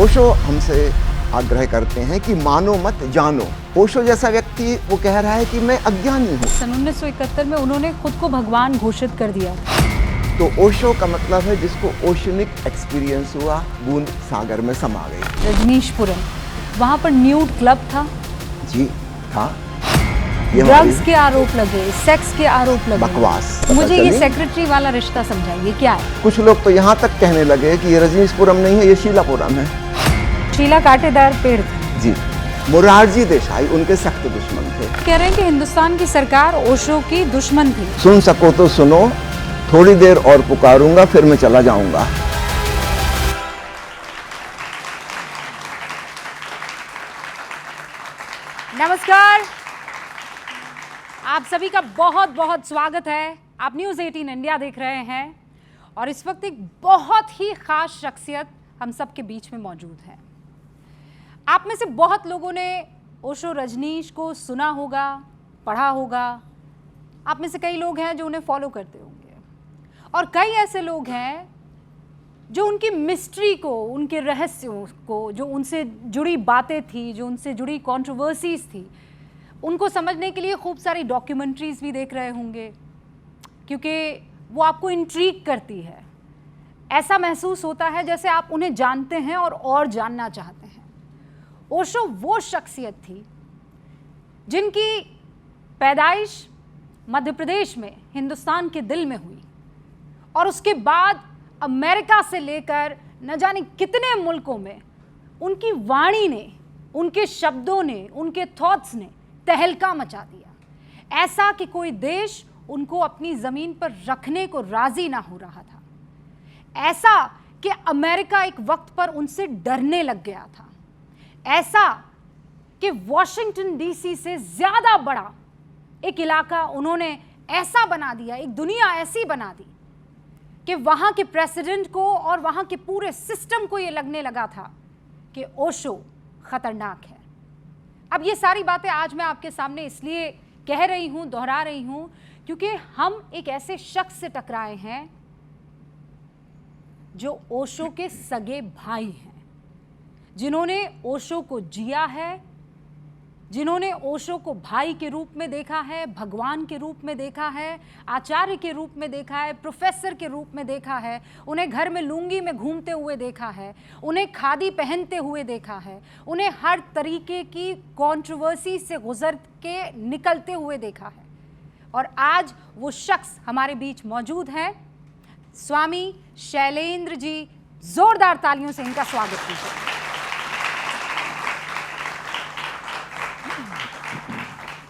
ओशो हमसे आग्रह करते हैं कि मानो मत जानो। ओशो जैसा व्यक्ति वो कह रहा है कि मैं अज्ञानी हूँ। सन 1971 में उन्होंने खुद को भगवान घोषित कर दिया। तो ओशो का मतलब है जिसको ओशनिक एक्सपीरियंस हुआ, बूंद सागर में समा गई। रजनीशपुरम, वहाँ पर न्यूड क्लब था। जी था। ड्रग्स के आरोप लगे, सेक्स के आरोप लगे। बकवास। मुझे ये सेक्रेटरी वाला रिश्ता समझाइए, क्या है? कुछ लोग तो यहाँ तक कहने लगे कि ये रजनीशपुरम नहीं है, ये शीलापुरम है। शीला कांटेदार पेड़ थे। जी। मोरारजी देसाई उनके सख्त दुश्मन थे। कह रहे हैं कि हिंदुस्तान की सरकार ओशो की दुश्मन थी। सुन सको तो सुनो, थोड़ी देर और पुकारूंगा, फिर मैं चला जाऊंगा। नमस्कार, आप सभी का बहुत बहुत स्वागत है। आप न्यूज़ 18 इंडिया देख रहे हैं और इस वक्त एक बहुत ही खास शख्सियत हम सबके बीच में मौजूद है। आप में से बहुत लोगों ने ओशो रजनीश को सुना होगा, पढ़ा होगा। आप में से कई लोग हैं जो उन्हें फॉलो करते होंगे और कई ऐसे लोग हैं जो उनकी मिस्ट्री को, उनके रहस्यों को, जो उनसे जुड़ी बातें थी, जो उनसे जुड़ी कंट्रोवर्सीज थी, उनको समझने के लिए खूब सारी डॉक्यूमेंट्रीज भी देख रहे होंगे, क्योंकि वो आपको इंट्रीग करती है। ऐसा महसूस होता है जैसे आप उन्हें जानते हैं और जानना चाहते हैं। ओशो वो शख्सियत थी जिनकी पैदाइश मध्य प्रदेश में, हिंदुस्तान के दिल में हुई और उसके बाद अमेरिका से लेकर न जाने कितने मुल्कों में उनकी वाणी ने, उनके शब्दों ने, उनके थॉट्स ने तहलका मचा दिया। ऐसा कि कोई देश उनको अपनी ज़मीन पर रखने को राज़ी ना हो रहा था। ऐसा कि अमेरिका एक वक्त पर उनसे डरने लग गया था। ऐसा कि वॉशिंगटन डीसी से ज़्यादा बड़ा एक इलाका उन्होंने ऐसा बना दिया, एक दुनिया ऐसी बना दी कि वहाँ के प्रेसिडेंट को और वहाँ के पूरे सिस्टम को ये लगने लगा था कि ओशो ख़तरनाक है। अब ये सारी बातें आज मैं आपके सामने इसलिए कह रही हूँ, दोहरा रही हूँ, क्योंकि हम एक ऐसे शख्स से टकराए हैं जो ओशो के सगे भाई हैं, जिन्होंने ओशो को जिया है, जिन्होंने ओशो को भाई के रूप में देखा है, भगवान के रूप में देखा है, आचार्य के रूप में देखा है, प्रोफेसर के रूप में देखा है, उन्हें घर में लुंगी में घूमते हुए देखा है, उन्हें खादी पहनते हुए देखा है, उन्हें हर तरीके की कंट्रोवर्सी से गुजर के निकलते हुए देखा है। और आज वो शख्स हमारे बीच मौजूद हैं, स्वामी शैलेंद्र जी। जोरदार तालियों से इनका स्वागत कीजिए।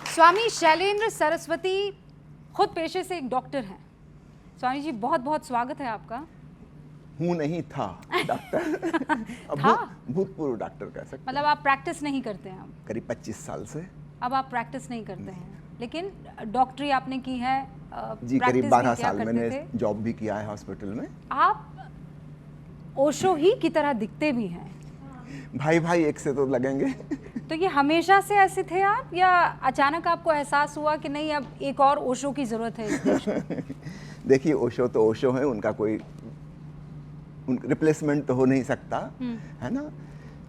स्वामी शैलेंद्र सरस्वती खुद पेशे से एक डॉक्टर हैं। स्वामी जी, बहुत बहुत स्वागत है आपका। हूँ नहीं था डॉक्टर। अब था? भूतपूर्व डॉक्टर कह सकते। मतलब आप प्रैक्टिस नहीं करते हैं? करीब 25 साल से। अब आप प्रैक्टिस नहीं करते हैं, लेकिन डॉक्टरी आपने की है। जी, करीब 12 साल मैंने जॉब भी किया है हॉस्पिटल में। आप ओशो ही की तरह दिखते भी हैं। भाई भाई एक से तो लगेंगे। तो ये हमेशा से ऐसे थे आप, या अचानक आपको एहसास हुआ कि नहीं, अब एक और ओशो की जरूरत है इस देश में? देखिए, ओशो तो ओशो है, उनका कोई रिप्लेसमेंट तो हो नहीं सकता, है ना।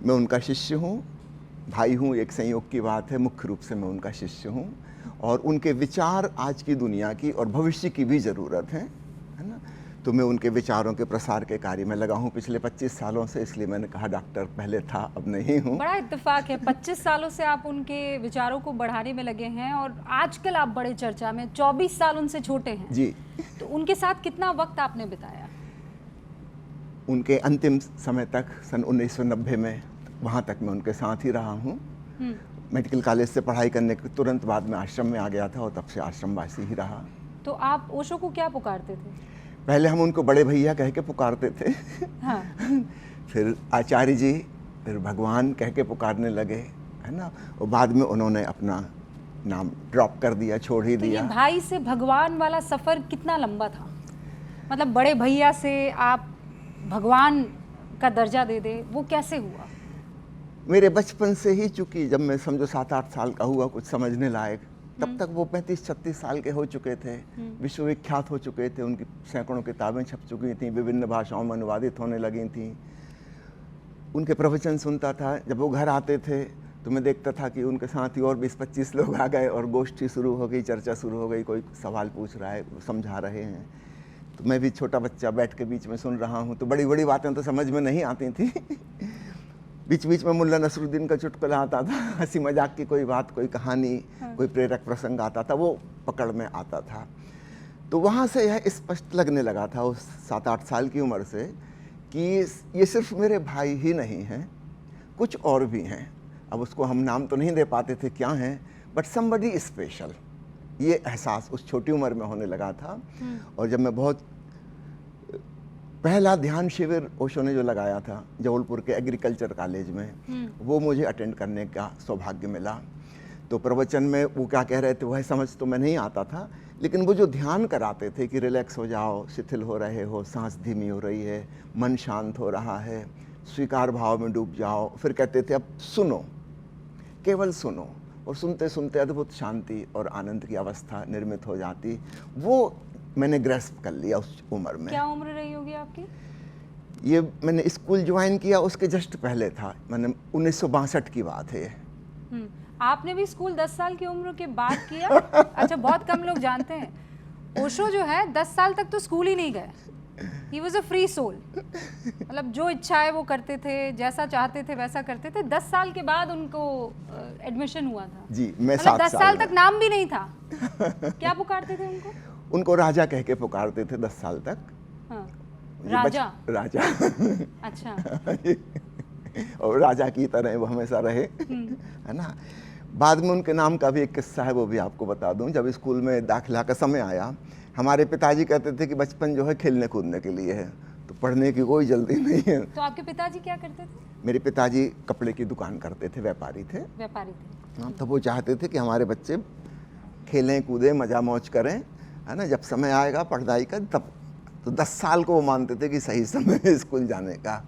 मैं उनका शिष्य हूँ, भाई हूँ, एक संयोग की बात है। मुख्य रूप से मैं उनका शिष्य हूँ और उनके विचार आज की दुनिया की और भविष्य की भी ज़रूरत है ना। तो मैं उनके विचारों के प्रसार के कार्य में लगा हूँ पिछले 25 सालों से, इसलिए मैंने कहा डॉक्टर पहले था, अब नहीं हूँ। बड़ा इत्तेफाक है, 25 सालों से आप उनके विचारों को बढ़ाने में लगे हैं और आजकल आप बड़े चर्चा में। 24 साल उनसे छोटे हैं जी। तो उनके साथ कितना वक्त आपने बिताया? उनके अंतिम समय तक, सन 1990 में, वहाँ तक मैं उनके साथ ही रहा हूँ। मेडिकल कॉलेज से पढ़ाई करने के तुरंत बाद में आश्रम में आ गया था और तब से आश्रमवासी ही रहा। तो आप ओशो को क्या पुकारते थे? पहले हम उनको बड़े भैया कह के पुकारते थे। हाँ। फिर आचार्य जी, फिर भगवान कह के पुकारने लगे, है ना। और बाद में उन्होंने अपना नाम ड्रॉप कर दिया, छोड़ ही दिया। ये भाई से भगवान वाला सफ़र कितना लंबा था? मतलब बड़े भैया से आप भगवान का दर्जा दे दे, वो कैसे हुआ? मेरे बचपन से ही, चूँकि जब मैं समझो 7-8 साल का हुआ, कुछ समझने लायक, तब तक वो 35-36 साल के हो चुके थे, विश्वविख्यात हो चुके थे। उनकी सैकड़ों किताबें छप चुकी थीं, विभिन्न भाषाओं में अनुवादित होने लगी थीं। उनके प्रवचन सुनता था। जब वो घर आते थे तो मैं देखता था कि उनके साथ ही और 20-25 लोग आ गए और गोष्ठी शुरू हो गई, चर्चा शुरू हो गई, कोई सवाल पूछ रहा है, समझा रहे हैं। तो मैं भी छोटा बच्चा बैठ के बीच में सुन रहा हूँ, तो बड़ी बड़ी बातें तो समझ में नहीं आती थी। बीच बीच में मुल्ला नसरुद्दीन का चुटकुला आता था, हंसी मजाक की कोई बात, कोई कहानी, कोई प्रेरक प्रसंग आता था, वो पकड़ में आता था। तो वहाँ से यह स्पष्ट लगने लगा था उस 7-8 साल की उम्र से कि ये सिर्फ मेरे भाई ही नहीं हैं, कुछ और भी हैं। अब उसको हम नाम तो नहीं दे पाते थे क्या हैं, बट समबडी स्पेशल, ये एहसास उस छोटी उम्र में होने लगा था। और जब मैं बहुत पहला ध्यान शिविर ओशो ने जो लगाया था जबलपुर के एग्रीकल्चर कॉलेज में, वो मुझे अटेंड करने का सौभाग्य मिला। तो प्रवचन में वो क्या कह रहे थे वह समझ तो मैं नहीं आता था, लेकिन वो जो ध्यान कराते थे कि रिलैक्स हो जाओ, शिथिल हो रहे हो, सांस धीमी हो रही है, मन शांत हो रहा है, स्वीकार भाव में डूब जाओ। फिर कहते थे अब सुनो, केवल सुनो, और सुनते सुनते अद्भुत शांति और आनंद की अवस्था निर्मित हो जाती। वो मैंने ग्रैस्प कर लिया उस उम्र में। क्या उम्र रही होगी आपकी? ये मैंने स्कूल ज्वाइन किया उसके जस्ट पहले था, मैंने 1962 की बात है। आपने भी स्कूल 10 साल की उम्र के बाद किया? अच्छा, बहुत कम लोग जानते हैं ओशो जो है 10 साल तक तो स्कूल ही नहीं गए। He was a free soul, मतलब जो इच्छा है वो करते थे, जैसा चाहते थे वैसा करते थे। 10 साल के बाद उनको एडमिशन हुआ था। जी, मैं मतलब 7 10 साल साल में। तक नाम भी नहीं था। क्या पुकारते थे उनको? उनको राजा कह के पुकारते थे 10 साल तक। हाँ, ये राजा। राजा। अच्छा। और राजा की तरह वो हमेशा रहे, है ना। बाद में उनके नाम का भी एक किस्सा है, वो भी आपको बता दूं। जब स्कूल में दाखिला का समय आया, हमारे पिताजी कहते थे कि बचपन जो है खेलने कूदने के लिए है, तो पढ़ने की कोई जल्दी नहीं है। तो आपके पिताजी क्या करते थे? मेरे पिताजी कपड़े की दुकान करते थे, व्यापारी थे। व्यापारी थे। हाँ, तो वो चाहते थे कि हमारे बच्चे खेलें कूदें, मजा मौज करें, है ना। जब समय आएगा पढ़ाई का तब, तो 10 साल को वो मानते थे कि सही समय है स्कूल जाने का।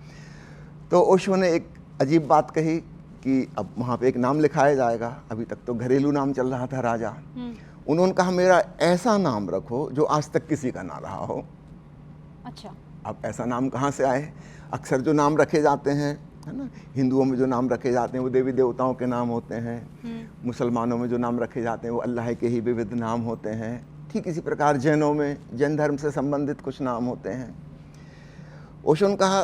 तो ओशो ने एक अजीब बात कही कि अब वहाँ पे एक नाम लिखाया जाएगा। अभी तक तो घरेलू नाम चल रहा था राजा। उन्होंने कहा मेरा ऐसा नाम रखो जो आज तक किसी का ना रहा हो। अच्छा। अब ऐसा नाम कहाँ से आए? अक्सर जो नाम रखे जाते हैं, है ना, हिंदुओं में जो नाम रखे जाते हैं वो देवी देवताओं के नाम होते हैं। मुसलमानों में जो नाम रखे जाते हैं वो अल्लाह के ही विविध नाम होते हैं। ठीक इसी प्रकार जैनों में जैन धर्म से संबंधित कुछ नाम होते हैं। ओशो ने कहा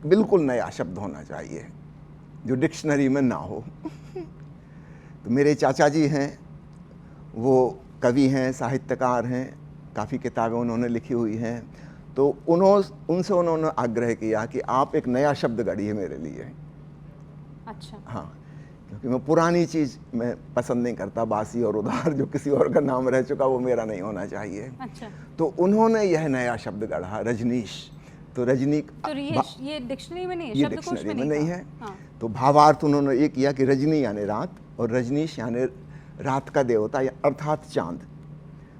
बिल्कुल नया शब्द होना चाहिए जो डिक्शनरी में ना हो। तो मेरे चाचा जी हैं, वो कवि हैं, साहित्यकार हैं, काफ़ी किताबें उन्होंने लिखी हुई हैं। तो उनसे उन्होंने आग्रह किया कि आप एक नया शब्द गढ़िए मेरे लिए। अच्छा। हाँ, क्योंकि मैं पुरानी चीज़ मैं पसंद नहीं करता, बासी और उधार जो किसी और का नाम रह चुका वो मेरा नहीं होना चाहिए। अच्छा। तो उन्होंने यह नया शब्द गढ़ा, रजनीश। तो रजनी तो ये डिक्शनरी में नहीं है, ये शब्दकोश डिक्शनरी में नहीं था। है। हाँ। तो भावार्थ उन्होंने ये किया कि रजनी यानी रात और रजनीश यानी रात का देवता या अर्थात चांद।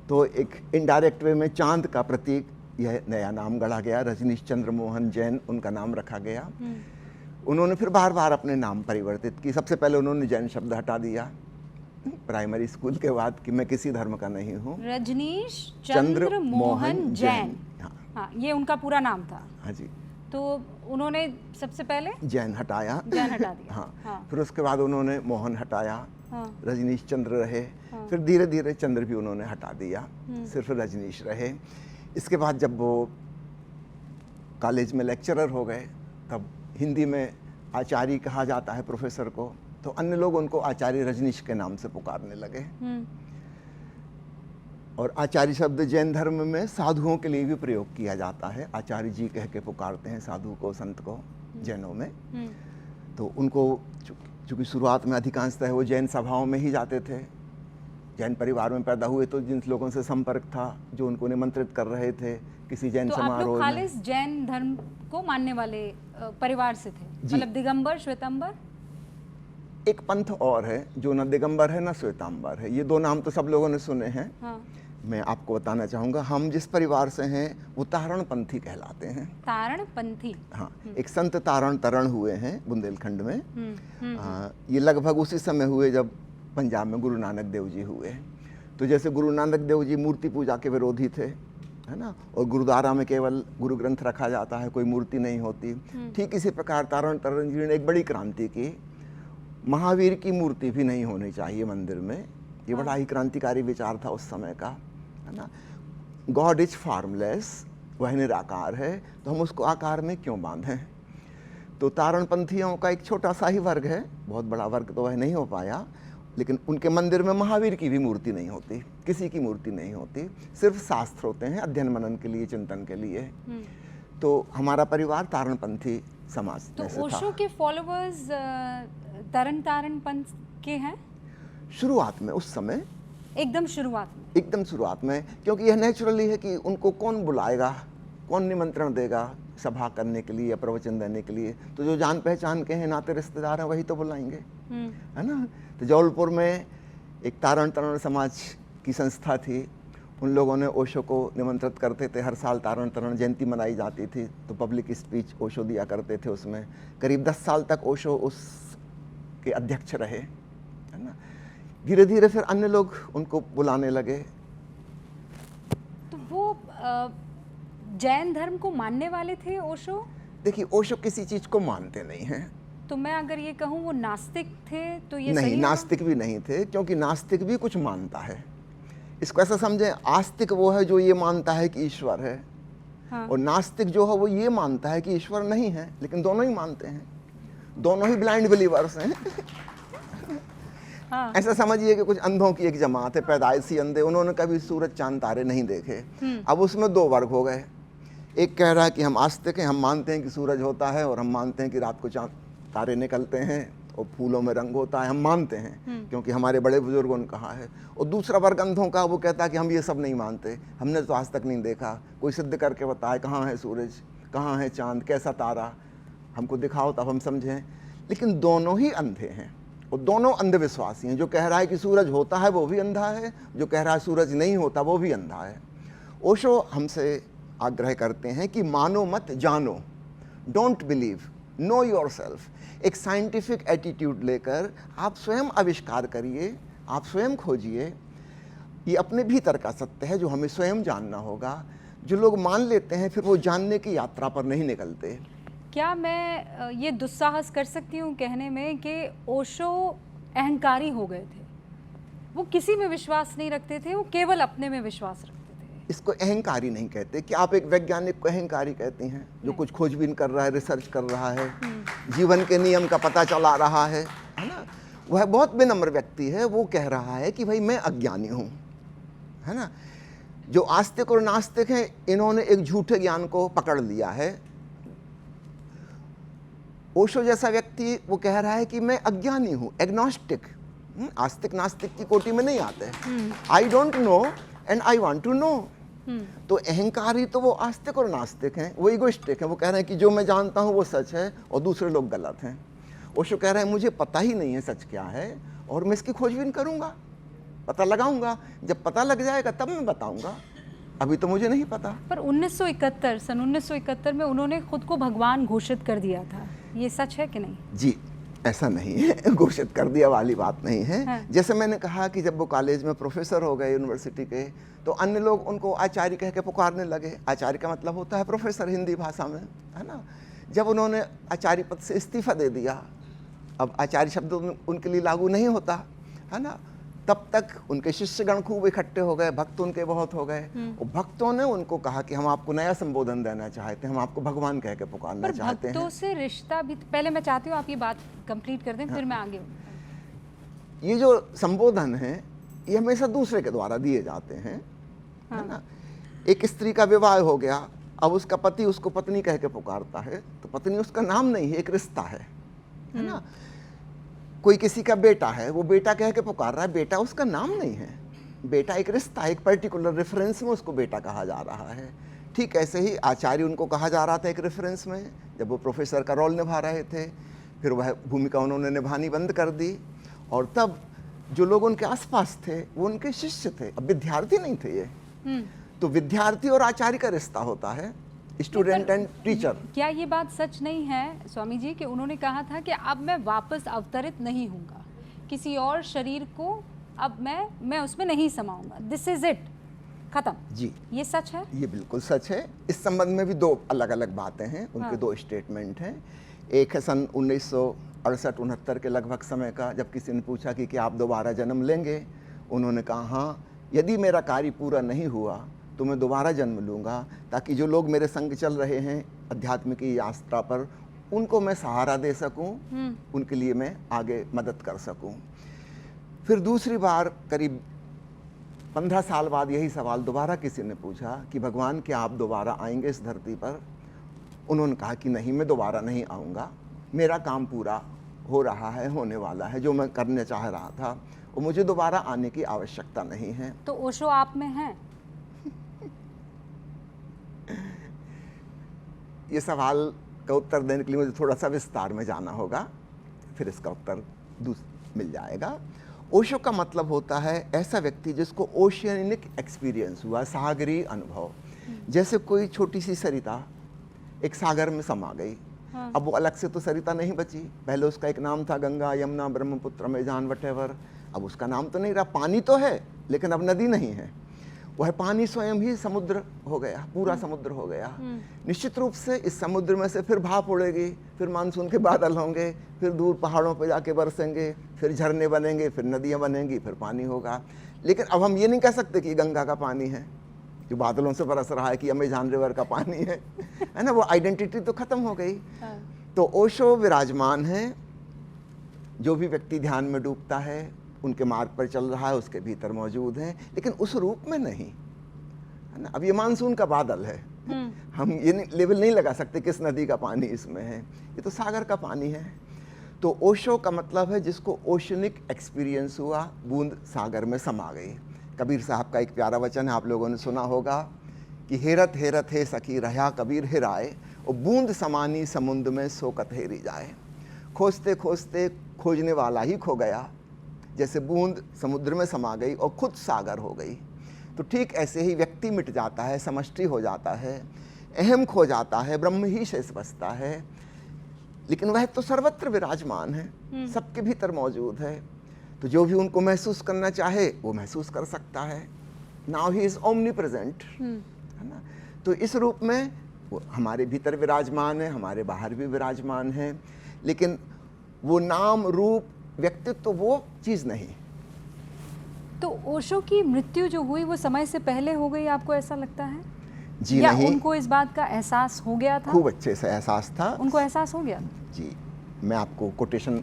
तो एक इनडायरेक्ट वे में चांद का प्रतीक यह नया नाम गढ़ा गया। रजनीश चंद्र मोहन जैन उनका नाम रखा गया। उन्होंने फिर बार बार अपने नाम परिवर्तित की। सबसे पहले उन्होंने जैन शब्द हटा दिया प्राइमरी स्कूल के बाद कि मैं किसी धर्म का नहीं हूँ। रजनीश चंद्र मोहन जैन। हाँ, ये उनका पूरा नाम था। हाँ जी। तो उन्होंने सबसे पहले जैन हटाया। जैन हटा दिया। हाँ। हाँ। फिर उसके बाद उन्होंने मोहन हटाया। हाँ। रजनीश चंद्र रहे। फिर धीरे धीरे चंद्र भी उन्होंने हटा दिया, सिर्फ रजनीश रहे। इसके बाद जब वो कॉलेज में लेक्चरर हो गए तब हिंदी में आचार्य कहा जाता है प्रोफेसर को, तो अन्य लोग उनको आचार्य रजनीश के नाम से पुकारने लगे। और आचार्य शब्द जैन धर्म में साधुओं के लिए भी प्रयोग किया जाता है। आचार्य जी कह के पुकारते हैं साधु को, संत को जैनों में। तो उनको चूँकि शुरुआत में अधिकांशतः वो जैन सभाओं में ही जाते थे, जैन परिवार में पैदा हुए, तो जिन लोगों से संपर्क था जो उनको निमंत्रित कर रहे थे किसी जैन तो आप लोग समारोह में। खालिस जैन धर्म को मानने वाले परिवार से थे? मतलब दिगंबर, श्वेतांबर? एक पंथ और है जो न दिगंबर है न श्वेतांबर है। ये दो नाम तो सब लोगों ने सुने हैं। हाँ। मैं आपको बताना चाहूँगा, हम जिस परिवार से हैं वो तारण पंथी कहलाते हैं। तारण पंथी? हाँ। एक संत तारण तरण हुए हैं बुंदेलखंड में। ये लगभग उसी समय हुए जब पंजाब में गुरु नानक देव जी हुए। तो जैसे गुरु नानक देव जी मूर्ति पूजा के विरोधी थे, है ना, और गुरुद्वारा में केवल गुरु ग्रंथ रखा जाता है, कोई मूर्ति नहीं होती। ठीक इसी प्रकार तारण तरण जी ने एक बड़ी क्रांति की, महावीर की मूर्ति भी नहीं होनी चाहिए मंदिर में। ये बड़ा ही क्रांतिकारी विचार था उस समय का, है ना। गॉड इज फॉर्मलेस, वह निराकार है, तो हम उसको आकार में क्यों बांधें। तो तारणपंथियों का एक छोटा सा ही वर्ग है, बहुत बड़ा वर्ग तो वह नहीं हो पाया, लेकिन उनके मंदिर में महावीर की भी मूर्ति नहीं होती, किसी की मूर्ति नहीं होती, सिर्फ शास्त्र होते हैं अध्ययन मनन के लिए, चिंतन के लिए। तो हमारा परिवार तारणपंथी समाज तो में से ओशो था। के फॉलोअर्स तारण पंथ के हैं शुरुआत में, उस समय एकदम शुरुआत में। एकदम शुरुआत में, क्योंकि यह नेचुरली है कि उनको कौन बुलाएगा, कौन निमंत्रण देगा सभा करने के लिए या प्रवचन देने के लिए। तो जो जान पहचान के हैं, नाते रिश्तेदार हैं, वही तो बुलाएंगे, है ना। तो जबलपुर में एक तारण तरण समाज की संस्था थी, उन लोगों ने ओशो को निमंत्रित करते थे। हर साल तारण तरण जयंती मनाई जाती थी, तो पब्लिक स्पीच ओशो दिया करते थे उसमें। करीब 10 साल तक ओशो उसके अध्यक्ष रहे, है ना। धीरे धीरे फिर अन्य लोग उनको बुलाने लगे। तो वो जैन धर्म को मानने वाले थे ओशो? देखिए, ओशो किसी चीज को मानते नहीं हैं। तो मैं अगर ये कहूँ वो नास्तिक थे तो ये नहीं, सही है? नास्तिक भी नहीं थे, क्योंकि नास्तिक भी कुछ मानता है। इसको ऐसा समझें, आस्तिक वो है जो ये मानता है कि ईश्वर है, हाँ। और नास्तिक जो है वो ये मानता है कि ईश्वर नहीं है, लेकिन दोनों ही मानते हैं, दोनों ही ब्लाइंड बिलीवर्स हैं। हाँ। ऐसा समझिए कि कुछ अंधों की एक जमात है, पैदाइशी अंधे, उन्होंने कभी सूरज चांद तारे नहीं देखे। अब उसमें 2 वर्ग हो गए। एक कह रहा है कि हम आस्तिक हैं, हम मानते हैं कि सूरज होता है, और हम मानते हैं कि रात को चांद तारे निकलते हैं और फूलों में रंग होता है, हम मानते हैं क्योंकि हमारे बड़े बुजुर्गों ने कहा है। और दूसरा वर्ग अंधों का, वो कहता है कि हम ये सब नहीं मानते, हमने तो आज तक नहीं देखा, कोई सिद्ध करके बताए कहाँ है सूरज, कहाँ है चांद, कैसा तारा, हमको दिखाओ तब हम समझें। लेकिन दोनों ही अंधे हैं, और दोनों अंधविश्वासी हैं। जो कह रहा है कि सूरज होता है वो भी अंधा है, जो कह रहा है सूरज नहीं होता वो भी अंधा है। ओशो हमसे आग्रह करते हैं कि मानो मत जानो, डोंट बिलीव, नो योरसेल्फ। एक साइंटिफिक एटीट्यूड लेकर आप स्वयं आविष्कार करिए, आप स्वयं खोजिए। ये अपने भीतर का सत्य है जो हमें स्वयं जानना होगा। जो लोग मान लेते हैं फिर वो जानने की यात्रा पर नहीं निकलते। क्या मैं ये दुस्साहस कर सकती हूँ कहने में कि ओशो अहंकारी हो गए थे? वो किसी में विश्वास नहीं रखते थे, वो केवल अपने में विश्वास रखते थे। इसको अहंकारी नहीं कहते। कि आप एक वैज्ञानिक को अहंकारी कहते हैं जो कुछ खोजबीन कर रहा है, रिसर्च कर रहा है, जीवन के नियम का पता चला रहा है ना। वह बहुत विनम्र व्यक्ति है, वो कह रहा है कि भाई मैं अज्ञानी हूँ, है ना। जो आस्तिक और नास्तिक हैं, इन्होंने एक झूठे ज्ञान को पकड़ लिया है। ओशो जैसा व्यक्ति वो कह रहा है कि मैं अज्ञानी हूँ, एग्नोस्टिक। आस्तिक नास्तिक की कोटि में नहीं आते। I don't know and I want to know. तो अहंकारी तो वो आस्तिक और नास्तिक हैं, वो इगोइस्टिक हैं। वो कह रहे हैं कि जो मैं जानता हूँ वो सच है और दूसरे लोग गलत हैं। ओशो कह रहे हैं मुझे पता ही नहीं है सच क्या है, और मैं इसकी खोजबीन करूँगा, पता लगाऊंगा। जब पता लग जाएगा तब मैं बताऊंगा, अभी तो मुझे नहीं पता। पर 1971 सन 1971 में उन्होंने खुद को भगवान घोषित कर दिया था, ये सच है कि नहीं? जी, ऐसा नहीं है, घोषित कर दिया वाली बात नहीं है। हाँ। जैसे मैंने कहा कि जब वो कॉलेज में प्रोफेसर हो गए यूनिवर्सिटी के, तो अन्य लोग उनको आचार्य कह के पुकारने लगे। आचार्य का मतलब होता है प्रोफेसर हिंदी भाषा में, है ना। जब उन्होंने आचार्य पद से इस्तीफा दे दिया, अब आचार्य शब्द उनके लिए लागू नहीं होता, है ना। तब तक उनके शिष्यगण खूब इकट्ठे हो गए, भक्त उनके बहुत हो गए। और भक्तों ने उनको कहा कि हम आपको नया संबोधन देना चाहते हैं, हम आपको भगवान कह के पुकारना चाहते हैं। भक्तों से रिश्ता भी, पहले मैं चाहती हूँ आप ये बात कंप्लीट कर दें, फिर मैं आगे। ये जो संबोधन है ये हमेशा दूसरे के द्वारा दिए जाते हैं, है ना। एक स्त्री का विवाह हो गया, अब उसका पति उसको पत्नी कह के पुकारता है, तो पत्नी उसका नाम नहीं है, एक रिश्ता है ना। कोई किसी का बेटा है, वो बेटा कह के पुकार रहा है, बेटा उसका नाम नहीं है, बेटा एक रिश्ता, एक पर्टिकुलर रेफरेंस में उसको बेटा कहा जा रहा है। ठीक ऐसे ही आचार्य उनको कहा जा रहा था एक रेफरेंस में, जब वो प्रोफेसर का रोल निभा रहे थे। फिर वह भूमिका उन्होंने निभानी बंद कर दी, और तब जो लोग उनके आसपास थे वो उनके शिष्य थे, अब विद्यार्थी नहीं थे ये। तो विद्यार्थी और आचार्य का रिश्ता होता है, स्टूडेंट एंड टीचर। क्या ये बात सच नहीं है स्वामी जी कि उन्होंने कहा था कि अब मैं वापस अवतरित नहीं होऊंगा, किसी और शरीर को अब मैं उसमें नहीं समाऊंगा, दिस इज इट? खत्म। जी, ये सच है? ये बिल्कुल सच है। इस संबंध में भी दो अलग अलग बातें हैं, उनके दो स्टेटमेंट हैं। एक है सन 1968-69 के लगभग समय का, जब किसी ने पूछा कि क्या आप दोबारा जन्म लेंगे। उन्होंने कहा हाँ, यदि मेरा कार्य पूरा नहीं हुआ तो मैं दोबारा जन्म लूँगा, ताकि जो लोग मेरे संग चल रहे हैं अध्यात्म की यात्रा पर, उनको मैं सहारा दे सकूं, उनके लिए मैं आगे मदद कर सकूं। फिर दूसरी बार करीब 15 साल बाद यही सवाल दोबारा किसी ने पूछा कि भगवान क्या आप दोबारा आएंगे इस धरती पर। उन्होंने कहा कि नहीं, मैं दोबारा नहीं आऊँगा, मेरा काम पूरा हो रहा है, होने वाला है, जो मैं करने चाह रहा था, और मुझे दोबारा आने की आवश्यकता नहीं है। तो ओशो आप में है? ये सवाल का उत्तर देने के लिए मुझे थोड़ा सा विस्तार में जाना होगा, फिर इसका उत्तर मिल जाएगा। ओशो का मतलब होता है ऐसा व्यक्ति जिसको ओशियनिक एक्सपीरियंस हुआ, सागरीय अनुभव। जैसे कोई छोटी सी सरिता एक सागर में समा गई। अब वो अलग से तो सरिता नहीं बची, पहले उसका एक नाम था गंगा, यमुना, ब्रह्मपुत्र, मेजान, वटेवर। अब उसका नाम तो नहीं रहा, पानी तो है लेकिन अब नदी नहीं है, वह पानी स्वयं ही समुद्र हो गया, पूरा समुद्र हो गया। निश्चित रूप से इस समुद्र में से फिर भाप उड़ेगी, फिर मानसून के बादल होंगे, फिर दूर पहाड़ों पर जाके बरसेंगे, फिर झरने बनेंगे, फिर नदियाँ बनेंगी, फिर पानी होगा। लेकिन अब हम ये नहीं कह सकते कि गंगा का पानी है जो बादलों से बरस रहा है, कि अमेज़न रिवर का पानी है ना, वो आइडेंटिटी तो खत्म हो गई। तो ओशो विराजमान है, जो भी व्यक्ति ध्यान में डूबता है, उनके मार्ग पर चल रहा है, उसके भीतर मौजूद हैं, लेकिन उस रूप में नहीं, है ना। अब ये मानसून का बादल है, हम ये लेवल नहीं लगा सकते किस नदी का पानी इसमें है, ये तो सागर का पानी है। तो ओशो का मतलब है जिसको ओशनिक एक्सपीरियंस हुआ, बूंद सागर में समा गई। कबीर साहब का एक प्यारा वचन है, आप लोगों ने सुना होगा कि हेरत हेरत हे सखी रहा कबीर हेराए, और बूंद समानी समुद्र में सोकत हेरी जाए। खोजते खोजते खोजने वाला ही खो गया, जैसे बूंद समुद्र में समा गई और खुद सागर हो गई। तो ठीक ऐसे ही व्यक्ति मिट जाता है, समष्टि हो जाता है, अहम खो जाता है, ब्रह्म ही शेष बचता है। लेकिन वह तो सर्वत्र विराजमान है, सबके भीतर मौजूद है। तो जो भी उनको महसूस करना चाहे वो महसूस कर सकता है। Now he is omni present, है ना। तो इस रूप में वो हमारे भीतर विराजमान है, हमारे बाहर भी विराजमान है, लेकिन वो नाम रूप व्यक्तित्व तो वो चीज नहीं। तो ओशो की मृत्यु जो हुई वो समय से पहले हो गई, आपको ऐसा लगता है? जी या नहीं, उनको इस बात का एहसास हो गया था? खूब अच्छे से एहसास था उनको, एहसास हो गया। जी। मैं आपको कोटेशन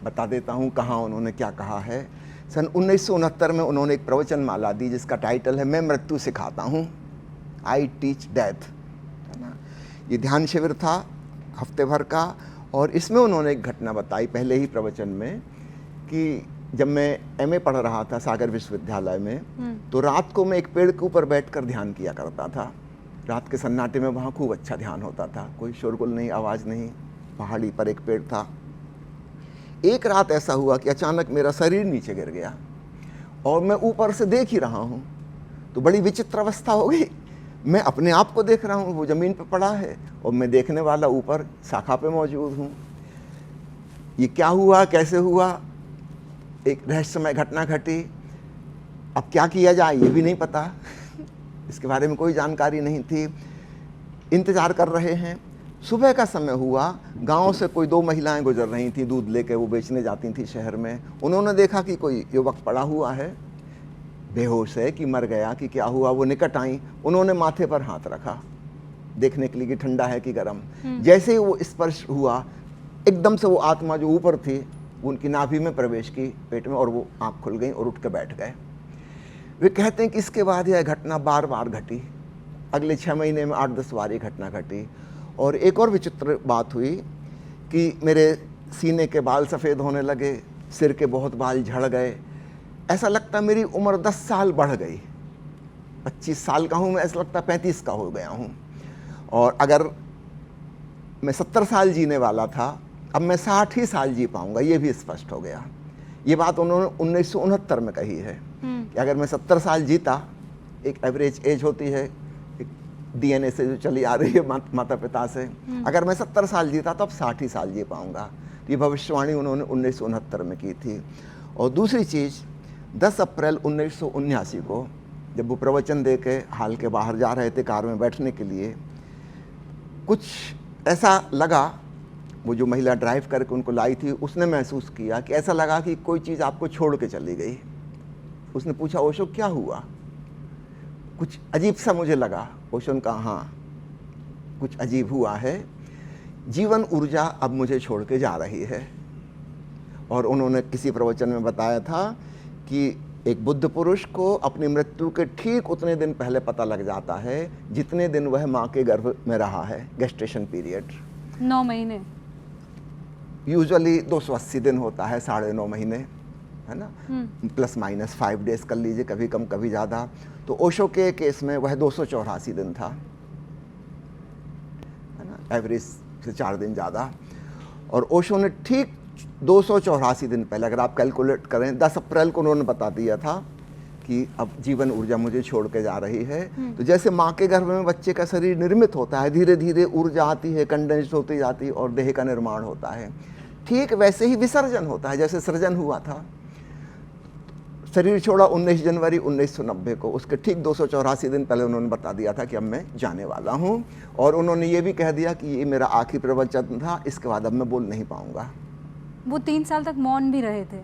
बता देता हूँ कहाँ उन्होंने क्या कहा है। सन 1969 में उन्होंने एक प्रवचन माला दी जिसका टाइटल है मैं मृत्यु सिखाता हूँ, आई टीच डेथ, है ना। ये ध्यान शिविर था हफ्ते भर का, और इसमें उन्होंने एक घटना बताई पहले ही प्रवचन में कि जब मैं एमए पढ़ रहा था सागर विश्वविद्यालय में, तो रात को मैं एक पेड़ के ऊपर बैठकर ध्यान किया करता था। रात के सन्नाटे में वहाँ खूब अच्छा ध्यान होता था, कोई शोरगुल नहीं, आवाज़ नहीं, पहाड़ी पर एक पेड़ था। एक रात ऐसा हुआ कि अचानक मेरा शरीर नीचे गिर गया और मैं ऊपर से देख ही रहा हूँ। तो बड़ी विचित्र अवस्था हो गई, मैं अपने आप को देख रहा हूँ, वो ज़मीन पर पड़ा है और मैं देखने वाला ऊपर शाखा पे मौजूद हूँ। ये क्या हुआ, कैसे हुआ, एक रहस्यमय घटना घटी। अब क्या किया जाए ये भी नहीं पता, इसके बारे में कोई जानकारी नहीं थी। इंतज़ार कर रहे हैं। सुबह का समय हुआ, गांव से कोई 2 महिलाएं गुजर रही थी, दूध लेके वो बेचने जाती थी शहर में। उन्होंने देखा कि कोई युवक पड़ा हुआ है, बेहोश है कि मर गया कि क्या हुआ। वो निकट आई, उन्होंने माथे पर हाथ रखा देखने के लिए कि ठंडा है कि गर्म। जैसे ही वो स्पर्श हुआ, एकदम से वो आत्मा जो ऊपर थी वो उनकी नाभि में प्रवेश की, पेट में, और वो आँख खुल गई और उठ के बैठ गए। वे कहते हैं कि इसके बाद यह घटना बार बार घटी। अगले 6 महीने में 8-10 बार ये घटना घटी। और एक और विचित्र बात हुई कि मेरे सीने के बाल सफ़ेद होने लगे, सिर के बहुत बाल झड़ गए। ऐसा लगता मेरी उम्र 10 साल बढ़ गई। 25 साल का हूँ मैं, ऐसा लगता 35 का हो गया हूँ। और अगर मैं 70 साल जीने वाला था, अब मैं 60 ही साल जी पाऊँगा, ये भी स्पष्ट हो गया। ये बात उन्होंने 1969 में कही है कि अगर मैं 70 साल जीता, एक एवरेज एज होती है एक डीएनए से जो चली आ रही है माता पिता से, अगर मैं 70 साल जीता तो अब 60 ही साल जी पाऊँगा। ये भविष्यवाणी उन्होंने 1969 में की थी। और दूसरी चीज़, 10 अप्रैल 1979 को जब वो प्रवचन दे के हाल के बाहर जा रहे थे कार में बैठने के लिए, कुछ ऐसा लगा, वो जो महिला ड्राइव करके उनको लाई थी उसने महसूस किया कि ऐसा लगा कि कोई चीज़ आपको छोड़ के चली गई। उसने पूछा, ओशो क्या हुआ? कुछ अजीब सा मुझे लगा। ओशो ने कहा, हाँ कुछ अजीब हुआ है, जीवन ऊर्जा अब मुझे छोड़ के जा रही है। और उन्होंने किसी प्रवचन में बताया था कि एक बुद्ध पुरुष को अपनी मृत्यु के ठीक उतने दिन पहले पता लग जाता है जितने दिन वह माँ के गर्भ में रहा है, गेस्टेशन पीरियड। 9 महीने यूजुअली 280 दिन होता है, 9.5 महीने, है ना, प्लस माइनस 5 डेज कर लीजिए, कभी कम कभी ज़्यादा। तो ओशो के केस में वह 284 दिन था, है ना, एवरेज से 4 दिन ज़्यादा। और ओशो ने ठीक 284 दिन पहले, अगर आप कैलकुलेट करें, 10 अप्रैल को उन्होंने बता दिया था कि अब जीवन ऊर्जा मुझे छोड़ के जा रही है। तो जैसे माँ के गर्भ में बच्चे का शरीर निर्मित होता है, धीरे धीरे ऊर्जा आती है, कंडेंस्ड होती जाती है और देह का निर्माण होता है, ठीक वैसे ही विसर्जन होता है। जैसे सृजन हुआ था, शरीर छोड़ा 19 जनवरी 1990 को, उसके ठीक 284 दिन पहले उन्होंने बता दिया था कि अब मैं जाने वाला हूँ। और उन्होंने ये भी कह दिया कि ये मेरा आखिरी प्रवचन था, इसके बाद अब मैं बोल नहीं पाऊंगा। वो 3 साल तक मौन भी रहे थे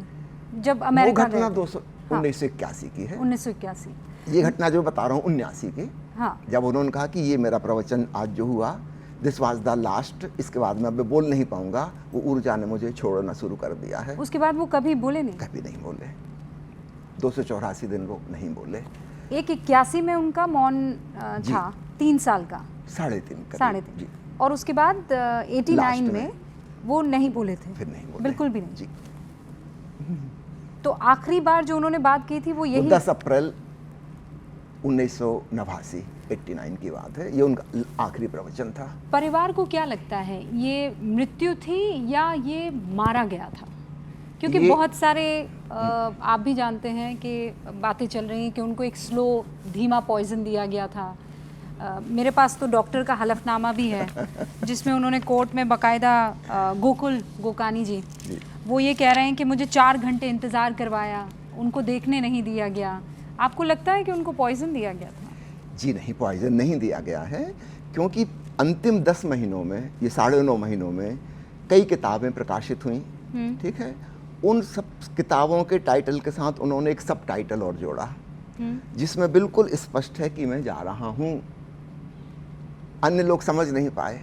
जब अमेरिका गए। वो घटना 1981 की है। 1981। ये घटना जो बता रहा हूँ 79 की। हाँ। जब उन्होंने कहा कि ये मेरा प्रवचन आज जो हुआ, दिस वाज द लास्ट, इसके बाद मैं अब बोल नहीं पाऊंगा, वो ऊर्जा ने मुझे छोड़ना शुरू कर दिया है। उसके बाद वो कभी बोले नहीं? कभी नहीं बोले, 284 दिन वो नहीं बोले। एक 81 में उनका मौन था, 3 साल का, 3.5 जी। और उसके बाद 89 में वो नहीं बोले थे? फिर नहीं बोले, बिल्कुल भी नहीं जी। तो आखिरी बार जो उन्होंने बात की थी वो यही 10 अप्रैल 1989 89 की बात है, ये उनका आखिरी प्रवचन था। परिवार को क्या लगता है, ये मृत्यु थी या ये मारा गया था? क्योंकि बहुत सारे आप भी जानते हैं कि बातें चल रही हैं कि उनको एक स्लो धीमा पॉइजन दिया गया था। मेरे पास तो डॉक्टर का हलफनामा भी है जिसमें उन्होंने कोर्ट में बाकायदा गोकुल गोकानी जी वो ये कह रहे हैं कि मुझे 4 घंटे इंतज़ार करवाया, उनको देखने नहीं दिया गया। आपको लगता है कि उनको पॉइजन दिया गया था? जी नहीं, पॉइजन नहीं दिया गया है, क्योंकि अंतिम 10 महीनों में, ये 9.5 महीनों में कई किताबें प्रकाशित हुई, ठीक है। उन सब किताबों के टाइटल के साथ उन्होंने एक सब टाइटल और जोड़ा जिसमें बिल्कुल स्पष्ट है कि मैं जा रहा हूँ। अन्य लोग समझ नहीं पाए।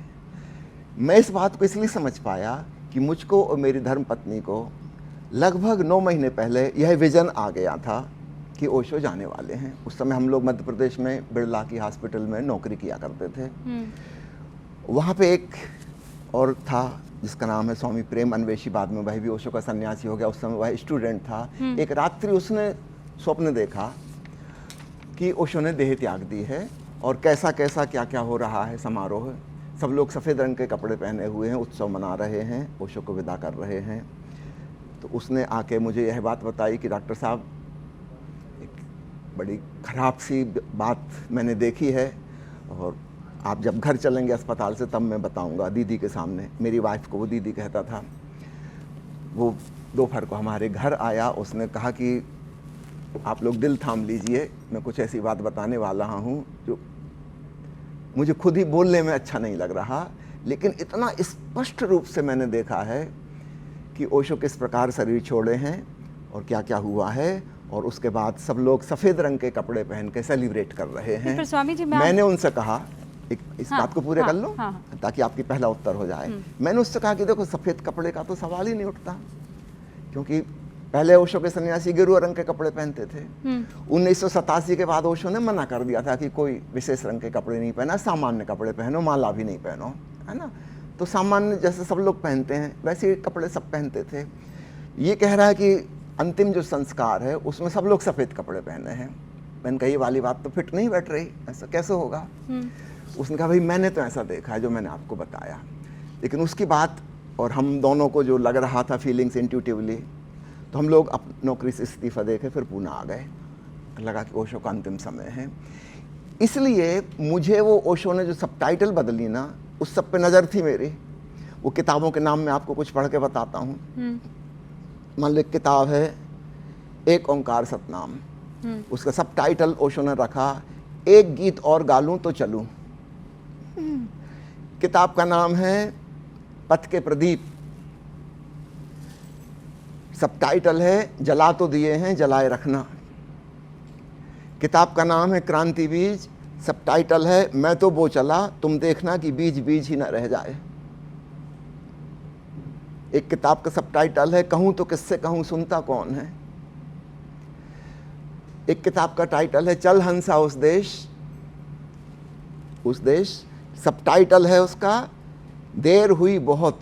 मैं इस बात को इसलिए समझ पाया कि मुझको और मेरी धर्मपत्नी को लगभग 9 महीने पहले यह विज़न आ गया था कि ओशो जाने वाले हैं। उस समय हम लोग मध्य प्रदेश में बिरला की हॉस्पिटल में नौकरी किया करते थे। वहाँ पे एक और था जिसका नाम है स्वामी प्रेम अन्वेषी, बाद में वह भी ओशो का सन्यासी हो गया। उस समय वह स्टूडेंट था। एक रात्रि उसने स्वप्न देखा कि ओशो ने देह त्याग दी है और कैसा कैसा क्या क्या हो रहा है समारोह। सब लोग सफ़ेद रंग के कपड़े पहने हुए हैं, उत्सव मना रहे हैं, ओशो को विदा कर रहे हैं। तो उसने आके मुझे यह बात बताई कि डॉक्टर साहब, एक बड़ी ख़राब सी बात मैंने देखी है और आप जब घर चलेंगे अस्पताल से तब मैं बताऊंगा दीदी के सामने। मेरी वाइफ को वो दीदी कहता था। वो दोपहर को हमारे घर आया, उसने कहा कि आप लोग दिल थाम लीजिए, मैं कुछ ऐसी बात बताने वाला हूँ जो मुझे खुद ही बोलने में अच्छा नहीं लग रहा, लेकिन इतना स्पष्ट रूप से मैंने देखा है कि ओशो किस प्रकार शरीर छोड़े हैं और क्या क्या हुआ है। और उसके बाद सब लोग सफ़ेद रंग के कपड़े पहन के सेलिब्रेट कर रहे हैं। स्वामी जी, मैंने उनसे कहा, इस बात को पूरे कर लो हाँ। ताकि आपकी पहला उत्तर हो जाए। मैंने उससे कहा कि देखो, सफ़ेद कपड़े का तो सवाल ही नहीं उठता, क्योंकि पहले ओशो के सन्यासी गेरुआ रंग के कपड़े पहनते थे। 1987 के बाद ओशो ने मना कर दिया था कि कोई विशेष रंग के कपड़े नहीं पहना, सामान्य कपड़े पहनो, माला भी नहीं पहनो, है ना। तो सामान्य जैसे सब लोग पहनते हैं वैसे कपड़े सब पहनते थे। ये कह रहा है कि अंतिम जो संस्कार है उसमें सब लोग सफ़ेद कपड़े पहने हैं। मैंने कहा ये वाली बात तो फिट नहीं बैठ रही, ऐसा कैसे होगा। उसने कहा भाई मैंने तो ऐसा देखा है जो मैंने आपको बताया। लेकिन उसकी बात और हम दोनों को जो लग रहा था फीलिंग्स इंट्यूटिवली, तो हम लोग अपनी नौकरी से इस्तीफा दे के फिर पुणे आ गए। लगा कि ओशो का अंतिम समय है। इसलिए मुझे वो ओशो ने जो सब टाइटल बदली ना, उस सब पे नज़र थी मेरी। वो किताबों के नाम मैं आपको कुछ पढ़ के बताता हूँ। मान लो एक किताब है एक ओंकार सतनाम, उसका सब टाइटल ओशो ने रखा, एक गीत और गा लूं तो चलूं। किताब का नाम है पथ के प्रदीप, सब टाइटल है जला तो दिए हैं जलाए रखना। किताब का नाम है क्रांति बीज, सब टाइटल है मैं तो बो चला तुम देखना कि बीज बीज ही न रह जाए। एक किताब का सब टाइटल है कहूं तो किससे कहूं सुनता कौन है। एक किताब का टाइटल है चल हंसा उस देश, सब टाइटल है उसका देर हुई बहुत,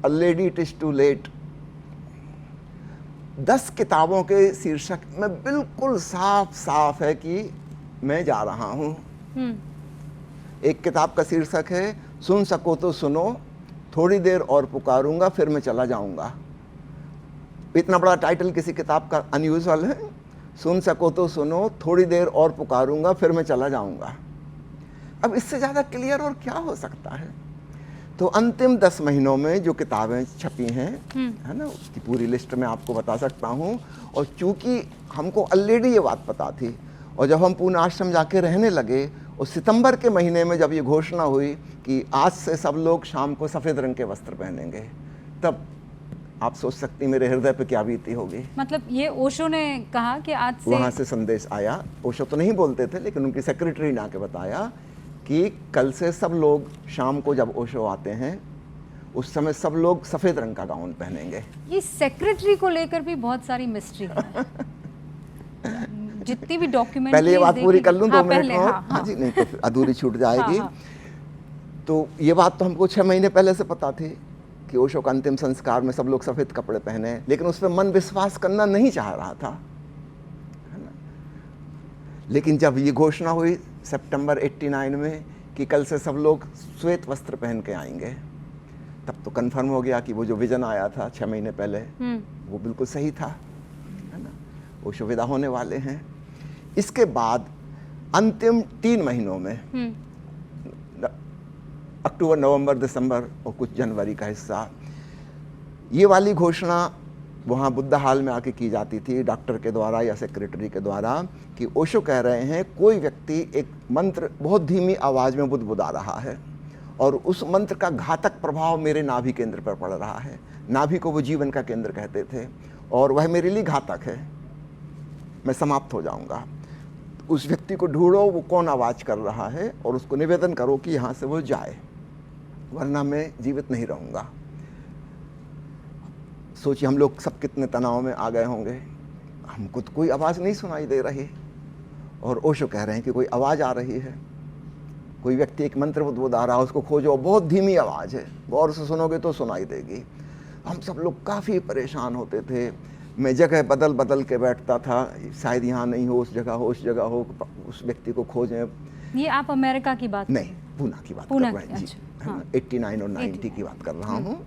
already it is too late. 10 किताबों के शीर्षक में बिल्कुल साफ साफ है कि मैं जा रहा हूं। एक किताब का शीर्षक है सुन सको तो सुनो, थोड़ी देर और पुकारूंगा फिर मैं चला जाऊंगा। इतना बड़ा टाइटल किसी किताब का अनयूजुअल है, सुन सको तो सुनो, थोड़ी देर और पुकारूंगा फिर मैं चला जाऊंगा। अब इससे ज़्यादा क्लियर और क्या हो सकता है। तो अंतिम 10 महीनों में जो किताबें छपी हैं, है ना, उसकी पूरी लिस्ट मैं आपको बता सकता हूँ। और चूंकि हमको ऑलरेडी ये बात पता थी, और जब हम पूर्ण आश्रम जाके रहने लगे और सितंबर के महीने में जब ये घोषणा हुई कि आज से सब लोग शाम को सफ़ेद रंग के वस्त्र पहनेंगे, तब आप सोच सकती मेरे हृदय पे क्या बीती होगी। मतलब ये ओशो ने कहा कि आज से वहाँ से संदेश आया। ओशो तो नहीं बोलते थे, लेकिन उनकी सेक्रेटरी ने आके बताया कि कल से सब लोग शाम को जब ओशो आते हैं उस समय सब लोग सफ़ेद रंग का गाउन पहनेंगे। ये सेक्रेटरी को लेकर भी बहुत सारी मिस्ट्री है। जितनी भी डॉक्यूमेंट पहले ये बात पूरी कर लूँ 2 मिनट और। हाँ, हाँ जी, नहीं तो फिर अधूरी छूट जाएगी। हाँ। तो ये बात तो हमको 6 महीने पहले से पता थी कि ओशो का अंतिम संस्कार में सब लोग सफ़ेद कपड़े पहने, लेकिन उस पर मन विश्वास करना नहीं चाह रहा था, है ना। लेकिन जब ये घोषणा हुई सितंबर 89 में कि कल से सब लोग श्वेत वस्त्र पहन के आएंगे, तब तो कंफर्म हो गया कि वो जो विजन आया था 6 महीने पहले वो बिल्कुल सही था, है ना। ओशो विदा होने वाले हैं। इसके बाद अंतिम 3 महीनों में अक्टूबर, नवंबर, दिसंबर और कुछ जनवरी का हिस्सा, ये वाली घोषणा वहाँ बुद्धा हाल में आके की जाती थी डॉक्टर के द्वारा या सेक्रेटरी के द्वारा कि ओशो कह रहे हैं कोई व्यक्ति एक मंत्र बहुत धीमी आवाज़ में बुदबुदा रहा है और उस मंत्र का घातक प्रभाव मेरे नाभि केंद्र पर पड़ रहा है। नाभि को वो जीवन का केंद्र कहते थे और वह मेरे लिए घातक है, मैं समाप्त हो जाऊंगा। उस व्यक्ति को ढूंढो वो कौन आवाज़ कर रहा है और उसको निवेदन करो कि यहाँ से वो जाए, वरना मैं जीवित नहीं रहूँगा। सोचिए हम लोग सब कितने तनाव में आ गए होंगे, हमको तो कोई आवाज़ नहीं सुनाई दे रही और ओशो कह रहे हैं कि कोई आवाज़ आ रही है, कोई व्यक्ति एक मंत्र बुदबुदा रहा है, उसको खोजो, बहुत धीमी आवाज़ है, गौर से सुनोगे तो सुनाई देगी। हम सब लोग काफ़ी परेशान होते थे। मैं जगह बदल बदल के बैठता था, शायद यहाँ नहीं हो, उस जगह हो, उस जगह हो, उस व्यक्ति को खोजें। ये आप अमेरिका की बात नहीं, पूना की बात कर रहे हैं जी, अच्छा, है ना, 89 और 90 की बात कर रहा हूँ।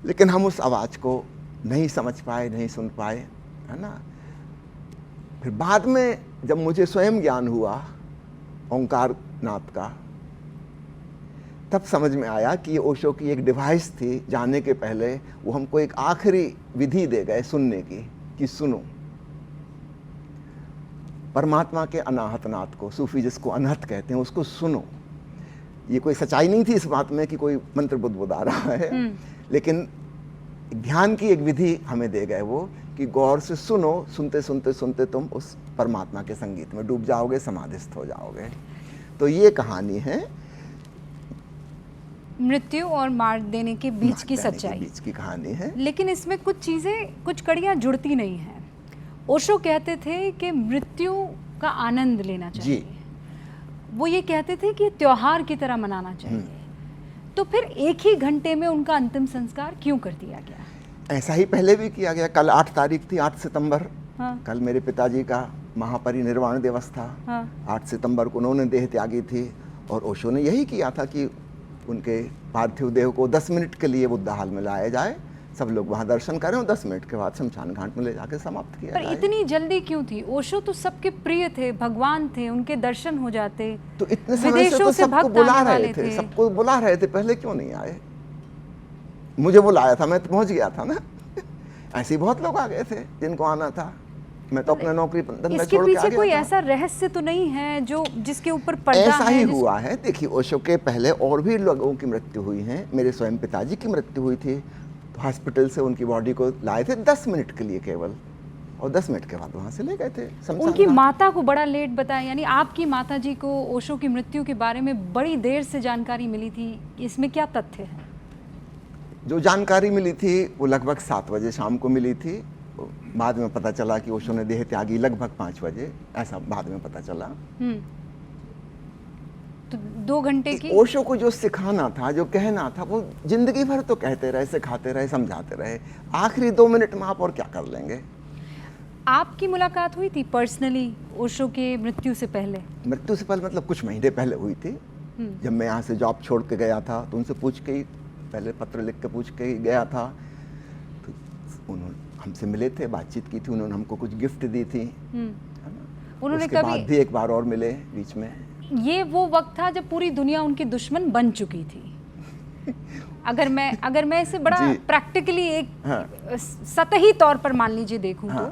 लेकिन हम उस आवाज़ को नहीं समझ पाए, नहीं सुन पाए, है ना। फिर बाद में जब मुझे स्वयं ज्ञान हुआ ओंकार नाथ का, तब समझ में आया कि ये ओशो की एक डिवाइस थी। जाने के पहले वो हमको एक आखिरी विधि दे गए सुनने की कि सुनो, परमात्मा के अनाहत नाथ को, सूफी जिसको अनहत कहते हैं, उसको सुनो। ये कोई सच्चाई नहीं थी इस बात में कि कोई मंत्र बुदबुदा रहा है, लेकिन ध्यान की एक विधि हमें दे गए वो कि गौर से सुनो, सुनते सुनते सुनते तुम उस परमात्मा के संगीत में डूब जाओगे, समाधिस्थ हो जाओगे। तो ये कहानी है मृत्यु और मार देने के बीच की सच्चाई, बीच की कहानी है। लेकिन इसमें कुछ चीज़ें, कुछ कड़ियाँ जुड़ती नहीं हैं। ओशो कहते थे कि मृत्यु का आनंद लेना चाहिए जी। वो ये कहते थे कि त्योहार की तरह मनाना चाहिए। तो फिर एक ही घंटे में उनका अंतिम संस्कार क्यों कर दिया गया? ऐसा ही पहले भी किया गया। कल 8 तारीख थी, 8 सितंबर। हाँ। कल मेरे पिताजी का महापरिनिर्वाण दिवस था। हाँ। 8 सितंबर को उन्होंने देह त्यागी थी और ओशो ने यही किया था कि उनके पार्थिव देह को 10 मिनट के लिए बुद्धा हाल में लाया जाए, सब लोग वहाँ दर्शन करें और 10 मिनट के बाद शमशान घाट में ले जाकर समाप्त किया पर जाए। इतनी जल्दी क्यों थी? ओशो तो सबके प्रिय थे, भगवान थे, उनके दर्शन हो जाते। तो इतने समय से तो सबको बुला रहे थे, सबको बुला रहे थे, पहले क्यों नहीं आए? मुझे बुलाया था, मैं तो पहुंच गया था ना। ऐसे बहुत लोग आ गए थे जिनको आना था। मैं तो अपना नौकरी धंधा इसके छोड़ के आ पीछे गया कोई था। ऐसा रहस्य तो नहीं है जो जिसके ऊपर पर्दा ऐसा है ही हुआ है। देखिए, ओशो के पहले और भी लोगों की मृत्यु हुई है। मेरे स्वयं पिताजी की मृत्यु हुई थी, तो हॉस्पिटल से उनकी बॉडी को लाए थे 10 मिनट के लिए केवल, और 10 मिनट के बाद वहाँ से ले गए थे शमशान उनकी घाट। माता को बड़ा लेट बताया, यानी आपकी माता जी को ओशो की मृत्यु के बारे में बड़ी देर से जानकारी मिली थी, इसमें क्या तथ्य है? जो जानकारी मिली थी वो लगभग 7 बजे शाम को मिली थी। बाद में पता चला कि ओशो ने देह त्यागी लगभग 5 बजे, ऐसा बाद में पता चला। तो 2 घंटे की ओशो को जो सिखाना था, जो कहना था, वो जिंदगी भर तो कहते रहे, सिखाते रहे, समझाते रहे। आखिरी 2 मिनट में आप और क्या कर लेंगे। आपकी मुलाकात हुई थी पर्सनली ओशो के मृत्यु से पहले? मृत्यु से पहले मतलब कुछ महीने पहले हुई थी। जब मैं यहाँ से जॉब छोड़ के गया था तो उनसे पूछ के ही, पहले पत्र लिख के पूछ के ही गया था। तो उन्होंने हमसे मिले थे, बातचीत की थी, उन्होंने हमको कुछ गिफ्ट दी थी, है ना। उन्होंने उसके बाद भी एक बार और मिले बीच में। ये वो वक्त था जब पूरी दुनिया उनकी दुश्मन बन चुकी थी। अगर मैं इसे बड़ा प्रैक्टिकली एक सतही तौर पर मान लीजिए देखूं तो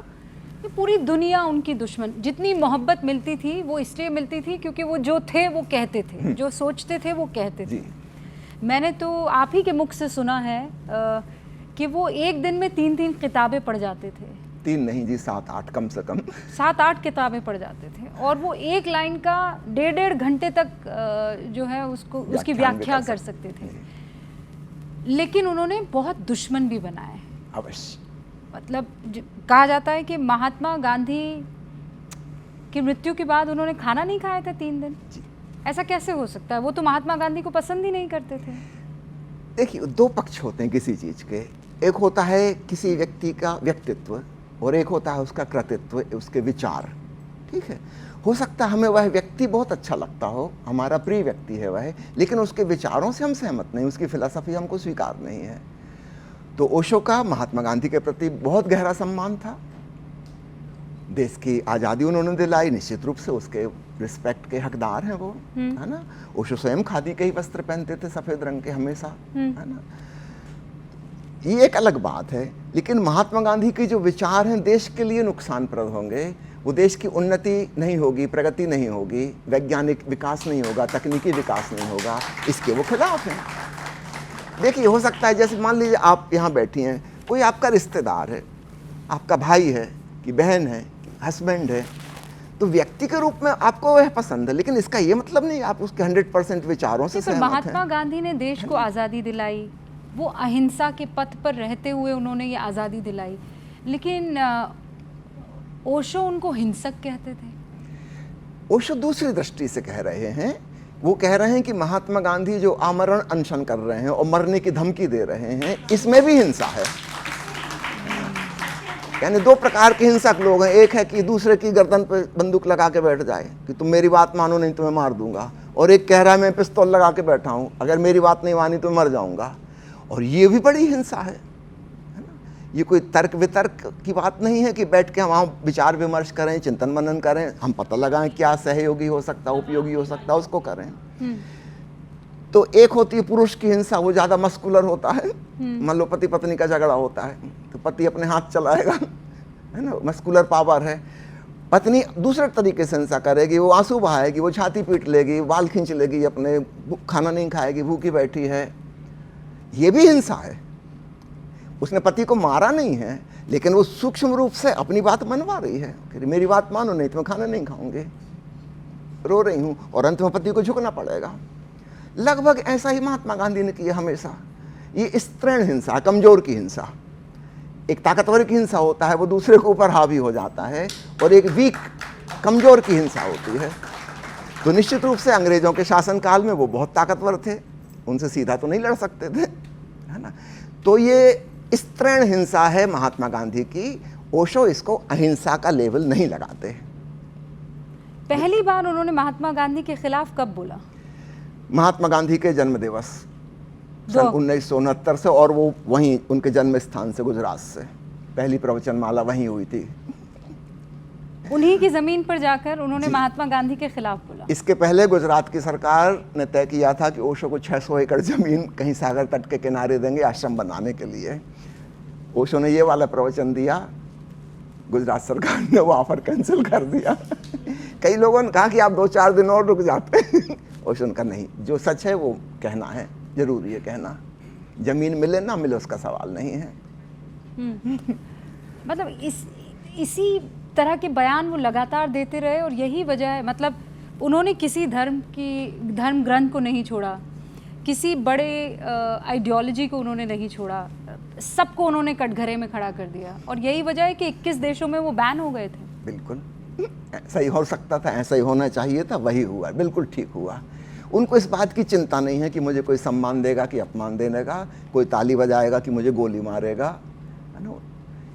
ये पूरी दुनिया उनकी दुश्मन। जितनी मोहब्बत मिलती थी वो इसलिए मिलती थी क्योंकि वो जो थे वो कहते थे, जो सोचते थे वो कहते थे। मैंने तो आप ही के मुख से सुना है कि वो एक दिन में 3-3 किताबें पढ़ जाते थे। 3 नहीं जी, 7-8 कम से कम। 7-8 किताबें पढ़ जाते थे और वो एक लाइन का 1.5 घंटे तक जो है उसकी व्याख्या कर सकते थे। लेकिन उन्होंने बहुत दुश्मन भी बनाए। अवश्य। मतलब कहा जाता है कि महात्मा गांधी की मृत्यु के बाद उन्होंने खाना नहीं खाया था 3 दिन। ऐसा कैसे हो सकता है? वो तो महात्मा गांधी को पसंद ही नहीं करते थे। देखिए, 2 पक्ष होते हैं किसी चीज के। एक होता है किसी व्यक्ति का व्यक्तित्व और एक होता है उसका कृतित्व, उसके विचार। ठीक है, हो सकता है हमें वह व्यक्ति बहुत अच्छा लगता हो, हमारा प्रिय व्यक्ति है वह, लेकिन उसके विचारों से हम सहमत नहीं, उसकी फिलॉसफी हमको स्वीकार नहीं है। तो ओशो का महात्मा गांधी के प्रति बहुत गहरा सम्मान था। देश की आज़ादी उन्होंने दिलाई, निश्चित रूप से उसके रिस्पेक्ट के हकदार हैं वो, है ना। ओशो स्वयं खादी के ही वस्त्र पहनते थे, सफ़ेद रंग के हमेशा, है ना। ये एक अलग बात है। लेकिन महात्मा गांधी के जो विचार हैं देश के लिए नुकसानप्रद होंगे, वो देश की उन्नति नहीं होगी, प्रगति नहीं होगी, वैज्ञानिक विकास नहीं होगा, तकनीकी विकास नहीं होगा, इसके वो खिलाफ हैं। देखिए, हो सकता है जैसे मान लीजिए आप यहाँ बैठी हैं, कोई आपका रिश्तेदार है, आपका भाई है कि बहन है, हस्बैंड है, तो व्यक्ति के रूप में आपको वह पसंद है, लेकिन इसका ये मतलब नहीं आप उसके 100% विचारों से सहमत हैं। महात्मा गांधी ने देश को आज़ादी दिलाई, वो अहिंसा के पथ पर रहते हुए उन्होंने ये आज़ादी दिलाई, लेकिन ओशो उनको हिंसक कहते थे। ओशो दूसरी दृष्टि से कह रहे हैं। वो कह रहे हैं कि महात्मा गांधी जो आमरण अनशन कर रहे हैं और मरने की धमकी दे रहे हैं, इसमें भी हिंसा है। यानी 2 प्रकार के हिंसक लोग हैं। एक है कि दूसरे की गर्दन पे बंदूक लगा के बैठ जाए कि तुम मेरी बात मानो नहीं तो मैं मार दूंगा, और एक कह रहा है मैं पिस्तौल लगा के बैठा हूं, अगर मेरी बात नहीं मानी तो मर जाऊंगा। और ये भी बड़ी हिंसा है ना। ये कोई तर्क वितर्क की बात नहीं है कि बैठ के हम वहाँ विचार विमर्श करें, चिंतन मनन करें, हम पता लगाएं क्या सहयोगी हो सकता, उपयोगी हो सकता, उसको करें। तो एक होती है पुरुष की हिंसा, वो ज़्यादा मस्कुलर होता है। मान लो पति पत्नी का झगड़ा होता है तो पति अपने हाथ चलाएगा, है ना, मस्कुलर पावर है। पत्नी दूसरे तरीके से हिंसा करेगी, वो आंसू बहाएगी, वो छाती पीट लेगी, बाल खींच लेगी अपने, खाना नहीं खाएगी, भूखी बैठी है। ये भी हिंसा है। उसने पति को मारा नहीं है, लेकिन वो सूक्ष्म रूप से अपनी बात मनवा रही है कि मेरी बात मानो नहीं तो मैं खाना नहीं खाऊंगी, रो रही हूं, और अंत में पति को झुकना पड़ेगा। लगभग ऐसा ही महात्मा गांधी ने किया हमेशा। ये स्त्रीण हिंसा, कमजोर की हिंसा। एक ताकतवर की हिंसा होता है, वो दूसरे के ऊपर हावी हो जाता है, और एक वीक, कमजोर की हिंसा होती है। तो निश्चित रूप से अंग्रेजों के शासनकाल में वो बहुत ताकतवर थे, उनसे सीधा तो नहीं लड़ सकते थे, है ना। तो ये स्त्रीण हिंसा है महात्मा गांधी की। ओशो इसको अहिंसा का लेवल नहीं लगाते। पहली बार उन्होंने महात्मा गांधी के खिलाफ कब बोला? महात्मा गांधी के जन्म दिवस सन 1969 से, और वो वहीं उनके जन्म स्थान से, गुजरात से पहली प्रवचनमाला वहीं हुई थी। उन्हीं की जमीन पर जाकर उन्होंने महात्मा गांधी के खिलाफ बोला। इसके पहले गुजरात की सरकार ने तय किया था कि ओशो को 600 एकड़ जमीन कहीं सागर तट के किनारे देंगे आश्रम बनाने के लिए। ओशो ने ये वाला प्रवचन दिया गुजरात सरकार ने वो ऑफर कैंसिल कर दिया। कई लोगों ने कहा कि आप 2-4 दिन और रुक जाते। ओशो ने कहा नहीं, जो सच है वो कहना है, जरूरी है कहना। जमीन मिले ना मिले उसका सवाल नहीं है। मतलब इसी तरह के बयान वो लगातार देते रहे और यही वजह है, मतलब उन्होंने किसी धर्म ग्रंथ को नहीं छोड़ा, किसी बड़े आइडियोलॉजी को उन्होंने नहीं छोड़ा, सबको उन्होंने कटघरे में खड़ा कर दिया और यही वजह है कि 21 देशों में वो बैन हो गए थे। बिल्कुल सही हो सकता था, ऐसा ही होना चाहिए था, वही हुआ, बिल्कुल ठीक हुआ। उनको इस बात की चिंता नहीं है कि मुझे कोई सम्मान देगा कि अपमान देगा, कोई ताली बजाएगा कि मुझे गोली मारेगा, है ना,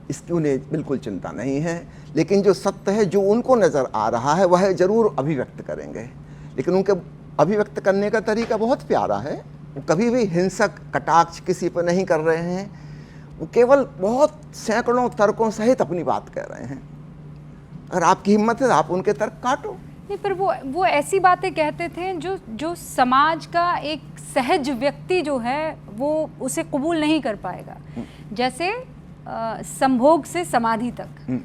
इसकी उन्हें बिल्कुल चिंता नहीं है। लेकिन जो सत्य है, जो उनको नज़र आ रहा है, वह जरूर अभिव्यक्त करेंगे। लेकिन उनके अभिव्यक्त करने का तरीका बहुत प्यारा है। वो कभी भी हिंसक कटाक्ष किसी पर नहीं कर रहे हैं, वो केवल बहुत सैकड़ों तर्कों सहित अपनी बात कह रहे हैं। अगर आपकी हिम्मत है आप उनके तर्क काटो। नहीं, पर वो ऐसी बातें कहते थे जो समाज का एक सहज व्यक्ति जो है वो उसे कबूल नहीं कर पाएगा। जैसे संभोग से समाधि तक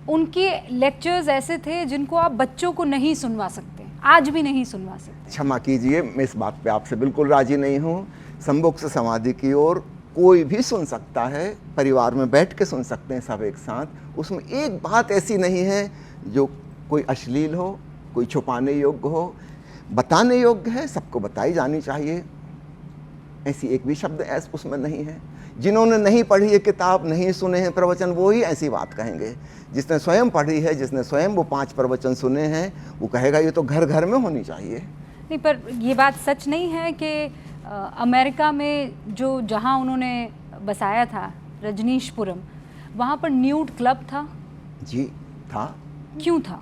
उनके लेक्चर्स ऐसे थे जिनको आप बच्चों को नहीं सुनवा सकते, आज भी नहीं सुनवा सकते। क्षमा कीजिए, मैं इस बात पे आपसे बिल्कुल राजी नहीं हूँ। संभोग से समाधि की ओर कोई भी सुन सकता है, परिवार में बैठ के सुन सकते हैं सब एक साथ। उसमें एक बात ऐसी नहीं है जो कोई अश्लील हो, कोई छुपाने योग्य हो, बताने योग्य है, सबको बताई जानी चाहिए। ऐसी एक भी शब्द ऐसा उसमें नहीं है। जिन्होंने नहीं पढ़ी है किताब, नहीं सुने हैं प्रवचन, वो ही ऐसी बात कहेंगे। जिसने स्वयं पढ़ी है, जिसने स्वयं वो 5 प्रवचन सुने हैं, वो कहेगा ये तो घर घर में होनी चाहिए। नहीं, पर ये बात सच नहीं है कि अमेरिका में जहाँ उन्होंने बसाया था रजनीशपुरम, वहाँ पर न्यूड क्लब था? जी था। क्यों था?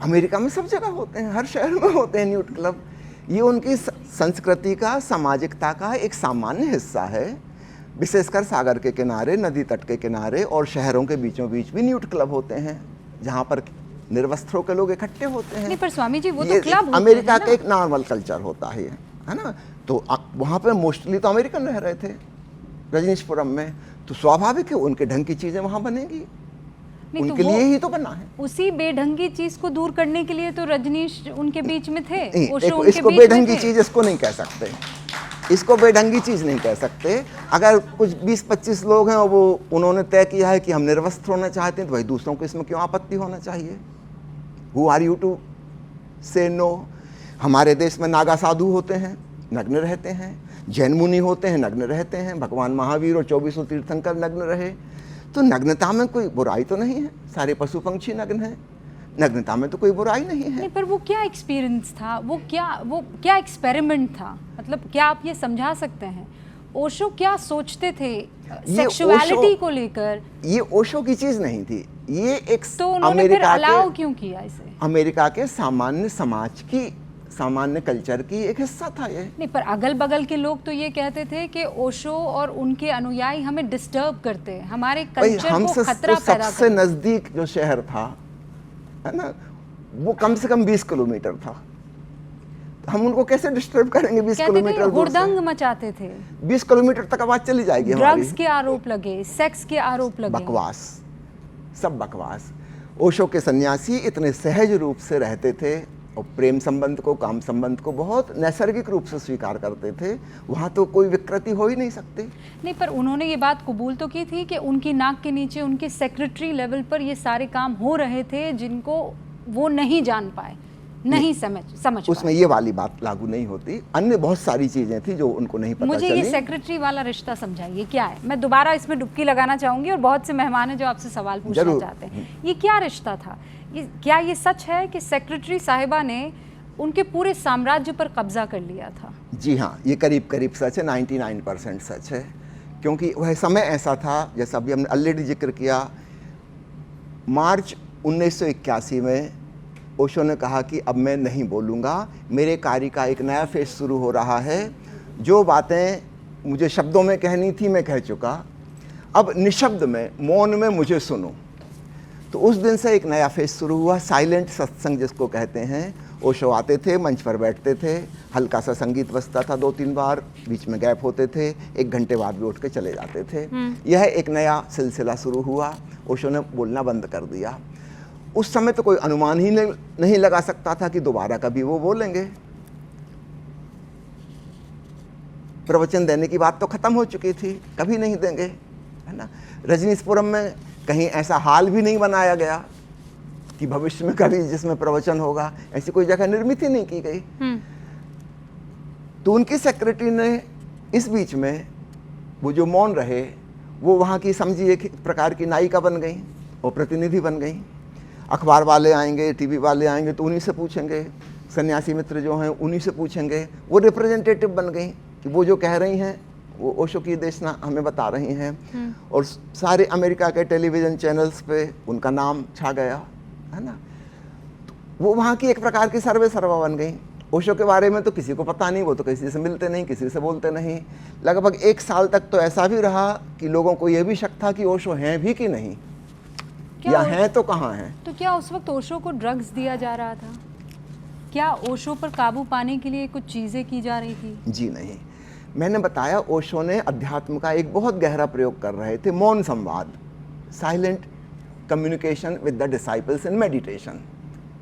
अमेरिका में सब जगह होते हैं, हर शहर में होते हैं न्यूड क्लब। ये उनकी संस्कृति का, सामाजिकता का एक सामान्य हिस्सा है। विशेषकर सागर के किनारे, नदी तट के किनारे और शहरों के बीचों बीच भी न्यूड क्लब होते हैं, जहाँ पर निर्वस्त्रों के लोग इकट्ठे होते हैं। नहीं, पर स्वामी जी वो तो क्लब होते अमेरिका हैं का एक नॉर्मल कल्चर होता है ना। तो वहाँ पे मोस्टली तो अमेरिकन रह रहे थे रजनीशपुरम में, तो स्वाभाविक है उनके ढंग की चीज़ें वहाँ बनेगी। उनके लिए ही तो बना है। उसी बेढंगी चीज को दूर करने के लिए तो रजनीश उनके बीच में थे। इसको बेढंगी चीज इसको नहीं कह सकते, इसको बेढंगी चीज नहीं कह सकते। अगर कुछ 20-25 लोग हैं और वो उन्होंने तय किया है कि हम निर्वस्त्र होना चाहते हैं, तो भाई दूसरों को इसमें क्यों आपत्ति होना चाहिए? हु आर यू टू से नो? हमारे देश में नागा साधु होते हैं, नग्न रहते हैं, जैन मुनि होते हैं, नग्न रहते हैं, भगवान महावीर और 24 तीर्थंकर नग्न रहे। तो नग्नता में कोई बुराई तो नहीं है, सारे पशु पंक्षी नग्न हैं, नग्नता में तो कोई बुराई नहीं है। नहीं, पर वो क्या एक्सपीरियंस था, वो क्या एक्सपेरिमेंट था? मतलब क्या आप ये समझा सकते हैं ओशो क्या सोचते थे सेक्सुअलिटी को लेकर? ये ओशो की चीज नहीं थी, ये एक तो उन्होंने फिर अलाउ क्यों किया इसे? अमेरिका के सामान्य समाज की, सामान्य कल्चर की एक हिस्सा था ये। नहीं, पर अगल बगल के लोग तो ये कहते थे कि ओशो और उनके अनुयायी हमें डिस्टर्ब करते हैं, हमारे कल्चर को खतरा पैदा करते हैं। सबसे नजदीक जो शहर था, है ना, वो कम से कम 20 किलोमीटर था। हम उनको कैसे डिस्टर्ब करेंगे? 20 किलोमीटर हुड़दंग मचाते थे। 20 किलोमीटर तक आवाज चली जाएगी। ड्रग्स के आरोप लगे, सेक्स के आरोप लगे, बकवास, सब बकवास। ओशो के सन्यासी इतने सहज रूप से रहते थे और प्रेम संबंध को, काम संबंध को बहुत नैसर्गिक रूप से स्वीकार करते थे। वहाँ तो कोई विकृति हो ही नहीं सकती। नहीं, पर उन्होंने ये बात कबूल तो की थी कि उनकी नाक के नीचे उनके सेक्रेटरी लेवल पर ये सारे काम हो रहे थे जिनको वो नहीं जान पाए, नहीं समझ उसमें ये वाली बात लागू नहीं होती। अन्य बहुत सारी चीजें थी जो उनको नहीं पता मुझे चली। ये सेक्रेटरी वाला रिश्ता समझाइए क्या है? मैं दोबारा इसमें डुबकी लगाना चाहूंगी और बहुत से मेहमान हैं जो आपसे सवाल पूछना चाहते हैं। ये क्या रिश्ता था? क्या ये सच है कि सेक्रेटरी साहिबा ने उनके पूरे साम्राज्य पर कब्जा कर लिया था? जी हाँ, ये करीब करीब सच है, 99% सच है। क्योंकि वह समय ऐसा था, जैसा अभी हमने ऑलरेडी जिक्र किया, मार्च 1981 में ओशो ने कहा कि अब मैं नहीं बोलूँगा, मेरे कार्य का एक नया फेज शुरू हो रहा है। जो बातें मुझे शब्दों में कहनी थी मैं कह चुका, अब निशब्द में, मौन में मुझे सुनो। तो उस दिन से एक नया फेज शुरू हुआ, साइलेंट सत्संग जिसको कहते हैं। ओशो आते थे, मंच पर बैठते थे, हल्का सा संगीत बजता था 2-3 बार, बीच में गैप होते थे, 1 घंटे बाद भी उठ के चले जाते थे। यह एक नया सिलसिला शुरू हुआ। ओशो ने बोलना बंद कर दिया। उस समय तो कोई अनुमान ही नहीं लगा सकता था कि दोबारा कभी वो बोलेंगे। प्रवचन देने की बात तो खत्म हो चुकी थी, कभी नहीं देंगे, है ना। रजनीशपुरम में कहीं ऐसा हाल भी नहीं बनाया गया कि भविष्य में कभी जिसमें प्रवचन होगा, ऐसी कोई जगह निर्मित ही नहीं की गई। तो उनकी सेक्रेटरी ने इस बीच में वो जो मौन रहे, वो वहाँ की समझिए एक प्रकार की नायिका बन गई और प्रतिनिधि बन गई। अखबार वाले आएंगे, टीवी वाले आएंगे तो उन्हीं से पूछेंगे, सन्यासी मित्र जो हैं उन्हीं से पूछेंगे। वो रिप्रेजेंटेटिव बन गई कि वो जो कह रही हैं वो ओशो की देशना हमें बता रही हैं। और सारे अमेरिका के टेलीविज़न चैनल्स पे उनका नाम छा गया, है ना। तो वो वहाँ की एक प्रकार की सर्वे सर्वा बन गई। ओशो के बारे में तो किसी को पता नहीं, वो तो किसी से मिलते नहीं, किसी से बोलते नहीं। लगभग 1 साल तक तो ऐसा भी रहा कि लोगों को ये भी शक था कि ओशो हैं भी कि नहीं, या हैं तो कहाँ हैं। तो क्या उस वक्त ओशो को ड्रग्स दिया जा रहा था? क्या ओशो पर काबू पाने के लिए कुछ चीज़ें की जा रही थी? जी नहीं, मैंने बताया ओशो ने अध्यात्म का एक बहुत गहरा प्रयोग कर रहे थे, मौन संवाद, silent communication with the disciples in meditation.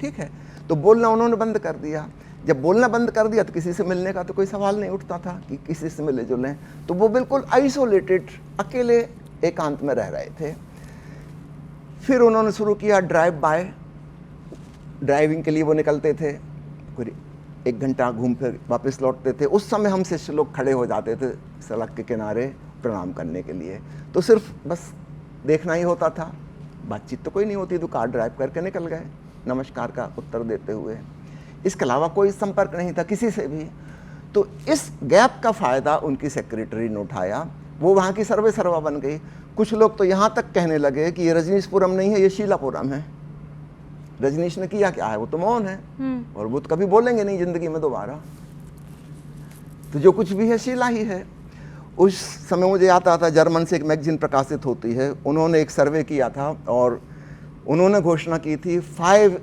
ठीक है, तो बोलना उन्होंने बंद कर दिया। जब बोलना बंद कर दिया तो किसी से मिलने का तो कोई सवाल नहीं उठता था कि किसी से मिले जुलें। तो वो बिल्कुल आइसोलेटेड, अकेले एकांत में रह रहे थे। फिर उन्होंने शुरू किया ड्राइव बाय। ड्राइविंग के लिए वो निकलते थे, कोई 1 घंटा घूम फिर वापस लौटते थे। उस समय हम शिष्य लोग खड़े हो जाते थे सड़क के किनारे प्रणाम करने के लिए। तो सिर्फ बस देखना ही होता था, बातचीत तो कोई नहीं होती। तो कार ड्राइव करके निकल गए नमस्कार का उत्तर देते हुए। इसके अलावा कोई संपर्क नहीं था किसी से भी। तो इस गैप का फ़ायदा उनकी सेक्रेटरी ने उठाया, वो वहाँ की सर्वे सर्वा बन गई। कुछ लोग तो यहाँ तक कहने लगे कि ये रजनीशपुरम नहीं है, ये शीलापुरम है। रजनीश ने किया क्या है, वो तो मौन है और वो तो कभी बोलेंगे नहीं जिंदगी में दोबारा। तो जो कुछ भी है शीला ही है। उस समय मुझे आता था जर्मन से एक मैगजीन प्रकाशित होती है, उन्होंने एक सर्वे किया था और उन्होंने घोषणा की थी 5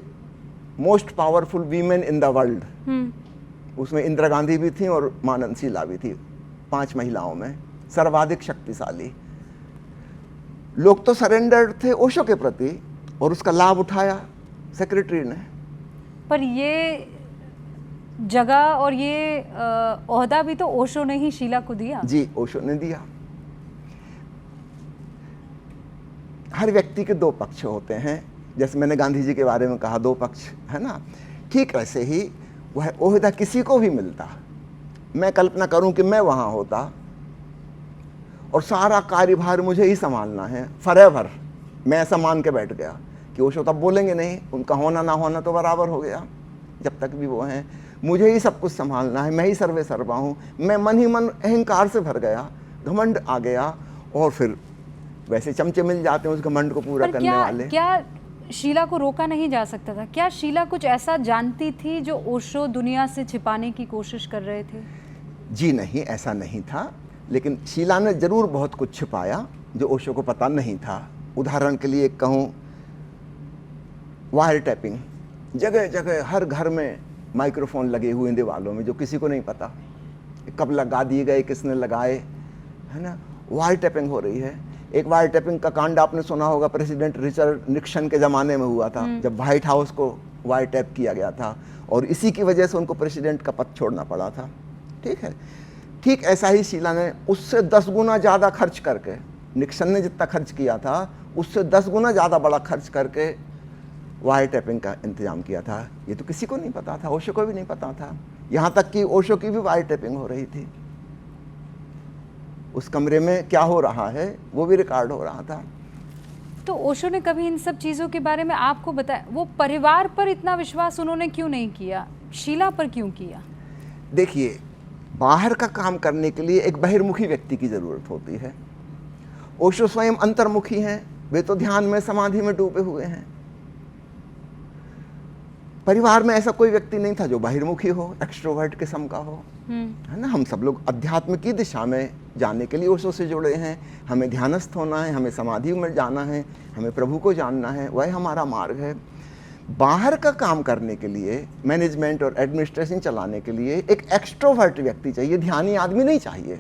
most powerful women in the world. उसमें इंदिरा गांधी भी थी और मानन शीला भी थी, 5 महिलाओं में सर्वाधिक शक्तिशाली। लोग तो सरेंडर थे ओशो के प्रति और उसका लाभ उठाया सेक्रेटरी ने। पर ये जगह और ये ओहदा भी तो ओशो ने ही शीला को दिया। जी, ओशो ने दिया। हर व्यक्ति के 2 पक्ष होते हैं, जैसे मैंने गांधी जी के बारे में कहा 2 पक्ष, है ना। ठीक वैसे ही वह ओहदा किसी को भी मिलता, मैं कल्पना करूं कि मैं वहां होता और सारा कार्यभार मुझे ही संभालना है फॉरएवर, मैं ऐसा मान के बैठ गया कि ओशो तब बोलेंगे नहीं, उनका होना ना होना तो बराबर हो गया। जब तक भी वो हैं मुझे ही सब कुछ संभालना है, मैं ही सर्वे सर्वा हूँ। मैं मन ही मन अहंकार से भर गया, घमंड आ गया। और फिर वैसे चमचे मिल जाते हैं उस घमंड को पूरा करने वाले। क्या शीला को रोका नहीं जा सकता था? क्या शीला कुछ ऐसा जानती थी जो ओशो दुनिया से छिपाने की कोशिश कर रहे थे? जी नहीं, ऐसा नहीं था, लेकिन शीला ने जरूर बहुत कुछ छिपाया जो ओशो को पता नहीं था। उदाहरण के लिए कहूँ, वायर टैपिंग, जगह जगह हर घर में माइक्रोफोन लगे हुए दीवालों में जो किसी को नहीं पता कब लगा दिए गए, किसने लगाए, है ना। वायर टैपिंग हो रही है। एक वायर टैपिंग का कांड आपने सुना होगा, प्रेसिडेंट रिचर्ड निक्सन के ज़माने में हुआ था, जब व्हाइट हाउस को वायर टैप किया गया था और इसी की वजह से उनको प्रेसिडेंट का पद छोड़ना पड़ा था। ठीक है, ठीक ऐसा ही शीला ने उससे 10 गुना ज़्यादा खर्च करके, निक्सन ने जितना खर्च किया था उससे 10 गुना ज़्यादा बड़ा खर्च करके वायर टैपिंग का इंतजाम किया था। ये तो किसी को नहीं पता था, ओशो को भी नहीं पता था। यहाँ तक कि ओशो की भी वायर टैपिंग हो रही थी। उस कमरे में क्या हो रहा है वो भी रिकॉर्ड हो रहा था। तो ओशो ने कभी इन सब चीज़ों के बारे में आपको बताया? वो परिवार पर इतना विश्वास उन्होंने क्यों नहीं किया, शीला पर क्यों किया? देखिए, बाहर का काम करने के लिए एक बहिर्मुखी व्यक्ति की ज़रूरत होती है। ओशो स्वयं अंतर्मुखी हैं, वे तो ध्यान में समाधि में डूबे हुए हैं। परिवार में ऐसा कोई व्यक्ति नहीं था जो बहिर्मुखी हो, एक्सट्रोवर्ट किस्म का हो, है ना। हम सब लोग अध्यात्म की दिशा में जाने के लिए ओशो से जुड़े हैं। हमें ध्यानस्थ होना है, हमें समाधि में जाना है, हमें प्रभु को जानना है, वह हमारा मार्ग है। बाहर का काम करने के लिए, मैनेजमेंट और एडमिनिस्ट्रेशन चलाने के लिए एक एक्सट्रोवर्ट व्यक्ति चाहिए, ध्यानी आदमी नहीं चाहिए।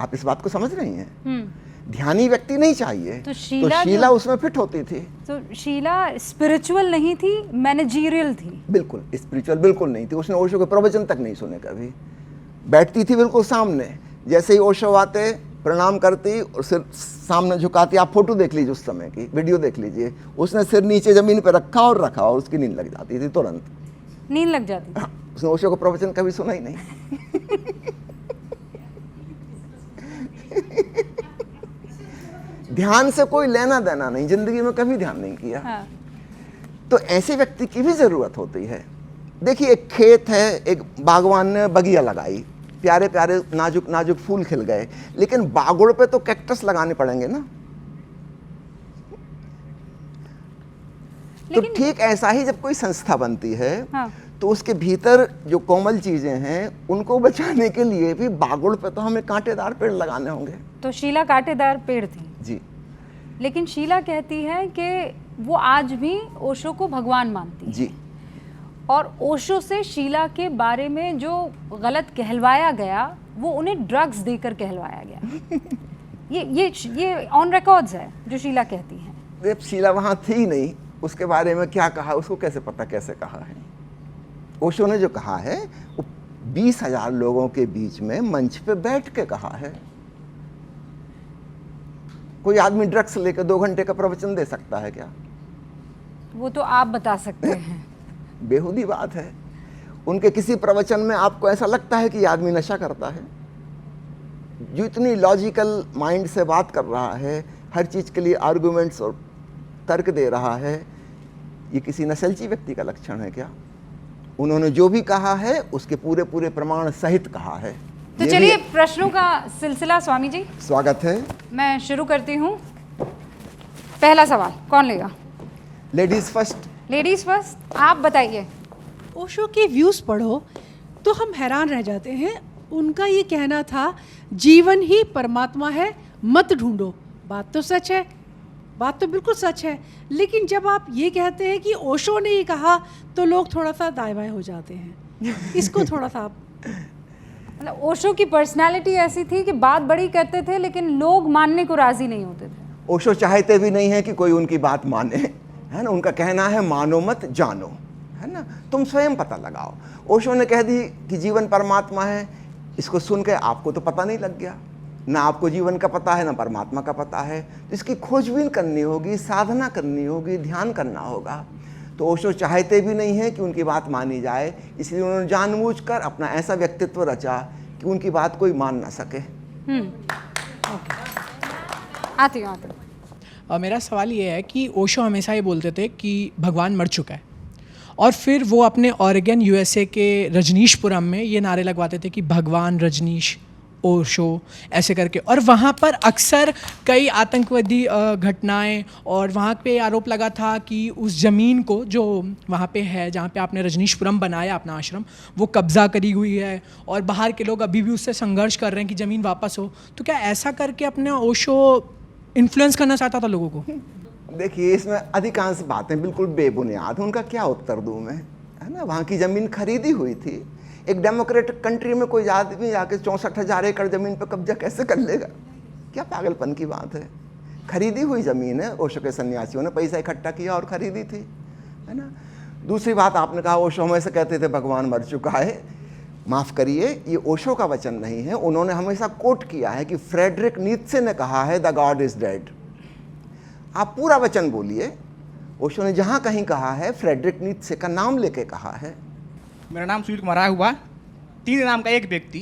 आप इस बात को समझ रही हैं? ध्यानी व्यक्ति नहीं चाहिए। तो शीला उसमें फिट होती थी। तो शीला स्पिरिचुअल नहीं थी, मैनेजरियल थी। बिल्कुल स्पिरिचुअल बिल्कुल नहीं थी। उसने ओशो के प्रवचन तक नहीं सुने कभी। बैठती थी बिल्कुल सामने, जैसे ही ओशो आते प्रणाम करती और सिर सामने झुकाती। आप फोटो देख लीजिए, उस समय की वीडियो देख लीजिए। उसने सिर नीचे जमीन पर रखा और उसकी नींद लग जाती थी, तुरंत नींद लग जाती थी। हाँ, उसने ओशो का प्रवचन कभी सुना ही नहीं। ध्यान से कोई लेना देना नहीं, जिंदगी में कभी ध्यान नहीं किया। हाँ। तो ऐसे व्यक्ति की भी जरूरत होती है। देखिए, एक खेत है, एक बागवान ने बगिया लगाई, प्यारे प्यारे नाजुक नाजुक फूल खिल गए, लेकिन बागुड़ पे तो कैक्टस लगाने पड़ेंगे ना। तो ठीक ऐसा ही जब कोई संस्था बनती है, हाँ, तो उसके भीतर जो कोमल चीजें हैं उनको बचाने के लिए भी बागुड़ पे तो हमें कांटेदार पेड़ लगाने होंगे। तो शीला कांटेदार पेड़ थी जी। लेकिन शीला कहती है कि वो आज भी ओशो को भगवान मानती है। जी। और ओशो से शीला के बारे में जो गलत कहलवाया गया वो उन्हें ड्रग्स देकर कहलवाया गया। ये ऑन रिकॉर्ड्स है जो शीला कहती हैं। शीला वहां थी नहीं, उसके बारे में क्या कहा उसको कैसे पता, कैसे कहा है। ओशो ने जो कहा है वो 20,000 लोगों के बीच में मंच पे बैठ के कहा है। कोई आदमी ड्रग्स लेकर 2 घंटे का प्रवचन दे सकता है क्या? वो तो आप बता सकते हैं। बेहुदी बात है। उनके किसी प्रवचन में आपको ऐसा लगता है कि ये आदमी नशा करता है? जो इतनी लॉजिकल माइंड से बात कर रहा है, हर चीज के लिए आर्गुमेंट्स और तर्क दे रहा है, ये किसी नशलची व्यक्ति का लक्षण है क्या? उन्होंने जो भी कहा है उसके पूरे पूरे प्रमाण सहित कहा है। तो चलिए प्रश्नों का सिलसिला स्वामी जी, स्वागत है। मैं शुरू करती हूँ। पहला सवाल कौन लेगा? Ladies first. लेडीज फर्स्ट, आप बताइए। ओशो के व्यूज पढ़ो तो हम हैरान रह जाते हैं। उनका ये कहना था जीवन ही परमात्मा है, मत ढूंढो। बात तो सच है, बात तो बिल्कुल सच है। लेकिन जब आप ये कहते हैं कि ओशो ने ये कहा तो लोग थोड़ा सा दाएं बाएं हो जाते हैं। इसको थोड़ा सा मतलब ओशो की पर्सनालिटी ऐसी थी कि बात बड़ी करते थे लेकिन लोग मानने को राजी नहीं होते थे। ओशो चाहते भी नहीं है कि कोई उनकी बात माने, है ना। उनका कहना है मानो मत जानो, है ना, तुम स्वयं पता लगाओ। ओशो ने कह दी कि जीवन परमात्मा है, इसको सुन के आपको तो पता नहीं लग गया, ना आपको जीवन का पता है ना परमात्मा का पता है। तो इसकी खोजबीन करनी होगी, साधना करनी होगी, ध्यान करना होगा। तो ओशो चाहते भी नहीं है कि उनकी बात मानी जाए, इसलिए उन्होंने जानबूझकर अपना ऐसा व्यक्तित्व रचा कि उनकी बात कोई मान ना सके। आती हूँ। मेरा सवाल ये है कि ओशो हमेशा ये बोलते थे कि भगवान मर चुका है, और फिर वो अपने ऑरेगन यूएसए के रजनीशपुरम में ये नारे लगवाते थे कि भगवान रजनीश ओशो ऐसे करके। और वहाँ पर अक्सर कई आतंकवादी घटनाएं, और वहाँ पे आरोप लगा था कि उस ज़मीन को जो वहाँ पे है, जहाँ पे आपने रजनीशपुरम बनाया अपना आश्रम, वो कब्ज़ा करी हुई है और बाहर के लोग अभी भी उससे संघर्ष कर रहे हैं कि ज़मीन वापस हो। तो क्या ऐसा करके अपने ओशो इन्फ्लुएंस करना चाहता था लोगों को? देखिए, इसमें अधिकांश बातें बिल्कुल बेबुनियाद। उनका क्या उत्तर दूं मैं, है ना। वहाँ की ज़मीन खरीदी हुई थी। एक डेमोक्रेटिक कंट्री में कोई आदमी जाके 64,000 एकड़ ज़मीन पर कब्जा कैसे कर लेगा? क्या पागलपन की बात है। खरीदी हुई ज़मीन है, ओशो के सन्यासियों ने पैसा इकट्ठा किया और ख़रीदी थी, है ना। दूसरी बात, आपने कहा ओशो हमेशा कहते थे भगवान मर चुका है। माफ़ करिए, ये ओशो का वचन नहीं है। उन्होंने हमेशा कोट किया है कि फ्रेडरिक नीत्शे ने कहा है द गॉड इज़ डेड। आप पूरा वचन बोलिए। ओशो ने जहाँ कहीं कहा है फ्रेडरिक नीत्शे का नाम लेके कहा है। मेरा नाम सुनील कुमार हुआ। 3 नाम का एक व्यक्ति,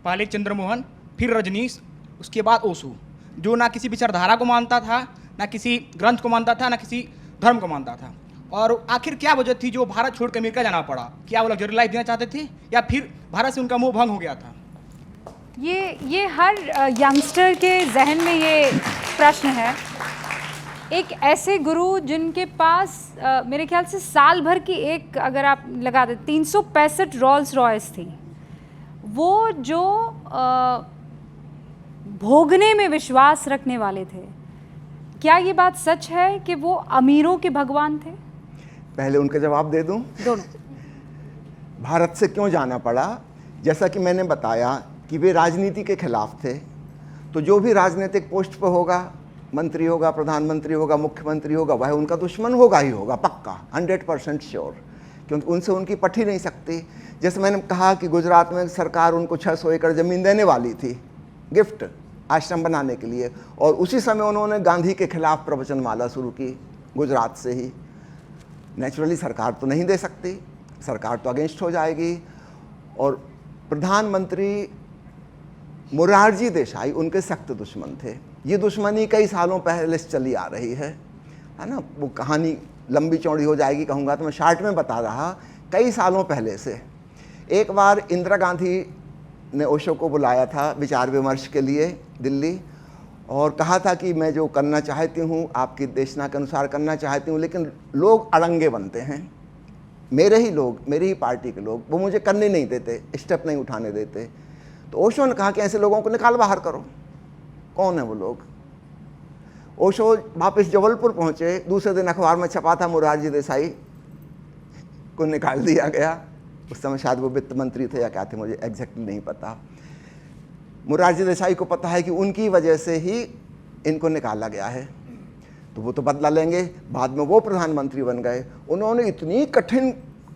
पहले चंद्रमोहन, फिर रजनीश, उसके बाद ओशो, जो ना किसी विचारधारा को मानता था, ना किसी ग्रंथ को मानता था, ना किसी धर्म को मानता था। और आखिर क्या वजह थी जो भारत छोड़ कर अमेरिका जाना पड़ा? क्या वो लग्जरी लाइफ देना चाहते थे, या फिर भारत से उनका मोह भंग हो गया था? ये हर यंगस्टर के जहन में ये प्रश्न है। एक ऐसे गुरु जिनके पास मेरे ख्याल से साल भर की एक, अगर आप लगा दें, 365 रोल्स रॉयस थी, वो जो भोगने में विश्वास रखने वाले थे, क्या ये बात सच है कि वो अमीरों के भगवान थे? पहले उनका जवाब दे दूं। दोनों। भारत से क्यों जाना पड़ा? जैसा कि मैंने बताया कि वे राजनीति के खिलाफ थे, तो जो भी राजनीतिक पोस्ट पर होगा, मंत्री होगा, प्रधानमंत्री होगा, मुख्यमंत्री होगा, वह उनका दुश्मन होगा ही होगा, पक्का 100% श्योर, क्योंकि उनसे उनकी पट ही नहीं सकती। जैसे मैंने कहा कि गुजरात में सरकार उनको 600 एकड़ ज़मीन देने वाली थी गिफ्ट आश्रम बनाने के लिए, और उसी समय उन्होंने गांधी के खिलाफ प्रवचन माला शुरू की गुजरात से ही। नेचुरली सरकार तो नहीं दे सकती, सरकार तो अगेंस्ट हो जाएगी। और प्रधानमंत्री मोरारजी देसाई उनके सख्त दुश्मन थे। ये दुश्मनी कई सालों पहले से चली आ रही है ना। वो कहानी लंबी चौड़ी हो जाएगी कहूँगा तो मैं शार्ट में बता रहा। कई सालों पहले से एक बार इंदिरा गांधी ने ओशो को बुलाया था विचार विमर्श के लिए दिल्ली, और कहा था कि मैं जो करना चाहती हूँ आपकी देशना के अनुसार करना चाहती हूँ, लेकिन लोग अड़ंगे बनते हैं, मेरे ही लोग, मेरी ही पार्टी के लोग, वो मुझे करने नहीं देते, स्टेप नहीं उठाने देते। तो ओशो ने कहा कि ऐसे लोगों को निकाल बाहर करो। कौन है वो लोग? ओशो वापस जबलपुर पहुंचे, दूसरे दिन अखबार में छपा था मोरारजी देसाई को निकाल दिया गया। उस समय शायद वो वित्त मंत्री थे या क्या थे, मुझे एग्जैक्टली नहीं पता। मोरारजी देसाई को पता है कि उनकी वजह से ही इनको निकाला गया है, तो वो तो बदला लेंगे। बाद में वो प्रधानमंत्री बन गए। उन्होंने इतनी कठिन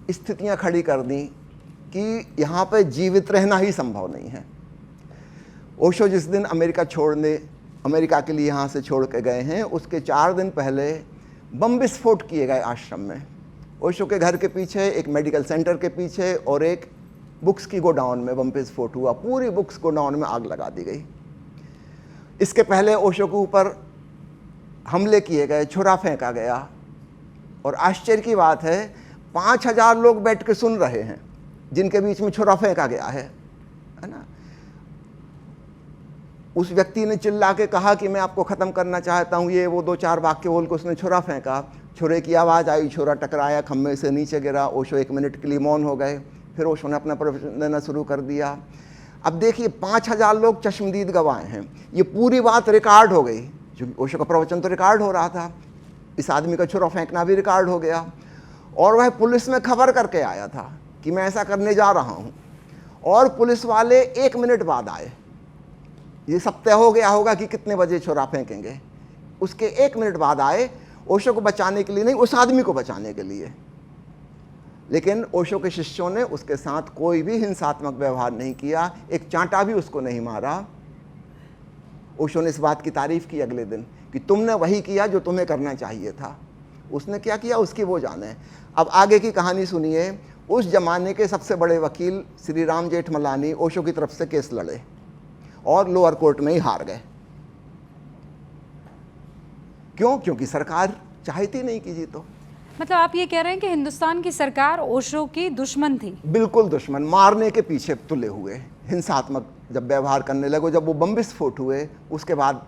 स्थितियां खड़ी कर दी कि यहाँ पे जीवित रहना ही संभव नहीं है। ओशो जिस दिन अमेरिका के लिए यहाँ से छोड़ के गए हैं, उसके 4 दिन पहले बम विस्फोट किए गए आश्रम में। ओशो के घर के पीछे, एक मेडिकल सेंटर के पीछे और एक बुक्स की गोडाउन में बम विस्फोट हुआ। पूरी बुक्स गोडाउन में आग लगा दी गई। इसके पहले ओशो के ऊपर हमले किए गए, छुरा फेंका गया, और आश्चर्य की बात है 5000 लोग बैठ के सुन रहे हैं जिनके बीच में छुरा फेंका गया है ना। उस व्यक्ति ने चिल्ला के कहा कि मैं आपको ख़त्म करना चाहता हूँ, ये वो 2-4 वाक्य बोल के उसने छुरा फेंका। छुरे की आवाज़ आई, छुरा टकराया, खम्भे से नीचे गिरा। ओशो 1 मिनट के लिए मौन हो गए, फिर ओशो ने अपना प्रवचन देना शुरू कर दिया। अब देखिए 5000 लोग चश्मदीद गवाह हैं। ये पूरी बात रिकॉर्ड हो गई, क्योंकि ओशो का प्रवचन तो रिकॉर्ड हो रहा था, इस आदमी का छुरा फेंकना भी रिकॉर्ड हो गया। और वह पुलिस में खबर करके आया था कि मैं ऐसा करने जा रहा हूँ, और पुलिस वाले 1 मिनट बाद आए। ये सब तय हो गया होगा कि कितने बजे छुरा फेंकेंगे। उसके 1 मिनट बाद आए, ओशो को बचाने के लिए नहीं, उस आदमी को बचाने के लिए। लेकिन ओशो के शिष्यों ने उसके साथ कोई भी हिंसात्मक व्यवहार नहीं किया, एक चांटा भी उसको नहीं मारा। ओशो ने इस बात की तारीफ की अगले दिन कि तुमने वही किया जो तुम्हें करना चाहिए था। उसने क्या किया उसकी वो जाने। अब आगे की कहानी सुनिए। उस जमाने के सबसे बड़े वकील श्री राम जेठमलानी ओशो की तरफ से केस लड़े और लोअर कोर्ट में ही हार गए। क्यों? क्योंकि सरकार चाहती नहीं कि जीतो। मतलब आप ये कह रहे हैं कि हिंदुस्तान की सरकार ओशो की दुश्मन थी? बिल्कुल दुश्मन, मारने के पीछे तुले हुए, हिंसात्मक जब व्यवहार करने लगे। जब वो बम विस्फोट हुए, उसके बाद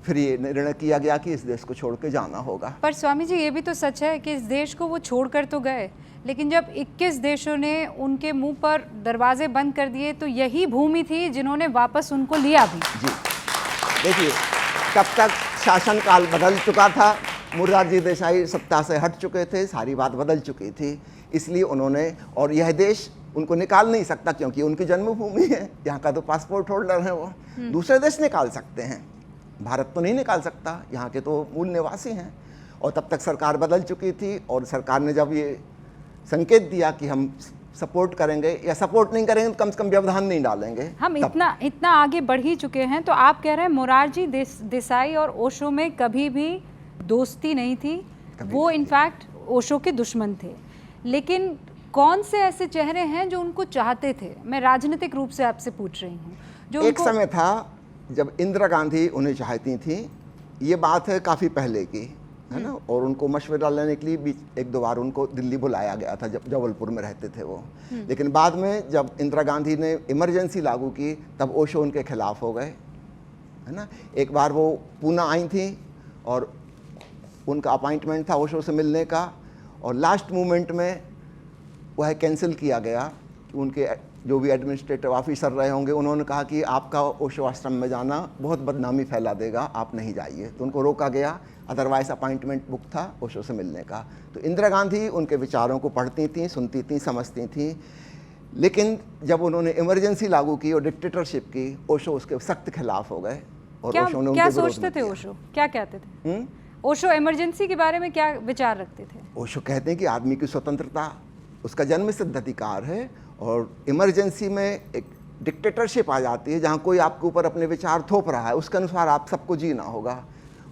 फिर ये निर्णय किया गया कि इस देश को छोड़ के जाना होगा। पर स्वामी जी, ये भी तो सच है कि इस देश को वो छोड़कर तो गए, लेकिन जब 21 देशों ने उनके मुंह पर दरवाजे बंद कर दिए, तो यही भूमि थी जिन्होंने वापस उनको लिया भी। जी देखिए, तब तक शासनकाल बदल चुका था, मोरारजी देसाई सत्ता से हट चुके थे, सारी बात बदल चुकी थी। इसलिए उन्होंने, और यह देश उनको निकाल नहीं सकता क्योंकि उनकी जन्मभूमि है, यहाँ का तो पासपोर्ट होल्डर है वो। दूसरे देश निकाल सकते हैं, भारत तो नहीं निकाल सकता, यहाँ के तो मूल निवासी हैं। और तब तक सरकार बदल चुकी थी, और सरकार ने जब ये संकेत दिया कि हम सपोर्ट करेंगे, या सपोर्ट नहीं करेंगे तो कम से कम व्यवधान नहीं डालेंगे, हम इतना आगे बढ़ ही चुके हैं। तो आप कह रहे हैं मोरारजी देसाई और ओशो में कभी भी दोस्ती नहीं थी, वो इनफैक्ट ओशो के दुश्मन थे। लेकिन कौन से ऐसे चेहरे हैं जो उनको चाहते थे? मैं राजनीतिक रूप से आपसे पूछ रही हूँ। जो एक समय था जब इंदिरा गांधी उन्हें चाहती थी, ये बात है काफ़ी पहले की, है ना। और उनको मशवरा लेने के लिए भी 1-2 बार उनको दिल्ली बुलाया गया था, जब जबलपुर में रहते थे वो। लेकिन बाद में जब इंदिरा गांधी ने इमरजेंसी लागू की, तब ओशो उनके खिलाफ हो गए, है ना। एक बार वो पूना आई थी और उनका अपॉइंटमेंट था ओशो से मिलने का, और लास्ट मोमेंट में वह कैंसिल किया गया कि उनके जो भी एडमिनिस्ट्रेटिव ऑफिसर रहे होंगे, उन्होंने कहा कि आपका ओशो आश्रम में जाना बहुत बदनामी फैला देगा, आप नहीं जाइए। तो उनको रोका गया, अदरवाइज अपॉइंटमेंट बुक था ओशो से मिलने का। तो इंदिरा गांधी उनके विचारों को पढ़ती थी, सुनती थी, समझती थी, लेकिन जब उन्होंने इमरजेंसी लागू की और डिक्टेटरशिप की, ओशो उसके सख्त खिलाफ हो गए और क्या ओशो ने क्या उनके विरोध सोचते में थे किया। ओशो, क्या कहते थे? हम्म? ओशो इमरजेंसी के बारे में क्या विचार रखते थे? ओशो कहते हैं कि आदमी की स्वतंत्रता उसका जन्म सिद्ध अधिकार है, और इमरजेंसी में एक डिक्टेटरशिप आ जाती है जहाँ कोई आपके ऊपर अपने विचार थोप रहा है, उसके अनुसार आप सबको जीना होगा।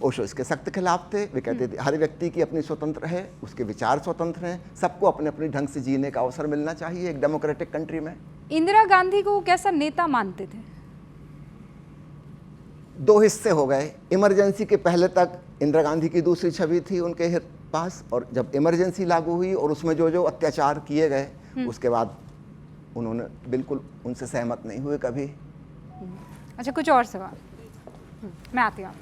ओशो इसके सख्त खिलाफ थे। वे कहते थे हर व्यक्ति की अपनी स्वतंत्र है, उसके विचार स्वतंत्र हैं, सबको अपने अपने ढंग से जीने का अवसर मिलना चाहिए एक डेमोक्रेटिक कंट्री में। इंदिरा गांधी को कैसा नेता मानते थे? दो हिस्से हो गए। इमरजेंसी के पहले तक इंदिरा गांधी की दूसरी छवि थी उनके पास, और जब इमरजेंसी लागू हुई और उसमें जो जो अत्याचार किए गए, उसके बाद उन्होंने बिल्कुल उनसे सहमत नहीं हुए कभी। अच्छा, कुछ और सवाल? मैं आती हूँ।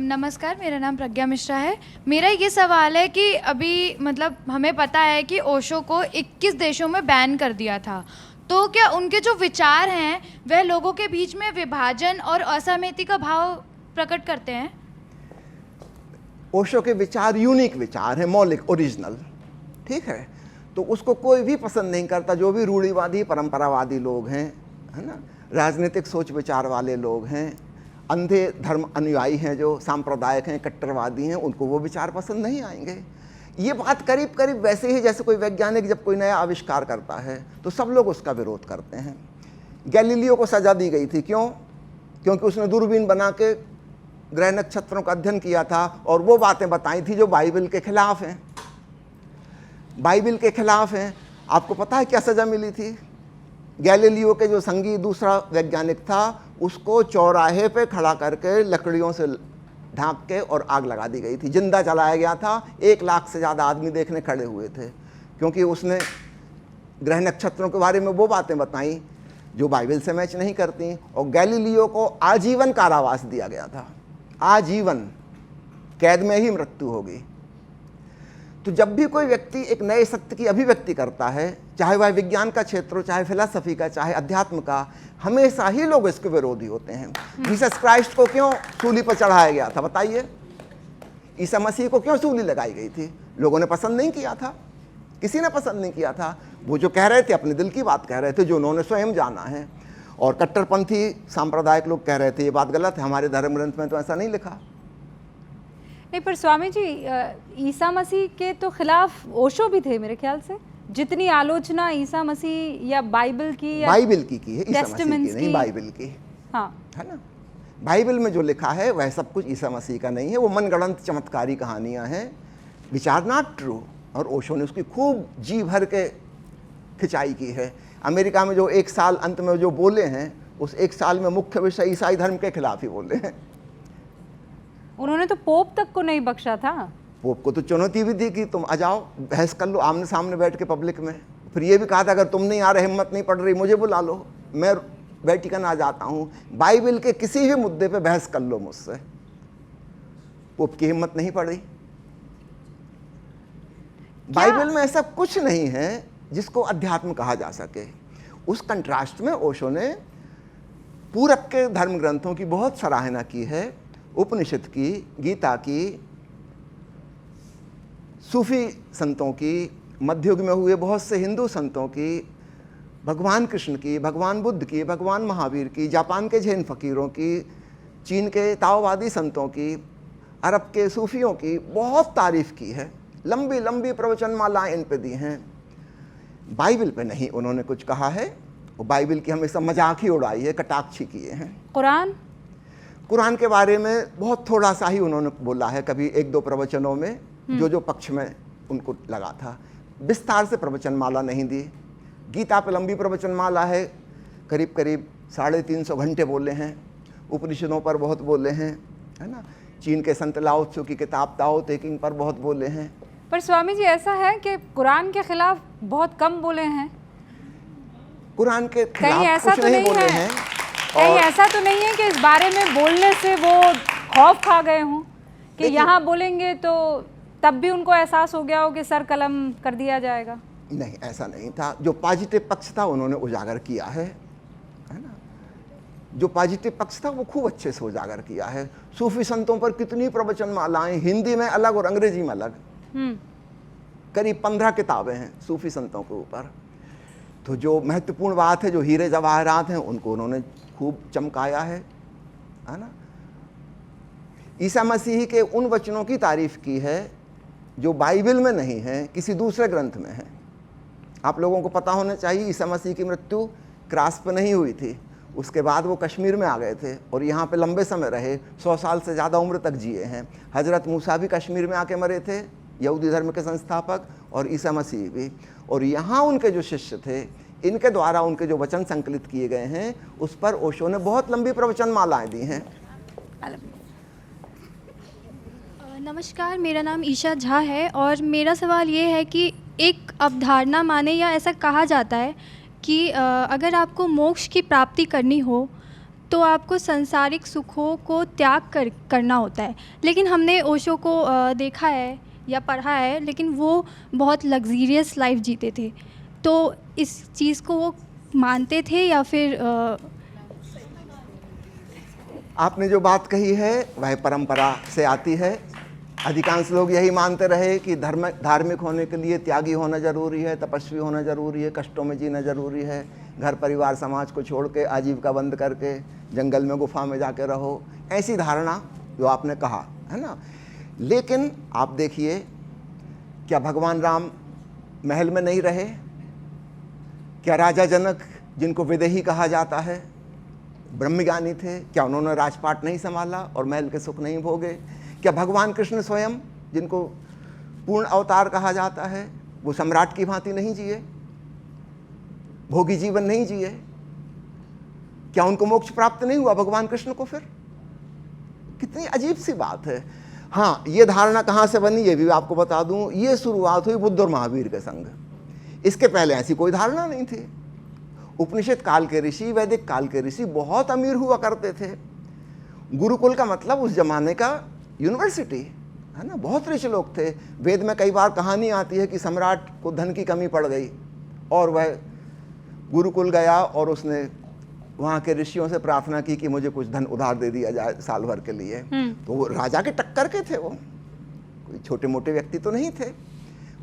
नमस्कार, मेरा नाम प्रज्ञा मिश्रा है। मेरा ये सवाल है कि अभी मतलब हमें पता है कि ओशो को 21 देशों में बैन कर दिया था, तो क्या उनके जो विचार हैं वह लोगों के बीच में विभाजन और असहमति का भाव प्रकट करते हैं? ओशो के विचार यूनिक विचार हैं, मौलिक, ओरिजिनल, ठीक है। तो उसको कोई भी पसंद नहीं करता। जो भी रूढ़िवादी परंपरावादी लोग हैं, है ना, राजनीतिक सोच विचार वाले लोग हैं, अंधे धर्म अनुयायी हैं, जो सांप्रदायिक हैं, कट्टरवादी हैं, उनको वो विचार पसंद नहीं आएंगे। ये बात करीब करीब वैसे ही जैसे कोई वैज्ञानिक जब कोई नया आविष्कार करता है तो सब लोग उसका विरोध करते हैं। गैलीलियो को सजा दी गई थी, क्यों? क्योंकि उसने दूरबीन बना के ग्रह नक्षत्रों का अध्ययन किया था और वो बातें बताई थी जो बाइबल के खिलाफ हैं। बाइबल के खिलाफ हैं। आपको पता है क्या सजा मिली थी? गैलीलियो के जो संगी दूसरा वैज्ञानिक था, उसको चौराहे पे खड़ा करके लकड़ियों से ढांक के और आग लगा दी गई थी। जिंदा जलाया गया था। 1 लाख से ज़्यादा आदमी देखने खड़े हुए थे, क्योंकि उसने ग्रह नक्षत्रों के बारे में वो बातें बताई जो बाइबल से मैच नहीं करती। और गैलीलियो को आजीवन कारावास दिया गया था, आजीवन कैद में ही मृत्यु होगी। तो जब भी कोई व्यक्ति एक नए सत्य की अभिव्यक्ति करता है, चाहे वह विज्ञान का क्षेत्र हो, चाहे फिलॉसफी का, चाहे अध्यात्म का, हमेशा ही लोग इसके विरोधी होते हैं। जीसस क्राइस्ट को क्यों सूली पर चढ़ाया गया था, बताइए? ईसा मसीह को क्यों सूली लगाई गई थी? लोगों ने पसंद नहीं किया था, किसी ने पसंद नहीं किया था। वो जो कह रहे थे अपने दिल की बात कह रहे थे, जो उन्होंने स्वयं जाना है। और कट्टरपंथी सांप्रदायिक लोग कह रहे थे ये बात गलत है, हमारे धर्म ग्रंथ में तो ऐसा नहीं लिखा। नहीं, पर स्वामी जी, ईसा मसीह के तो खिलाफ ओशो भी थे मेरे ख्याल से। जितनी आलोचना ईसा मसीह या बाइबल की या बाइबल की है, ईसा मसीह की टेस्टामेंट्स नहीं, की। बाइबल की, हाँ, है ना। बाइबल में जो लिखा है वह सब कुछ ईसा मसीह का नहीं है, वो मनगढ़ंत चमत्कारी कहानियां हैं, विच आर नॉट ट्रू। और ओशो ने उसकी खूब जी भर के खिंचाई की है। अमेरिका में जो 1 साल अंत में जो बोले हैं, उस 1 साल में मुख्य विषय ईसाई धर्म के खिलाफ ही बोले हैं। उन्होंने तो पोप तक को नहीं बख्शा था। पोप को तो चुनौती भी दी कि तुम आ जाओ, बहस कर लो आमने सामने बैठ के पब्लिक में। फिर ये भी कहा था अगर तुम नहीं आ रहे, हिम्मत नहीं पड़ रही, मुझे बुला लो, मैं वेटिकन आ जाता हूँ, बाइबल के किसी भी मुद्दे पे बहस कर लो मुझसे। पोप की हिम्मत नहीं पड़ी। बाइबल में ऐसा कुछ नहीं है जिसको अध्यात्म कहा जा सके। उस कंट्रास्ट में ओशो ने पूरब के धर्म ग्रंथों की बहुत सराहना की है, उपनिषद की, गीता की, सूफी संतों की, मध्ययुग में हुए बहुत से हिंदू संतों की, भगवान कृष्ण की, भगवान बुद्ध की, भगवान महावीर की, जापान के जैन फकीरों की, चीन के ताओवादी संतों की, अरब के सूफियों की बहुत तारीफ की है। लंबी लंबी प्रवचनमालाएं इन पे दी हैं। बाइबल पे नहीं उन्होंने कुछ कहा है। वो बाइबल की हमेशा मजाक ही उड़ाई है, कटाक्षी किए हैं। कुरान के बारे में बहुत थोड़ा सा ही उन्होंने बोला है, कभी 1-2 प्रवचनों में, जो पक्ष में उनको लगा था। विस्तार से प्रवचनमाला नहीं दी। गीता पे लंबी प्रवचनमाला है, करीब करीब 350 घंटे बोले हैं। उपनिषदों पर बहुत बोले हैं, है ना। चीन के संत लाओ त्सु की किताब ताओ ते किंग पर बहुत बोले हैं। पर स्वामी जी, ऐसा है कि कुरान के खिलाफ बहुत कम बोले हैं। कुरान के कहीं खिलाफ ऐसा कुछ तो नहीं नहीं बोले है, हैं। कहीं ऐसा तो नहीं है कि इस बारे में बोलने से वो खौफ खा गए हों कि यहाँ बोलेंगे तो तब भी उनको एहसास हो गया हो कि सर कलम कर दिया जाएगा? नहीं, ऐसा नहीं था। जो पॉजिटिव पक्ष था उन्होंने उजागर किया है ना। जो पॉजिटिव पक्ष था वो खूब अच्छे से उजागर किया है। सूफी संतों पर कितनी प्रवचन मालाएं, हिंदी में अलग और अंग्रेजी में अलग, करीब 15 किताबें हैं सूफी संतों के ऊपर। तो जो महत्वपूर्ण बात है, जो हीरे जवाहरात हैं, उनको उन्होंने खूब चमकाया है ना। ईसा मसीह के उन वचनों की तारीफ की है जो बाइबल में नहीं है, किसी दूसरे ग्रंथ में है। आप लोगों को पता होना चाहिए ईसा मसीह की मृत्यु क्रॉस पर नहीं हुई थी। उसके बाद वो कश्मीर में आ गए थे और यहाँ पे लंबे समय रहे, 100 साल से ज़्यादा उम्र तक जिए हैं। हजरत मूसा भी कश्मीर में आके मरे थे, यहूदी धर्म के संस्थापक, और ईसा मसीह भी। और यहाँ उनके जो शिष्य थे, इनके द्वारा उनके जो वचन संकलित किए गए हैं, उस पर ओशो ने बहुत लंबी प्रवचन मालाएं दी हैं। नमस्कार, मेरा नाम ईशा झा है और मेरा सवाल ये है कि एक अवधारणा माने या ऐसा कहा जाता है कि अगर आपको मोक्ष की प्राप्ति करनी हो तो आपको सांसारिक सुखों को त्याग करना होता है। लेकिन हमने ओशो को देखा है या पढ़ा है, लेकिन वो बहुत लग्जीरियस लाइफ जीते थे। तो इस चीज़ को वो मानते थे या फिर आपने जो बात कही है वह परंपरा से आती है। अधिकांश लोग यही मानते रहे कि धार्मिक होने के लिए त्यागी होना ज़रूरी है, तपस्वी होना ज़रूरी है, कष्टों में जीना ज़रूरी है, घर परिवार समाज को छोड़ के आजीविका बंद करके जंगल में गुफा में जाके रहो, ऐसी धारणा जो आपने कहा है ना। लेकिन आप देखिए, क्या भगवान राम महल में नहीं रहे? क्या राजा जनक, जिनको विदेही कहा जाता है, ब्रह्मज्ञानी थे, क्या उन्होंने राजपाट नहीं संभाला और महल के सुख नहीं भोगे? क्या भगवान कृष्ण स्वयं, जिनको पूर्ण अवतार कहा जाता है, वो सम्राट की भांति नहीं जिए, भोगी जीवन नहीं जिए? क्या उनको मोक्ष प्राप्त नहीं हुआ भगवान कृष्ण को? फिर कितनी अजीब सी बात है। हाँ, ये धारणा कहाँ से बनी ये भी आपको बता दूं। ये शुरुआत हुई बुद्ध और महावीर के संग। इसके पहले ऐसी कोई धारणा नहीं थी। उपनिषद काल के ऋषि, वैदिक काल के ऋषि बहुत अमीर हुआ करते थे। गुरुकुल का मतलब उस जमाने का यूनिवर्सिटी है ना, बहुत रिच लोग थे। वेद में कई बार कहानी आती है कि सम्राट को धन की कमी पड़ गई और वह गुरुकुल गया और उसने वहाँ के ऋषियों से प्रार्थना की कि मुझे कुछ धन उधार दे दिया जाए साल भर के लिए। तो वो राजा के टक्कर के थे, वो कोई छोटे मोटे व्यक्ति तो नहीं थे।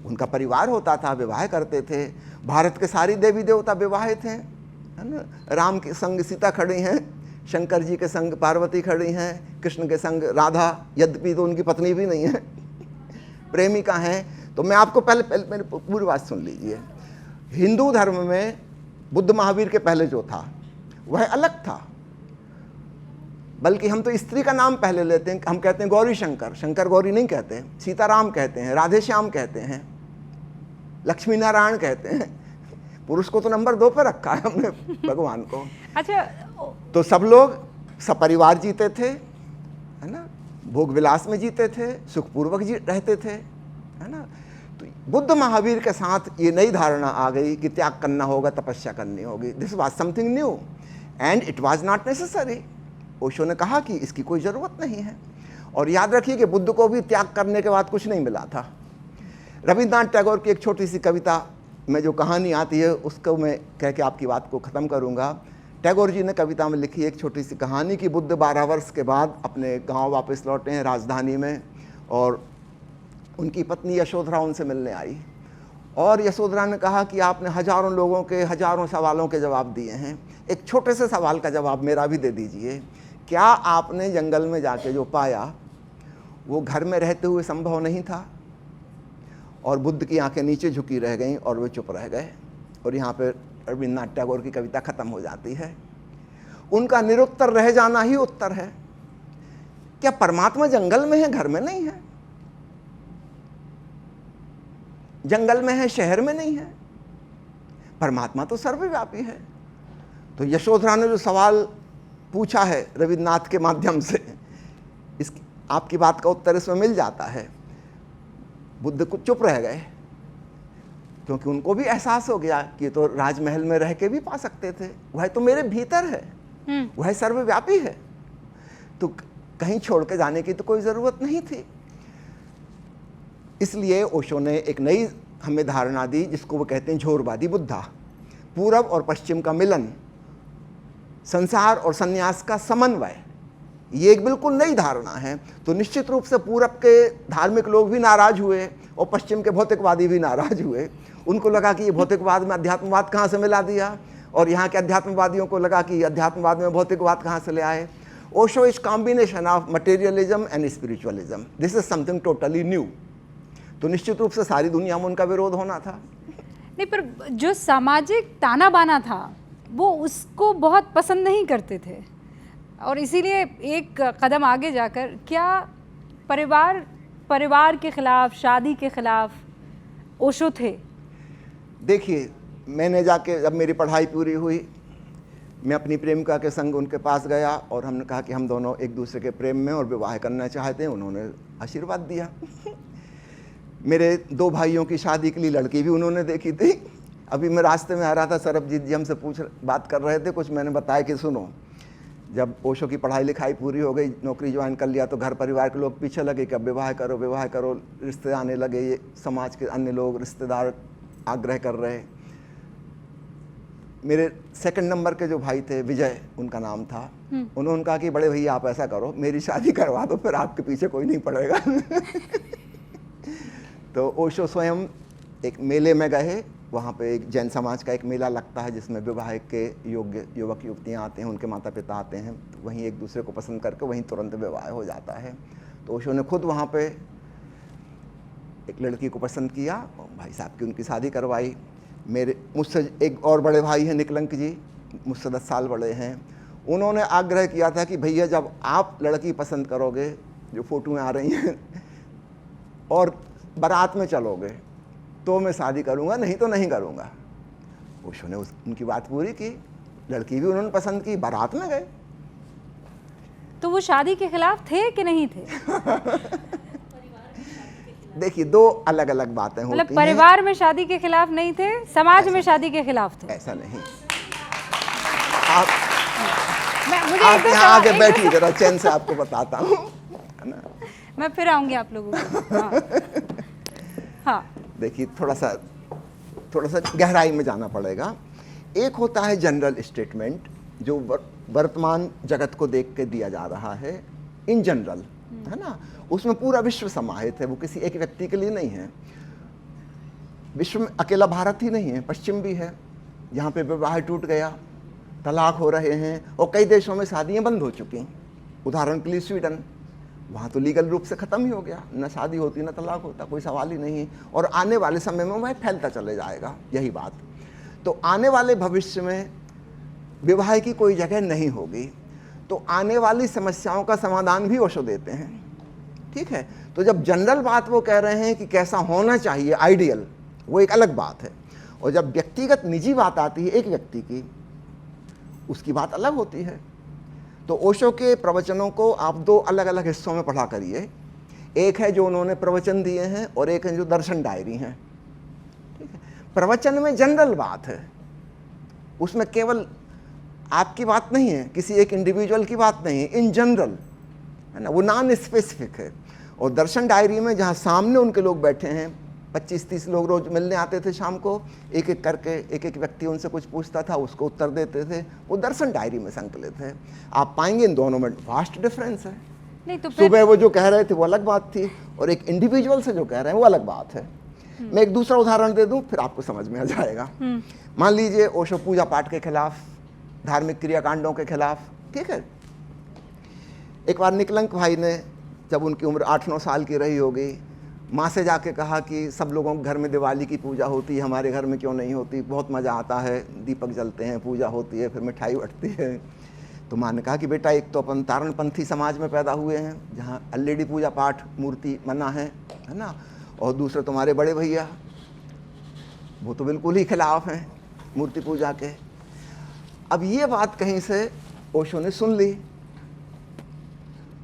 उनका परिवार होता था, विवाह करते थे। भारत के सारी देवी देवता विवाहित हैं, है ना। राम के संग सीता खड़ी हैं, शंकर जी के संग पार्वती खड़ी हैं, कृष्ण के संग राधा, यद्यपि तो उनकी पत्नी भी नहीं है, प्रेमिका हैं। तो मैं आपको पहले मेरी पूरी बात सुन लीजिए। हिंदू धर्म में बुद्ध महावीर के पहले जो था वह अलग था। बल्कि हम तो स्त्री का नाम पहले लेते हैं, हम कहते हैं गौरी शंकर, शंकर गौरी नहीं कहते, सीताराम कहते हैं, राधे श्याम कहते हैं, लक्ष्मी नारायण कहते हैं। पुरुष को तो नंबर 2 पे रखा है हमने भगवान को। अच्छा, तो सब लोग सपरिवार जीते थे, है ना, भोग विलास में जीते थे, सुखपूर्वक रहते थे, है ना। तो बुद्ध महावीर के साथ ये नई धारणा आ गई कि त्याग करना होगा, तपस्या करनी होगी। This was something new and it was not necessary. Osho ने कहा कि इसकी कोई ज़रूरत नहीं है। और याद रखिए कि बुद्ध को भी त्याग करने के बाद कुछ नहीं मिला था। रविन्द्रनाथ टैगोर की एक छोटी सी कविता में जो कहानी आती है उसको मैं कह के आपकी बात को ख़त्म करूँगा। टैगोर जी ने कविता में लिखी एक छोटी सी कहानी कि बुद्ध 12 वर्ष के बाद अपने गांव वापस लौटे हैं राजधानी में, और उनकी पत्नी यशोधरा उनसे मिलने आई। और यशोधरा ने कहा कि आपने हज़ारों लोगों के हज़ारों सवालों के जवाब दिए हैं, एक छोटे से सवाल का जवाब मेरा भी दे दीजिए। क्या आपने जंगल में जाके जो पाया वो घर में रहते हुए संभव नहीं था? और बुद्ध की आंखें नीचे झुकी रह गईं और वे चुप रह गए। और यहाँ पे रविन्द्रनाथ टैगोर की कविता खत्म हो जाती है। उनका निरुत्तर रह जाना ही उत्तर है। क्या परमात्मा जंगल में है, घर में नहीं है? जंगल में है, शहर में नहीं है? परमात्मा तो सर्वव्यापी है। तो यशोधरा ने जो सवाल पूछा है रविन्द्रनाथ के माध्यम से, इस आपकी बात का उत्तर इसमें मिल जाता है। बुद्ध कुछ चुप रह गए क्योंकि उनको भी एहसास हो गया कि तो राजमहल में रह के भी पा सकते थे, वह तो मेरे भीतर है, वह सर्वव्यापी है, तो कहीं छोड़ के जाने की तो कोई ज़रूरत नहीं थी। इसलिए ओशो ने एक नई हमें धारणा दी जिसको वो कहते हैं झोरवादी बुद्धा, पूरब और पश्चिम का मिलन, संसार और संन्यास का समन्वय, ये एक बिल्कुल नई धारणा है। तो निश्चित रूप से पूरब के धार्मिक लोग भी नाराज हुए और पश्चिम के भौतिकवादी भी नाराज हुए। उनको लगा कि ये भौतिकवाद में अध्यात्मवाद कहाँ से मिला दिया, और यहाँ के अध्यात्मवादियों को लगा कि अध्यात्मवाद में भौतिकवाद कहाँ से ले आए। Osho is combination of materialism and spiritualism, this is something totally new. तो निश्चित रूप से सारी दुनिया में उनका विरोध होना था। नहीं, पर जो सामाजिक ताना बाना था वो उसको बहुत पसंद नहीं करते थे, और इसीलिए एक कदम आगे जाकर क्या परिवार के खिलाफ, शादी के खिलाफ ओशो थे? देखिए, मैंने जाके जब मेरी पढ़ाई पूरी हुई, मैं अपनी प्रेमिका के संग उनके पास गया और हमने कहा कि हम दोनों एक दूसरे के प्रेम में और विवाह करना चाहते हैं। उन्होंने आशीर्वाद दिया। मेरे 2 भाइयों की शादी के लिए लड़की भी उन्होंने देखी थी। अभी मैं रास्ते में आ रहा था, सरबजीत जी हमसे बात कर रहे थे कुछ, मैंने बताया कि सुनो, जब ओशो की पढ़ाई लिखाई पूरी हो गई, नौकरी ज्वाइन कर लिया, तो घर परिवार के लोग पीछे लगे कि अब विवाह करो विवाह करो, रिश्ते आने लगे, ये समाज के अन्य लोग रिश्तेदार आग्रह कर रहे। मेरे 2nd नंबर के जो भाई थे, विजय उनका नाम था, उन्होंने कहा कि बड़े भैया आप ऐसा करो, मेरी शादी करवा दो, फिर आपके पीछे कोई नहीं पड़ेगा। तो ओशो स्वयं एक मेले में गए, वहाँ पे एक जैन समाज का एक मेला लगता है जिसमें विवाह के योग्य युवक युवतियाँ आते हैं, उनके माता पिता आते हैं, तो वहीं एक दूसरे को पसंद करके वहीं तुरंत विवाह हो जाता है। तो ओशो ने खुद वहाँ पे एक लड़की को पसंद किया और भाई साहब की उनकी शादी करवाई। मुझसे एक और बड़े भाई हैं निकलंक जी, मुझसे 10 साल बड़े हैं। उन्होंने आग्रह किया था कि भैया जब आप लड़की पसंद करोगे, जो फोटो में आ रही हैं, और बारात में चलोगे तो मैं शादी करूंगा, नहीं तो नहीं करूंगा। ओशो ने उनकी बात पूरी की, लड़की भी उन्होंने पसंद की, बारात में गए। तो वो शादी के खिलाफ थे कि नहीं थे? देखिए, 2 अलग अलग बातें होती हैं। मतलब परिवार में शादी के खिलाफ नहीं थे, समाज में शादी के खिलाफ थे? ऐसा नहीं। मुझे आप यहाँ आके बैठिए, जरा चैन से आपको बताता हूँ, है ना। मैं फिर आऊंगी आप लोगों को। हाँ। देखिए, थोड़ा सा गहराई में जाना पड़ेगा। एक होता है जनरल स्टेटमेंट जो वर्तमान जगत को देख के दिया जा रहा है, इन जनरल, है ना। उसमें पूरा विश्व समाहित है, वो किसी एक व्यक्ति के लिए नहीं है। विश्व में अकेला भारत ही नहीं है, पश्चिम भी है, जहाँ पे विवाह टूट गया, तलाक हो रहे हैं, और कई देशों में शादियाँ बंद हो चुकी। उदाहरण के लिए स्वीडन, वहाँ तो लीगल रूप से ख़त्म ही हो गया, न शादी होती न तलाक होता, कोई सवाल ही नहीं। और आने वाले समय में वह फैलता चले जाएगा, यही बात। तो आने वाले भविष्य में विवाह की कोई जगह नहीं होगी, तो आने वाली समस्याओं का समाधान भी ओशो देते हैं, ठीक है। तो जब जनरल बात वो कह रहे हैं कि कैसा होना चाहिए आइडियल, वो एक अलग बात है। और जब व्यक्तिगत निजी बात आती है एक व्यक्ति की, उसकी बात अलग होती है। तो ओशो के प्रवचनों को आप 2 अलग अलग हिस्सों में पढ़ा करिए। एक है जो उन्होंने प्रवचन दिए हैं, और एक है जो दर्शन डायरी हैं, ठीक है। प्रवचन में जनरल बात है, उसमें केवल आपकी बात नहीं है, किसी एक इंडिविजुअल की बात नहीं है, इन जनरल, है ना, वो नॉन स्पेसिफिक है। और दर्शन डायरी में जहाँ सामने उनके लोग बैठे हैं, 25-30 लोग रोज मिलने आते थे शाम को, एक एक करके एक एक व्यक्ति उनसे कुछ पूछता था, उसको उत्तर देते थे, वो दर्शन डायरी में संकलित है। आप पाएंगे इन दोनों में वास्ट डिफरेंस है। नहीं तो फिर सुबह वो जो कह रहे थे वो अलग बात थी, और एक इंडिविजुअल से जो कह रहे हैं वो अलग बात है। मैं एक दूसरा उदाहरण दे दूं, फिर आपको समझ में आ जाएगा। मान लीजिए ओशो पूजा पाठ के खिलाफ, धार्मिक क्रियाकांडों के खिलाफ, ठीक है। एक बार निकलंक भाई ने, जब उनकी उम्र 8-9 साल की रही होगी, माँ से जाके कहा कि सब लोगों के घर में दिवाली की पूजा होती है, हमारे घर में क्यों नहीं होती, बहुत मज़ा आता है, दीपक जलते हैं, पूजा होती है, फिर मिठाई बटती है। तो माँ ने कहा कि बेटा, एक तो अपन तारणपंथी समाज में पैदा हुए हैं जहाँ ऑलरेडी पूजा पाठ मूर्ति मना है ना, और दूसरे तुम्हारे बड़े भैया वो तो बिल्कुल ही खिलाफ हैं मूर्ति पूजा के। अब ये बात कहीं से ओशो ने सुन ली,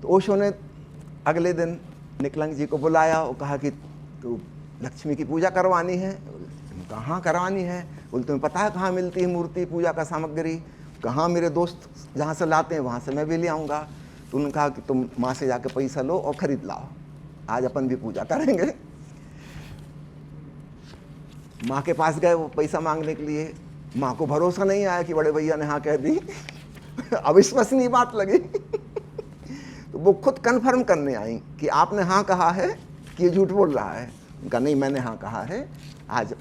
तो ओशो ने अगले दिन निकलंक जी को बुलाया और कहा कि तो लक्ष्मी की पूजा करवानी है। कहाँ करवानी है? बोले तुम्हें पता है कहाँ मिलती है मूर्ति पूजा का सामग्री? कहाँ? मेरे दोस्त जहाँ से लाते हैं वहाँ से मैं भी ले आऊँगा। तो उन्होंने कहा कि तुम माँ से जाके पैसा लो और ख़रीद लाओ, आज अपन भी पूजा करेंगे। माँ के पास गए वो पैसा मांगने के लिए, माँ को भरोसा नहीं आया कि बड़े भैया ने हाँ कह दी अविश्वसनीय बात लगी तो वो खुद कन्फर्म करने आई कि आपने हाँ कहा है कि ये झूठ बोल रहा है। उनका नहीं, मैंने हाँ कहा है, आज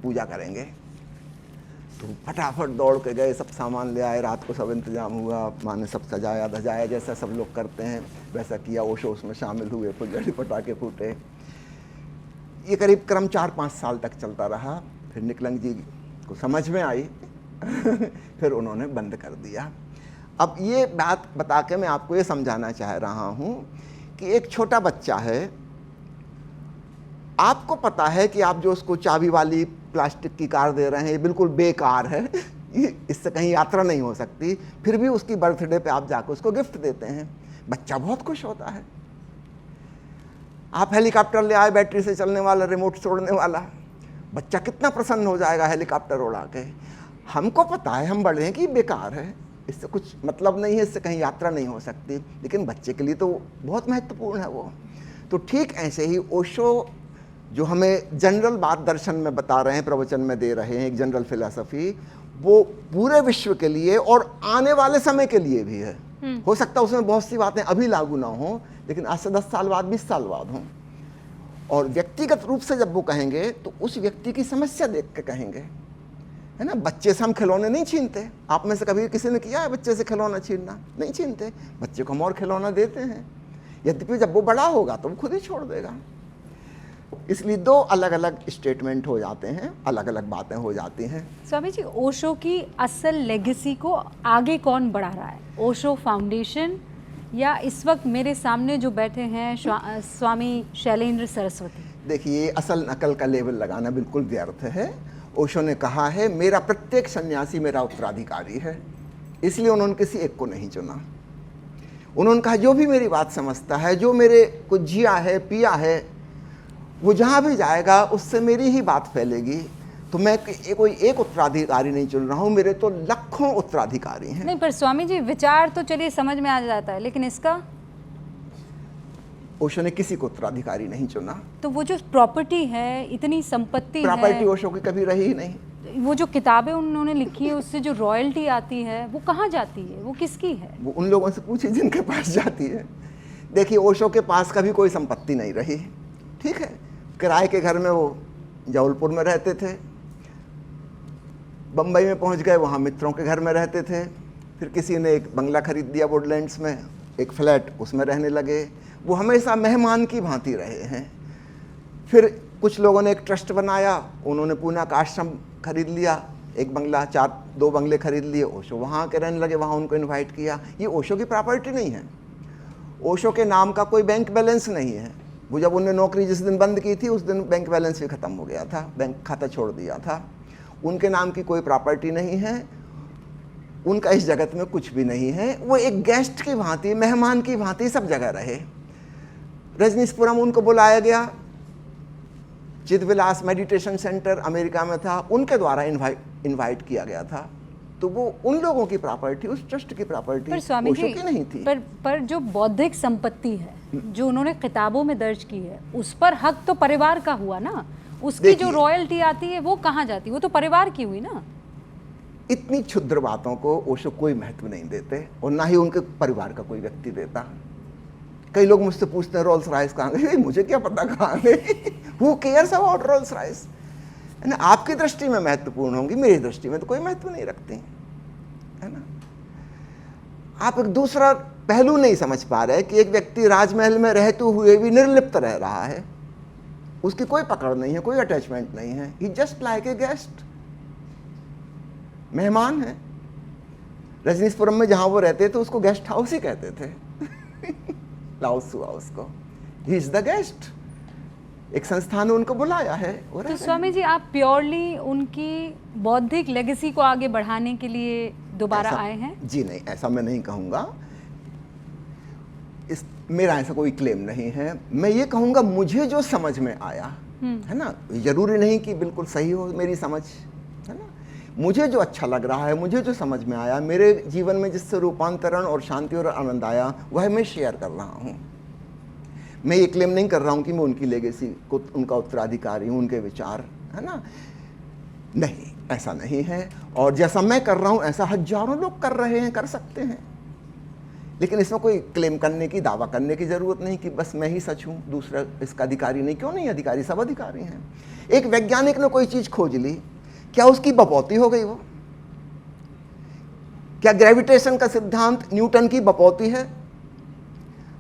पूजा करेंगे। तो फटाफट दौड़ के गए, सब सामान ले आए, रात को सब इंतजाम हुआ, माँ ने सब सजाया धजाया, जैसा सब लोग करते हैं वैसा किया। ओशो उसमें शामिल हुए, फुलझड़ी पटाखे फूटे। ये करीब क्रम 4-5 साल तक चलता रहा। फिर निकलंग जी को समझ में आई फिर उन्होंने बंद कर दिया। अब ये बात बता के मैं आपको ये समझाना चाह रहा हूँ कि एक छोटा बच्चा है, आपको पता है कि आप जो उसको चाबी वाली प्लास्टिक की कार दे रहे हैं ये बिल्कुल बेकार है, इससे कहीं यात्रा नहीं हो सकती, फिर भी उसकी बर्थडे पे आप जाकर उसको गिफ्ट देते हैं। बच्चा बहुत खुश होता है। आप हेलीकॉप्टर ले आए, बैटरी से चलने वाला, रिमोट से उड़ने वाला, बच्चा कितना प्रसन्न हो जाएगा हेलीकॉप्टर उड़ा के। हमको पता है, हम बड़े हैं कि बेकार है, इससे कुछ मतलब नहीं है, इससे कहीं यात्रा नहीं हो सकती, लेकिन बच्चे के लिए तो बहुत महत्वपूर्ण है वो। तो ठीक ऐसे ही ओशो जो हमें जनरल बात दर्शन में बता रहे हैं, प्रवचन में दे रहे हैं, एक जनरल फिलॉसफी, वो पूरे विश्व के लिए और आने वाले समय के लिए भी है। हो सकता है उसमें बहुत सी बातें अभी लागू ना हो, लेकिन आज से 10 साल बाद, 20 साल बाद हों। और व्यक्तिगत रूप से जब वो कहेंगे तो उस व्यक्ति की समस्या देख के कहेंगे, है ना। बच्चे से हम खिलौने नहीं छीनते। आप में से कभी किसी ने किया है बच्चे से खिलौना छीनना? नहीं छीनते। बच्चे को हम और खिलौना देते हैं, यद्यपि जब वो बड़ा होगा तो वो खुद ही छोड़ देगा। इसलिए 2 अलग अलग स्टेटमेंट हो जाते हैं, अलग अलग बातें हो जाती हैं। स्वामी जी, ओशो की असल लेगेसी को आगे कौन बढ़ा रहा है? ओशो फाउंडेशन या इस वक्त मेरे सामने जो बैठे हैं स्वामी शैलेंद्र सरस्वती? देखिए, असल नकल का लेबल लगाना बिल्कुल व्यर्थ है। ओशो ने कहा है मेरा प्रत्येक सन्यासी मेरा उत्तराधिकारी है, इसलिए उन्होंने किसी एक को नहीं चुना। उन्होंने कहा जो भी मेरी बात समझता है, जो मेरे को जिया है पिया है, वो जहाँ भी जाएगा उससे मेरी ही बात फैलेगी। तो मैं कोई एक उत्तराधिकारी नहीं चुन रहा हूँ, मेरे तो लाखों उत्तराधिकारी हैं। नहीं, पर स्वामी जी विचार तो चलिए समझ में आ जाता है, लेकिन इसका? ओशो ने किसी को उत्तराधिकारी नहीं चुना। तो वो जो प्रॉपर्टी है, इतनी संपत्ति है, प्रॉपर्टी ओशो की कभी रही ही नहीं। वो जो किताबें उन्होंने लिखी है उससे जो रॉयल्टी आती है वो कहाँ जाती है, वो किसकी है? वो उन लोगों से पूछिए जिनके पास जाती है। देखिए, ओशो के पास कभी कोई संपत्ति नहीं रही, ठीक है। किराए के घर में वो जबलपुर में रहते थे, बम्बई में पहुंच गए, वहाँ मित्रों के घर में रहते थे। फिर किसी ने एक बंगला खरीद दिया वुडलैंड्स में, एक फ्लैट, उसमें रहने लगे। वो हमेशा मेहमान की भांति रहे हैं। फिर कुछ लोगों ने एक ट्रस्ट बनाया, उन्होंने पूना का आश्रम खरीद लिया, एक बंगला, 2 बंगले खरीद लिए। ओशो वहाँ के रहने लगे, वहाँ उनको इन्वाइट किया। ये ओशो की प्रॉपर्टी नहीं है। ओशो के नाम का कोई बैंक बैलेंस नहीं है। वो जब उन्होंने नौकरी जिस दिन बंद की थी उस दिन बैंक बैलेंस भी ख़त्म हो गया था, बैंक खाता छोड़ दिया था। उनके नाम की कोई प्रॉपर्टी नहीं है, उनका इस जगत में कुछ भी नहीं है। वो एक गेस्ट की भांति, मेहमान की भांति सब जगह रहे। रजनीशपुरम उनको बुलाया गया, चिदविलास मेडिटेशन सेंटर अमेरिका में था, उनके द्वारा इनवाइट किया गया था। तो वो उन लोगों की प्रॉपर्टी, उस ट्रस्ट की प्रॉपर्टी ओशो की नहीं थी। पर जो बौद्धिक संपत्ति है जो उन्होंने किताबों में दर्ज की है, उस पर हक तो परिवार का हुआ ना। उसकी जो रॉयल्टी आती है वो कहाँ जाती है? वो तो परिवार की हुई ना। इतनी क्षुद्र बातों को ओशो कोई महत्व नहीं देते, और ना ही उनके परिवार का कोई व्यक्ति देता। कई लोग मुझसे पूछते हैं रोल्स रॉयस कहाँ गई? मुझे क्या पता कहाँ गई। Who cares about Rolls Royce? है ना, आपकी दृष्टि में महत्वपूर्ण होंगी, मेरी दृष्टि में तो कोई महत्व नहीं रखती, है ना। आप एक दूसरा पहलू नहीं समझ पा रहे कि एक व्यक्ति राजमहल में रहते हुए भी निर्लिप्त रह रहा है, उसकी कोई पकड़ नहीं है, कोई अटैचमेंट नहीं है। ही जस्ट लाइक ए गेस्ट, मेहमान है। रजनीशपुरम में जहां वो रहते थे उसको गेस्ट हाउस ही कहते थे लाओसू हाउस को। He is the guest. एक संस्थान ने उनको बुलाया है। तो स्वामी जी, आप प्योरली उनकी बौद्धिक लेगेसी को आगे बढ़ाने के लिए दोबारा आए हैं? जी नहीं, ऐसा मैं नहीं कहूँगा। मेरा ऐसा कोई क्लेम नहीं है। मैं ये कहूँगा मुझे जो समझ में आया, है ना, जरूरी नहीं कि बिल्कुल सही हो मेरी समझ, है ना। मुझे जो अच्छा लग रहा है, मुझे जो समझ में आया, मेरे जीवन में जिससे रूपांतरण और शांति और आनंद आया, वह मैं शेयर कर रहा हूँ। मैं ये क्लेम नहीं कर रहा हूँ कि मैं उनकी लेगेसी को, उनका उत्तराधिकारी हूँ, उनके विचार, है ना। नहीं, ऐसा नहीं है। और जैसा मैं कर रहा हूं ऐसा हजारों लोग कर रहे हैं, कर सकते हैं। लेकिन इसमें कोई क्लेम करने की, दावा करने की जरूरत नहीं कि बस मैं ही सच हूं, दूसरा इसका अधिकारी नहीं। क्यों नहीं अधिकारी? सब अधिकारी हैं। एक वैज्ञानिक ने कोई चीज खोज ली, क्या उसकी बपौती हो गई वो? क्या ग्रेविटेशन का सिद्धांत न्यूटन की बपौती है?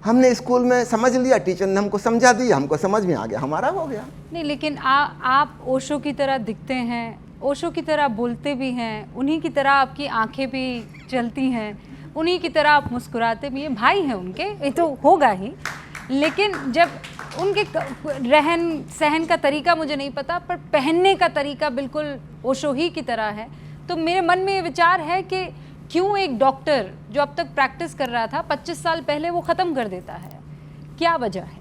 हमने स्कूल में समझ लिया, टीचर ने हमको समझा दिया, हमको समझ में आ गया, हमारा हो गया। नहीं, लेकिन आप ओशो की तरह दिखते हैं, ओशो की तरह बोलते भी हैं, उन्हीं की तरह आपकी आंखें भी चलती हैं, उन्हीं की तरह आप मुस्कुराते भी हैं। भाई हैं उनके, ये तो होगा ही। लेकिन जब उनके रहन सहन का तरीका मुझे नहीं पता, पर पहनने का तरीका बिल्कुल ओशो ही की तरह है। तो मेरे मन में ये विचार है कि क्यों एक डॉक्टर जो अब तक प्रैक्टिस कर रहा था 25 साल पहले वो ख़त्म कर देता है? क्या वजह है?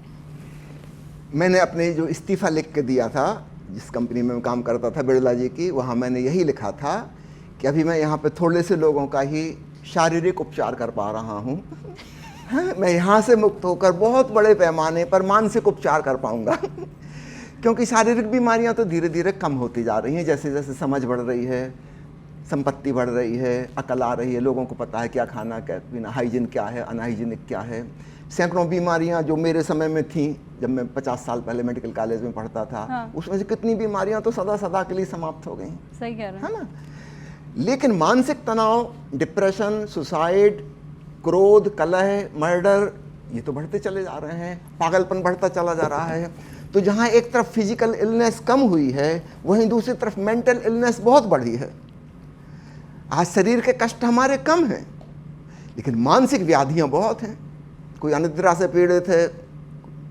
मैंने अपने जो इस्तीफ़ा लिख के दिया था, जिस कंपनी में मैं काम करता था बिरला जी की, वहाँ मैंने यही लिखा था कि अभी मैं यहाँ पे थोड़े से लोगों का ही शारीरिक उपचार कर पा रहा हूँ। मैं यहाँ से मुक्त होकर बहुत बड़े पैमाने पर मानसिक उपचार कर पाऊँगा। क्योंकि शारीरिक बीमारियाँ तो धीरे धीरे कम होती जा रही हैं, जैसे जैसे समझ बढ़ रही है, संपत्ति बढ़ रही है, अकल आ रही है, लोगों को पता है क्या खाना, क्या पीना, हाइजीन क्या है, अनहाइजीनिक क्या है। सैकड़ों बीमारियां जो मेरे समय में थी, जब मैं 50 साल पहले मेडिकल कॉलेज में पढ़ता था, हाँ। उसमें से कितनी बीमारियां तो सदा सदा के लिए समाप्त हो गई। सही कह रहे हैं। है ना? लेकिन मानसिक तनाव, डिप्रेशन, सुसाइड, क्रोध, कलह, मर्डर, ये तो बढ़ते चले जा रहे हैं, पागलपन बढ़ता चला जा रहा है। तो जहाँ एक तरफ फिजिकल इलनेस कम हुई है, वहीं दूसरी तरफ मेंटल इलनेस बहुत बढ़ी है। आज शरीर के कष्ट हमारे कम हैं, लेकिन मानसिक व्याधियां बहुत हैं। कोई अनिद्रा से पीड़ित है,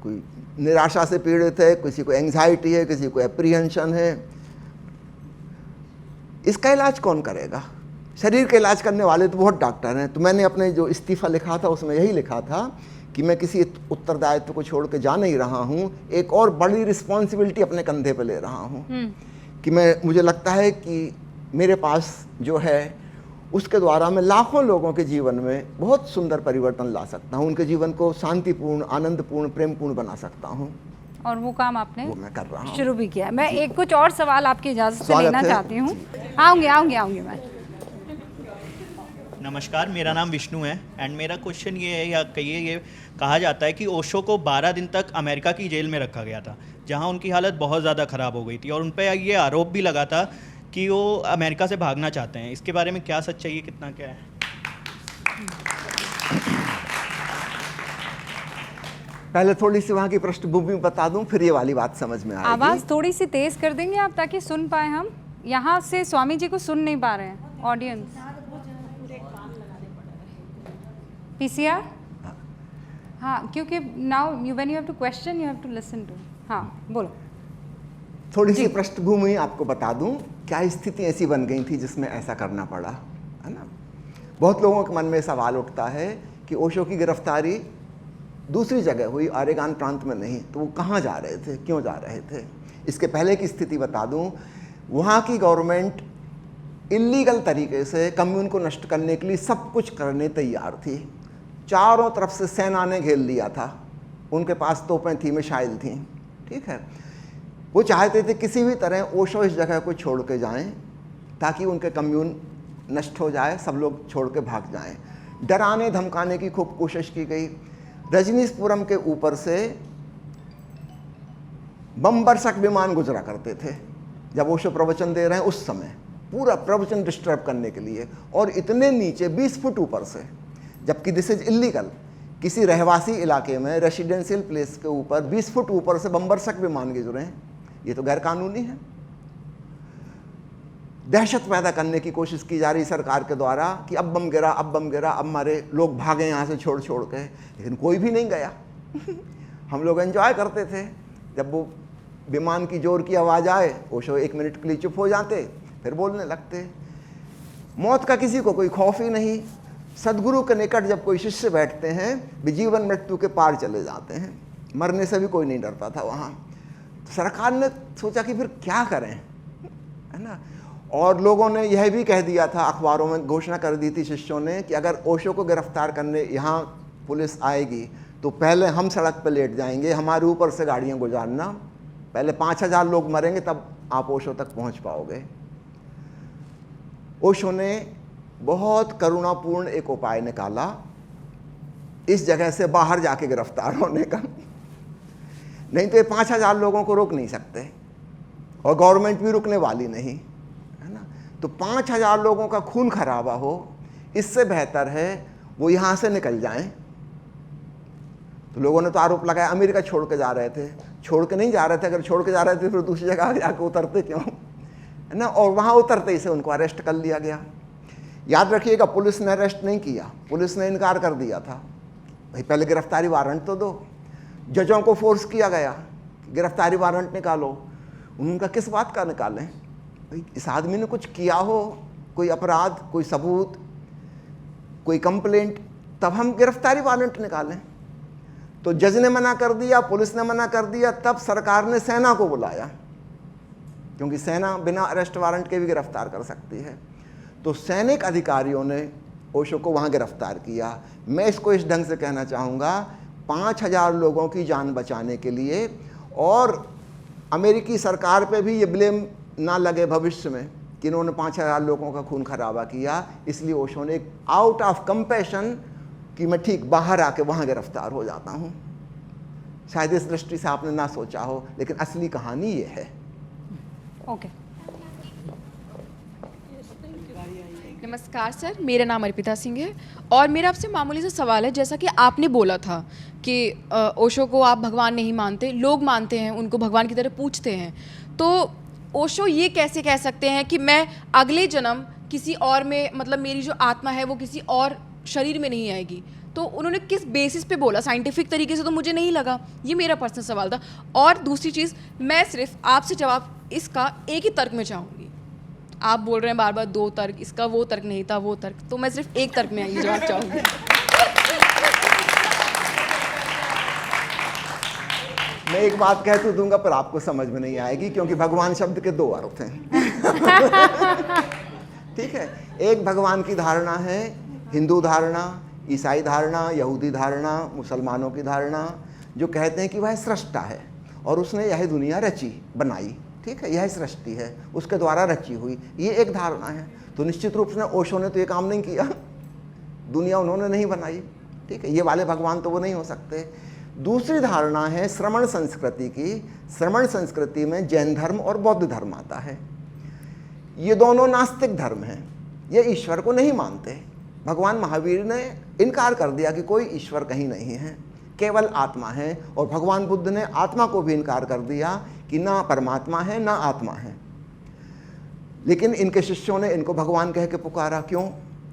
कोई निराशा से पीड़ित है, किसी को एंग्जाइटी है, किसी को एप्रीहेंशन है। इसका इलाज कौन करेगा? शरीर का इलाज करने वाले तो बहुत डॉक्टर हैं। तो मैंने अपने जो इस्तीफ़ा लिखा था उसमें यही लिखा था कि मैं किसी उत्तरदायित्व को छोड़ के जा नहीं रहा हूँ, एक और बड़ी रिस्पॉन्सिबिलिटी अपने कंधे पर ले रहा हूँ। कि मुझे लगता है कि मेरे पास जो है उसके द्वारा मैं लाखों लोगों के जीवन में बहुत सुंदर परिवर्तन ला सकता हूँ, उनके जीवन को शांतिपूर्ण, आनंदपूर्ण, प्रेमपूर्ण बना सकता हूँ। और वो काम आपने वो मैं कर रहा हूँ, शुरू भी किया है। मैं एक कुछ और सवाल आपकी इजाज़त से स्वागत लेना है। चाहती हूँ। आऊँगी मैं। नमस्कार, मेरा नाम विष्णु है एंड मेरा क्वेश्चन ये है, या कहिए ये कहा जाता है कि ओशो को 12 दिन तक अमेरिका की जेल में रखा गया था, जहां उनकी हालत बहुत ज़्यादा ख़राब हो गई थी और उन पर ये आरोप भी लगा था कि वो अमेरिका से भागना चाहते हैं। इसके बारे में क्या सच्चाई है, कितना क्या है? पहले थोड़ी सी वहाँ की पृष्ठभूमि बता दूं, फिर ये वाली बात समझ में आएगी। आवाज़ थोड़ी सी तेज़ कर देंगे आप ताकि सुन पाए हम? यहाँ से स्वामी जी को सुन नहीं पा रहे हैं ऑडियंस। PCR? हाँ, क्योंकि now when you have to question you have to listen to. हाँ, बोलो। थोड़ी सी पृष्ठभूमि आपको बता दूं, क्या स्थिति ऐसी बन गई थी जिसमें ऐसा करना पड़ा, है ना? बहुत लोगों के मन में सवाल उठता है कि ओशो की गिरफ्तारी दूसरी जगह हुई, ओरेगन प्रांत में नहीं, तो वो कहाँ जा रहे थे, क्यों जा रहे थे? इसके पहले की स्थिति बता दूं, वहाँ की गवर्नमेंट इल्लीगल तरीके से कम्युन को नष्ट करने के लिए सब कुछ करने तैयार थी। चारों तरफ से सेना ने घेर लिया था, उनके पास तोपें थी, मिसाइल थी, ठीक है। वो चाहते थे किसी भी तरह ओशो इस जगह को छोड़ के जाएं ताकि उनके कम्यून नष्ट हो जाए, सब लोग छोड़ के भाग जाएं। डराने धमकाने की खूब कोशिश की गई। रजनीशपुरम के ऊपर से बमबरसक विमान गुजरा करते थे जब ओशो प्रवचन दे रहे हैं, उस समय पूरा प्रवचन डिस्टर्ब करने के लिए, और इतने नीचे 20 फुट ऊपर से, जबकि दिस इज इलीगल। किसी रहवासी इलाके में रेसिडेंशियल प्लेस के ऊपर 20 फुट ऊपर से बमबरसक विमान गुजरे हैं, ये तो गैर कानूनी है। दहशत पैदा करने की कोशिश की जा रही सरकार के द्वारा कि अब बम गिरा, अब बम गिरा, अब हमारे लोग भागे यहाँ से छोड़ छोड़ के, लेकिन कोई भी नहीं गया। हम लोग एंजॉय करते थे, जब वो विमान की जोर की आवाज़ आए, ओशो 1 मिनट के लिए चुप हो जाते, फिर बोलने लगते। मौत का किसी को कोई खौफ ही नहीं। सदगुरु के निकट जब कोई शिष्य बैठते हैं, वे जीवन मृत्यु के पार चले जाते हैं, मरने से भी कोई नहीं डरता था वहाँ। तो सरकार ने सोचा कि फिर क्या करें, है ना। और लोगों ने यह भी कह दिया था, अखबारों में घोषणा कर दी थी शिष्यों ने कि अगर ओशो को गिरफ्तार करने यहाँ पुलिस आएगी तो पहले हम सड़क पर लेट जाएंगे, हमारे ऊपर से गाड़ियाँ गुजारना, पहले 5000 लोग मरेंगे तब आप ओशो तक पहुँच पाओगे। ओशो ने बहुत करुणापूर्ण एक उपाय निकाला इस जगह से बाहर जाके गिरफ्तार होने का। नहीं तो ये 5,000 लोगों को रोक नहीं सकते और गवर्नमेंट भी रुकने वाली नहीं, है ना। तो 5,000 लोगों का खून खराबा हो, इससे बेहतर है वो यहाँ से निकल जाएं। तो लोगों ने तो आरोप लगाया अमेरिका छोड़ के जा रहे थे। छोड़ के नहीं जा रहे थे, अगर छोड़ के जा रहे थे फिर दूसरी जगह जाके उतरते क्यों, है ना। और वहाँ उतरते ही से उनको अरेस्ट कर लिया गया। याद रखिएगा, पुलिस ने अरेस्ट नहीं किया, पुलिस ने इनकार कर दिया था, भाई पहले गिरफ्तारी वारंट तो दो। जजों को फोर्स किया गया गिरफ्तारी वारंट निकालो। उनका किस बात का निकालें, भाई इस आदमी ने कुछ किया हो, कोई अपराध, कोई सबूत, कोई कंप्लेंट, तब हम गिरफ्तारी वारंट निकालें। तो जज ने मना कर दिया, पुलिस ने मना कर दिया, तब सरकार ने सेना को बुलाया, क्योंकि सेना बिना अरेस्ट वारंट के भी गिरफ्तार कर सकती है। तो सैनिक अधिकारियों ने ओशो को वहाँ गिरफ्तार किया। मैं इसको इस ढंग से कहना चाहूँगा, 5,000 लोगों की जान बचाने के लिए, और अमेरिकी सरकार पे भी ये ब्लेम ना लगे भविष्य में कि इन्होंने 5,000 लोगों का खून खराबा किया, इसलिए ओशो ने आउट ऑफ कंपैशन कि मैं ठीक बाहर आके वहाँ गिरफ्तार हो जाता हूँ। शायद इस दृष्टि से आपने ना सोचा हो, लेकिन असली कहानी ये है। ओके। नमस्कार सर, मेरा नाम अर्पिता सिंह है और मेरा आपसे मामूली सा सवाल है। जैसा कि आपने बोला था कि ओशो को आप भगवान नहीं मानते, लोग मानते हैं, उनको भगवान की तरह पूछते हैं, तो ओशो ये कैसे कह सकते हैं कि मैं अगले जन्म किसी और में, मतलब मेरी जो आत्मा है वो किसी और शरीर में नहीं आएगी? तो उन्होंने किस बेसिस पे बोला? साइंटिफिक तरीके से तो मुझे नहीं लगा। ये मेरा पर्सनल सवाल था। और दूसरी चीज़, मैं सिर्फ आपसे जवाब इसका एक ही तर्क में चाहूँगी। आप बोल रहे हैं बार बार 2 तर्क, इसका वो तर्क नहीं था, वो तर्क, तो मैं सिर्फ एक तर्क में आई जवाब चाहूँगी। मैं एक बात कह तो दूंगा पर आपको समझ में नहीं आएगी, क्योंकि भगवान शब्द के 2 अर्थ हैं। ठीक है, एक भगवान की धारणा है हिंदू धारणा, ईसाई धारणा, यहूदी धारणा, मुसलमानों की धारणा, जो कहते हैं कि वह सृष्टा है और उसने यह दुनिया रची बनाई। ठीक है, यह सृष्टि है, उसके द्वारा रची हुई, ये एक धारणा है। तो निश्चित रूप से ओशो ने तो ये काम नहीं किया, दुनिया उन्होंने नहीं बनाई। ठीक है, ये वाले भगवान तो वो नहीं हो सकते। दूसरी धारणा है श्रमण संस्कृति की। श्रमण संस्कृति में जैन धर्म और बौद्ध धर्म आता है। ये दोनों नास्तिक धर्म हैं, ये ईश्वर को नहीं मानते। भगवान महावीर ने इनकार कर दिया कि कोई ईश्वर कहीं नहीं है, केवल आत्मा है। और भगवान बुद्ध ने आत्मा को भी इनकार कर दिया कि ना परमात्मा है ना आत्मा है। लेकिन इनके शिष्यों ने इनको भगवान कह के पुकारा। क्यों?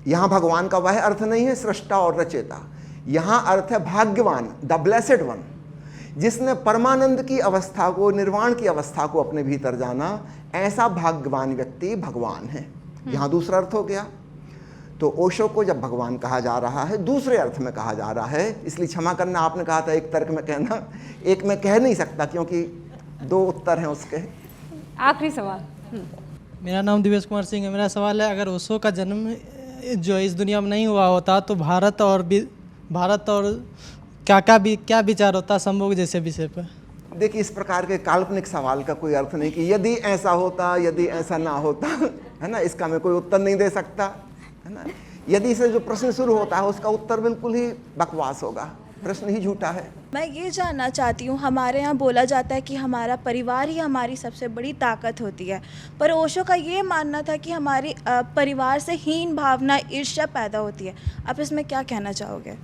यहाँ भगवान का वह अर्थ नहीं है सृष्टा और रचेता, यहाँ अर्थ है भाग्यवान, द ब्लेसेड वन, जिसने परमानंद की अवस्था को, निर्वाण की अवस्था को अपने भीतर जाना। ऐसा भाग्यवान व्यक्ति भगवान है। यहाँ दूसरा अर्थ हो गया। तो ओशो को जब भगवान कहा जा रहा है, दूसरे अर्थ में कहा जा रहा है। इसलिए क्षमा करना, आपने कहा था एक तर्क में कहना, एक में कह नहीं सकता क्योंकि 2 उत्तर हैं उसके। आखिरी सवाल। मेरा नाम दिवेश कुमार सिंह है। मेरा सवाल है, अगर ओशो का जन्म जो इस दुनिया में नहीं हुआ होता तो भारत और क्या विचार होता संभोग जैसे विषय पर? देखिए, इस प्रकार के काल्पनिक सवाल का कोई अर्थ नहीं कि यदि ऐसा होता, यदि ऐसा ना होता, है ना। इसका मैं कोई उत्तर नहीं दे सकता, है ना। यदि से जो प्रश्न शुरू होता है उसका उत्तर बिल्कुल ही बकवास होगा, प्रश्न ही झूठा है। मैं ये जानना चाहती हूँ, हमारे यहाँ बोला जाता है कि हमारा परिवार ही हमारी सबसे बड़ी ताकत होती है, पर ओशो का ये मानना था कि हमारी परिवार से हीन भावना, ईर्ष्या पैदा होती है। आप इसमें क्या कहना चाहोगे?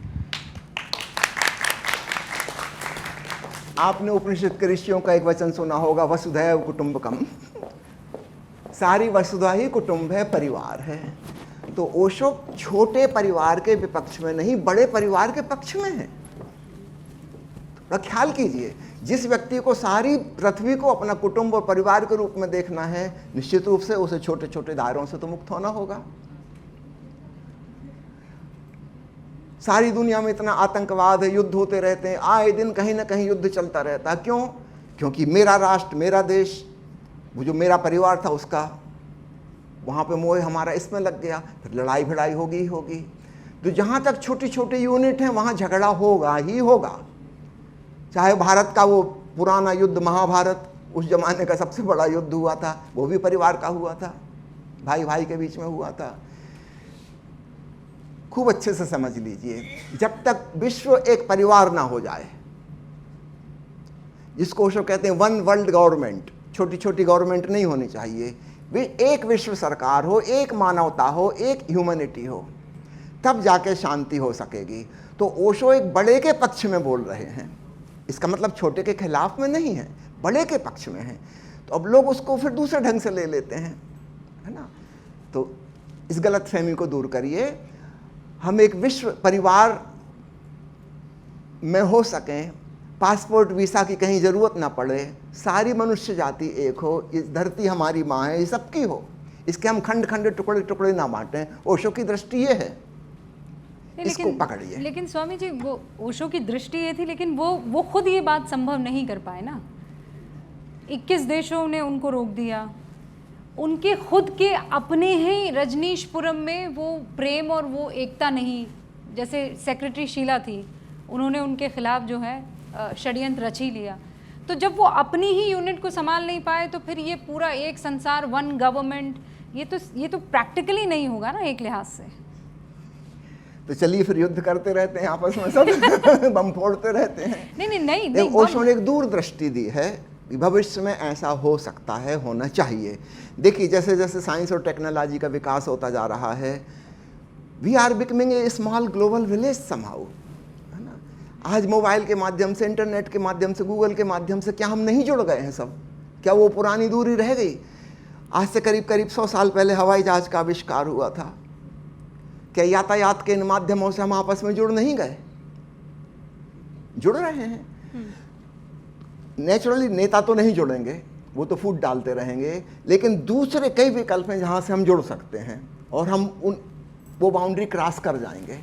आपने उपनिषद के ऋषियों का एक वचन सुना होगा, वसुधैव कुटुंबकम। सारी वसुधा ही कुटुंब है, परिवार है। तो ओशो छोटे परिवार के विपक्ष में नहीं, बड़े परिवार के पक्ष में है। थोड़ा ख्याल कीजिए, जिस व्यक्ति को सारी पृथ्वी को अपना कुटुंब और परिवार के रूप में देखना है, निश्चित रूप से उसे छोटे छोटे दायरों से तो मुक्त होना होगा। सारी दुनिया में इतना आतंकवाद है, युद्ध होते रहते हैं, आए दिन कहीं ना कहीं युद्ध चलता रहता है। क्यों? क्योंकि मेरा राष्ट्र, मेरा देश, वो जो मेरा परिवार था उसका वहाँ पे मोह हमारा इसमें लग गया, फिर लड़ाई भिड़ाई होगी ही होगी। तो जहाँ तक छोटी छोटी यूनिट हैं वहाँ झगड़ा होगा ही होगा। चाहे भारत का वो पुराना युद्ध महाभारत, उस जमाने का सबसे बड़ा युद्ध हुआ था, वो भी परिवार का हुआ था। भाई भाई के बीच में हुआ था। खूब अच्छे से समझ लीजिए, जब तक विश्व एक परिवार ना हो जाए, जिसको ओशो कहते हैं वन वर्ल्ड गवर्नमेंट, छोटी छोटी गवर्नमेंट नहीं होनी चाहिए, वे एक विश्व सरकार हो, एक मानवता हो, एक ह्यूमैनिटी हो, तब जाके शांति हो सकेगी। तो ओशो एक बड़े के पक्ष में बोल रहे हैं, इसका मतलब छोटे के खिलाफ में नहीं है, बड़े के पक्ष में है। तो अब लोग उसको फिर दूसरे ढंग से ले लेते हैं, है ना। तो इस गलतफहमी को दूर करिए, हम एक विश्व परिवार में हो सकें, पासपोर्ट वीसा की कहीं ज़रूरत ना पड़े, सारी मनुष्य जाति एक हो, ये धरती हमारी माँ है, ये सबकी हो, इसके हम खंड खंड टुकड़े टुकड़े ना बांटें। ओशो की दृष्टि ये है, इसको पकड़िए। लेकिन स्वामी जी, वो ओशो की दृष्टि ये थी, लेकिन वो खुद ये बात संभव नहीं कर पाए ना। 21 देशों ने उनको रोक दिया, उनके खुद के अपने ही रजनीशपुरम में वो प्रेम और वो एकता नहीं, जैसे सेक्रेटरी शीला थी, उन्होंने उनके खिलाफ जो है षड्यंत्र रच ही लिया। तो जब वो अपनी ही यूनिट को संभाल नहीं पाए, तो फिर ये पूरा एक संसार, वन गवर्नमेंट, ये तो प्रैक्टिकली नहीं होगा ना एक लिहाज से। तो चलिए फिर युद्ध करते रहते हैं आपस में सब बम फोड़ते रहते हैं। नहीं, ओशो ने एक दूरदृष्टि दी है कि भविष्य में ऐसा हो सकता है, होना चाहिए। देखिए, जैसे जैसे साइंस और टेक्नोलॉजी का विकास होता जा रहा है, we are becoming a small global village somehow, है ना। आज मोबाइल के माध्यम से, इंटरनेट के माध्यम से, गूगल के माध्यम से क्या हम नहीं जुड़ गए हैं सब? क्या वो पुरानी दूरी रह गई? आज से करीब करीब 100 साल पहले हवाई जहाज का आविष्कार हुआ था। क्या यातायात के इन माध्यमों से हम आपस में जुड़ नहीं गए? जुड़ रहे हैं। नेचुरली नेता तो नहीं जुड़ेंगे, वो तो फूट डालते रहेंगे, लेकिन दूसरे कई विकल्प हैं जहाँ से हम जुड़ सकते हैं, और हम वो बाउंड्री क्रॉस कर जाएंगे।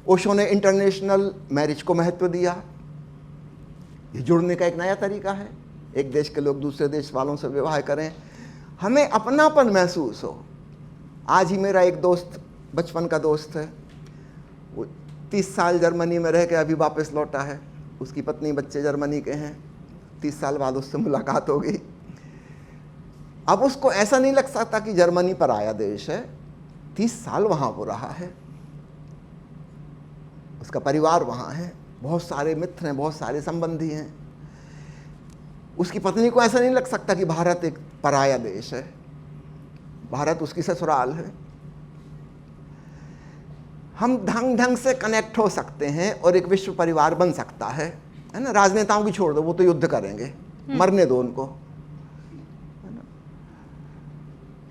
ओशो ने इंटरनेशनल मैरिज को महत्व दिया, ये जुड़ने का एक नया तरीका है। एक देश के लोग दूसरे देश वालों से विवाह करें, हमें अपनापन महसूस हो। आज ही मेरा एक दोस्त, बचपन का दोस्त है, वो 30 साल जर्मनी में रह के अभी वापस लौटा है, उसकी पत्नी बच्चे जर्मनी के हैं, 30 साल बाद उससे मुलाकात हो गई। अब उसको ऐसा नहीं लग सकता कि जर्मनी पराया देश है, 30 साल वहाँ वो रहा है, उसका परिवार वहाँ है, बहुत सारे मित्र हैं, बहुत सारे संबंधी हैं। उसकी पत्नी को ऐसा नहीं लग सकता कि भारत एक पराया देश है, भारत उसकी ससुराल है। हम ढंग ढंग से कनेक्ट हो सकते हैं और एक विश्व परिवार बन सकता है ना। राजनेताओं की छोड़ दो, वो तो युद्ध करेंगे, मरने दो उनको, है ना।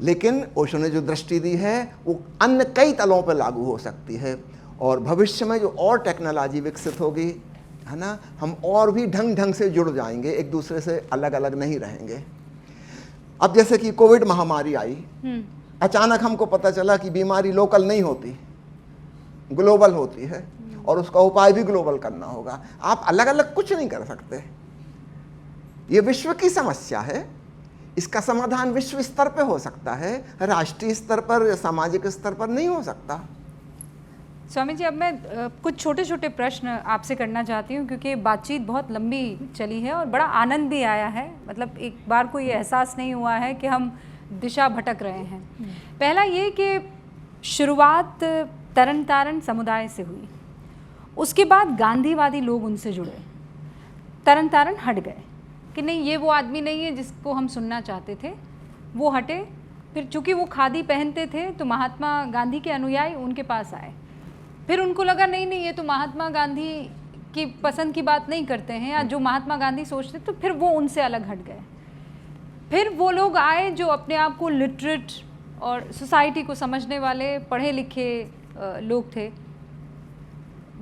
लेकिन ओशो ने जो दृष्टि दी है वो अन्य कई तलों पर लागू हो सकती है, और भविष्य में जो और टेक्नोलॉजी विकसित होगी, है ना, हम और भी ढंग ढंग से जुड़ जाएंगे, एक दूसरे से अलग अलग नहीं रहेंगे। अब जैसे कि कोविड महामारी आई, अचानक हमको पता चला कि बीमारी लोकल नहीं होती, ग्लोबल होती है, और उसका उपाय भी ग्लोबल करना होगा। आप अलग अलग कुछ नहीं कर सकते। ये विश्व की समस्या है, इसका समाधान विश्व स्तर पे हो सकता है, राष्ट्रीय स्तर पर, सामाजिक स्तर पर नहीं हो सकता। स्वामी जी, अब मैं कुछ छोटे छोटे प्रश्न आपसे करना चाहती हूँ, क्योंकि बातचीत बहुत लंबी चली है और बड़ा आनंद भी आया है। मतलब एक बार को ये एहसास नहीं हुआ है कि हम दिशा भटक रहे हैं। पहला ये कि शुरुआत तरन तारण समुदाय से हुई, उसके बाद गांधीवादी लोग उनसे जुड़े, तरन तारण हट गए कि नहीं, ये वो आदमी नहीं है जिसको हम सुनना चाहते थे, वो हटे। फिर चूँकि वो खादी पहनते थे तो महात्मा गांधी के अनुयायी उनके पास आए। फिर उनको लगा नहीं नहीं, ये तो महात्मा गांधी की पसंद की बात नहीं करते हैं, या जो महात्मा गांधी सोचते, तो फिर वो उनसे अलग हट गए। फिर वो लोग आए जो अपने आप को लिटरेट और सोसाइटी को समझने वाले पढ़े लिखे लोग थे,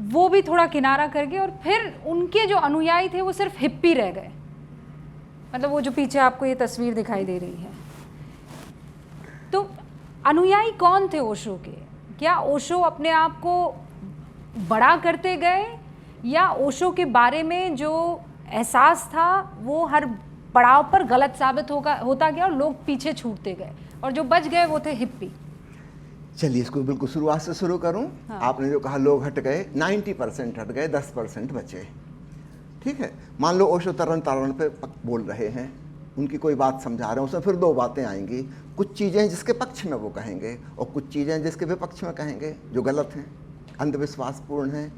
वो भी थोड़ा किनारा कर गए, और फिर उनके जो अनुयायी थे वो सिर्फ हिप्पी रह गए। मतलब वो जो पीछे आपको ये तस्वीर दिखाई दे रही है। तो अनुयायी कौन थे ओशो के? क्या ओशो अपने आप को बड़ा करते गए, या ओशो के बारे में जो एहसास था वो हर पड़ाव पर गलत साबित होता गया और लोग पीछे छूटते गए, और जो बच गए वो थे हिप्पी? चलिए इसको बिल्कुल शुरुआत से शुरू करूं। हाँ। आपने जो कहा लोग हट गए, 90% हट गए, 10% बचे। ठीक है, मान लो ओशो तरन तारण पे बोल रहे हैं, उनकी कोई बात समझा रहे हैं, उसमें फिर 2 बातें आएंगी। कुछ चीज़ें जिसके पक्ष में वो कहेंगे और कुछ चीज़ें जिसके विपक्ष में कहेंगे, जो गलत हैं, अंधविश्वासपूर्ण हैं।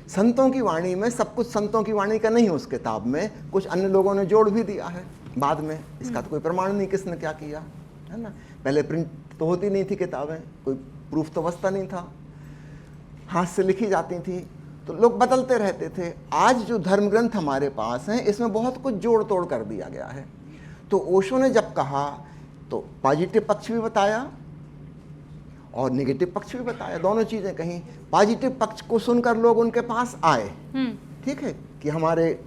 संतों की वाणी में सब कुछ संतों की वाणी का नहीं है उस किताब में, कुछ अन्य लोगों ने जोड़ भी दिया है बाद में। इसका तो कोई प्रमाण नहीं किसने क्या किया, है ना। पहले प्रिंट तो होती नहीं थी किताबें, कोई प्रूफ तो बचता नहीं था, हाथ से लिखी जाती थी, तो लोग बदलते रहते थे। आज जो धर्म ग्रंथ हमारे पास हैं इसमें बहुत कुछ जोड़ तोड़ कर दिया गया है। तो ओशो ने जब कहा तो पॉजिटिव पक्ष भी बताया और नेगेटिव पक्ष भी बताया, दोनों चीज़ें कहीं। पॉजिटिव पक्ष को सुनकर लोग उनके पास आए, ठीक है, कि हमारे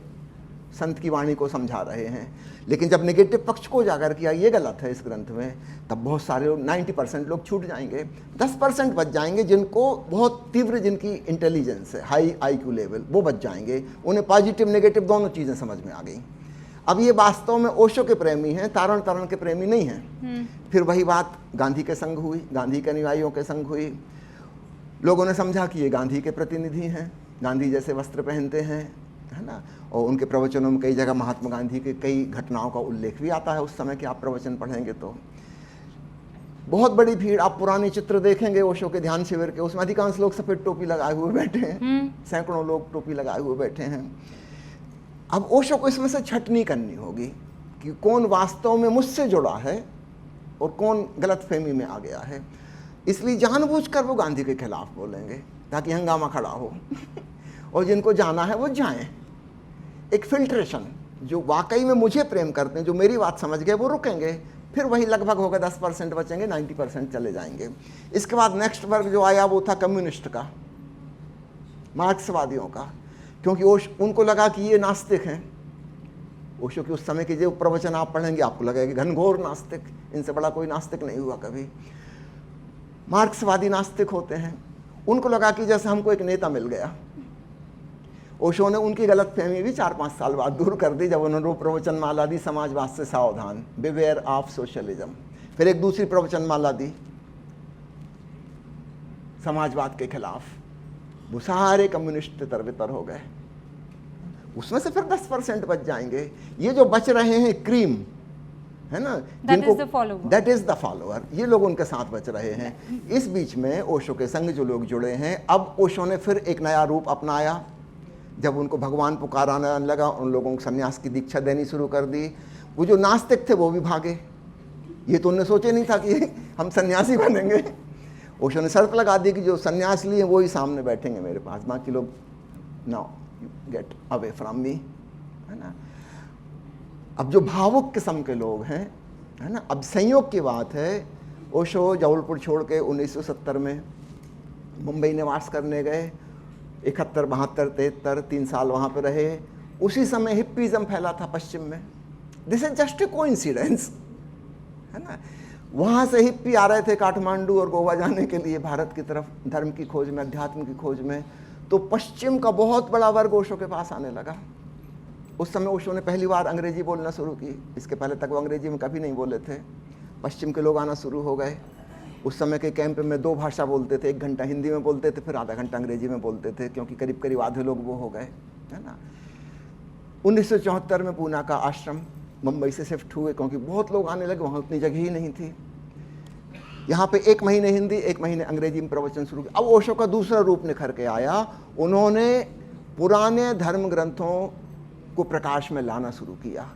संत की वाणी को समझा रहे हैं। लेकिन जब नेगेटिव पक्ष को उजागर किया ये गलत है इस ग्रंथ में, तब बहुत सारे लोग 90% लोग छूट जाएंगे, 10% बच जाएंगे जिनको बहुत तीव्र, जिनकी इंटेलिजेंस है, हाई IQ लेवल, वो बच जाएंगे। उन्हें पॉजिटिव नेगेटिव दोनों चीज़ें समझ में आ गई। अब ये वास्तव में ओशो के प्रेमी हैं, तारण तारण के प्रेमी नहीं हैं। फिर वही बात गांधी के संग हुई, गांधी के अनुयायियों के संग हुई। लोगों ने समझा कि ये गांधी के प्रतिनिधि हैं, गांधी जैसे वस्त्र पहनते हैं, है ना। और उनके प्रवचनों में कई जगह महात्मा गांधी के कई घटनाओं का उल्लेख भी आता है उस समय के, आप प्रवचन पढ़ेंगे तो बहुत बड़ी भीड़। आप पुराने चित्र देखेंगे ओशो के ध्यान शिविर के, उसमें अधिकांश लोग सफ़ेद टोपी लगाए हुए बैठे हैं, सैकड़ों लोग टोपी लगाए हुए बैठे हैं। अब ओशो को इसमें से छटनी करनी होगी कि कौन वास्तव में मुझसे जुड़ा है और कौन गलतफहमी में आ गया है। इसलिए जानबूझकर वो गांधी के खिलाफ बोलेंगे ताकि हंगामा खड़ा हो और जिनको जाना है वो जाएं। एक फिल्ट्रेशन, जो वाकई में मुझे प्रेम करते हैं, जो मेरी बात समझ गए, वो रुकेंगे। फिर वही लगभग होगा 10% बचेंगे, 90% चले जाएंगे। इसके बाद नेक्स्ट वर्ग जो आया वो था कम्युनिस्ट का, मार्क्सवादियों का, क्योंकि उनको लगा कि ये नास्तिक हैं। ओशो के उस समय के जो प्रवचन आप पढ़ेंगे आपको लगेगा कि घनघोर नास्तिक, इनसे बड़ा कोई नास्तिक नहीं हुआ कभी। मार्क्सवादी नास्तिक होते हैं। उनको लगा कि जैसे हमको एक नेता मिल गया। ओशो ने उनकी गलतफहमी भी 4-5 साल बाद दूर कर दी जब उन्होंने प्रवचन माला दी, समाजवाद से सावधान, बिवेयर ऑफ सोशलिज्म। फिर एक दूसरी प्रवचन माला दी समाजवाद के खिलाफ। वो सारे कम्युनिस्ट तितर-बितर हो गए। उसमें से फिर 10% बच जाएंगे। ये जो बच रहे हैं क्रीम, है ना, दैट इज द फॉलोअर, ये लोग उनके साथ बच रहे हैं। इस बीच में ओशो के संग जो लोग जुड़े हैं, अब ओशो ने फिर एक नया रूप अपनाया। जब उनको भगवान पुकाराने लगा, उन लोगों को सन्यास की दीक्षा देनी शुरू कर दी। वो जो नास्तिक थे वो भी भागे। ये तो उन्होंने सोचे नहीं था कि हम सन्यासी बनेंगे। ओशो ने शर्त लगा दी कि जो सन्यास लिए वो ही सामने बैठेंगे मेरे पास, बाकी लोग now get away from me, है ना। अब जो भावुक किस्म के लोग हैं, है ना, अब संयोग की बात है, ओशो जबलपुर छोड़ के 1970 में मुंबई निवास करने गए। 71, 72, 73 3 साल वहाँ पे रहे। उसी समय हिप्पीज़म फैला था पश्चिम में। This is just a coincidence, है ना। वहाँ से हिप्पी आ रहे थे काठमांडू और गोवा जाने के लिए, भारत की तरफ, धर्म की खोज में, अध्यात्म की खोज में। तो पश्चिम का बहुत बड़ा वर्ग ओशो के पास आने लगा। उस समय ओशो ने पहली बार अंग्रेजी बोलना शुरू की। इसके पहले तक वो अंग्रेजी में कभी नहीं बोले थे। पश्चिम के लोग आना शुरू हो गए। उस समय के कैंप में 2 भाषा बोलते थे, 1 घंटा हिंदी में बोलते थे, फिर आधा घंटा अंग्रेजी में बोलते थे, क्योंकि करीब करीब आधे लोग वो हो गए, है ना। 1974 में पूना का आश्रम मुंबई से शिफ्ट हुए, क्योंकि बहुत लोग आने लगे, वहाँ उतनी जगह ही नहीं थी। यहाँ पे 1 महीने हिंदी, 1 महीने अंग्रेजी में प्रवचन शुरू किया। अब ओशो का दूसरा रूप निखर के आया। उन्होंने पुराने धर्म ग्रंथों को प्रकाश में लाना शुरू किया,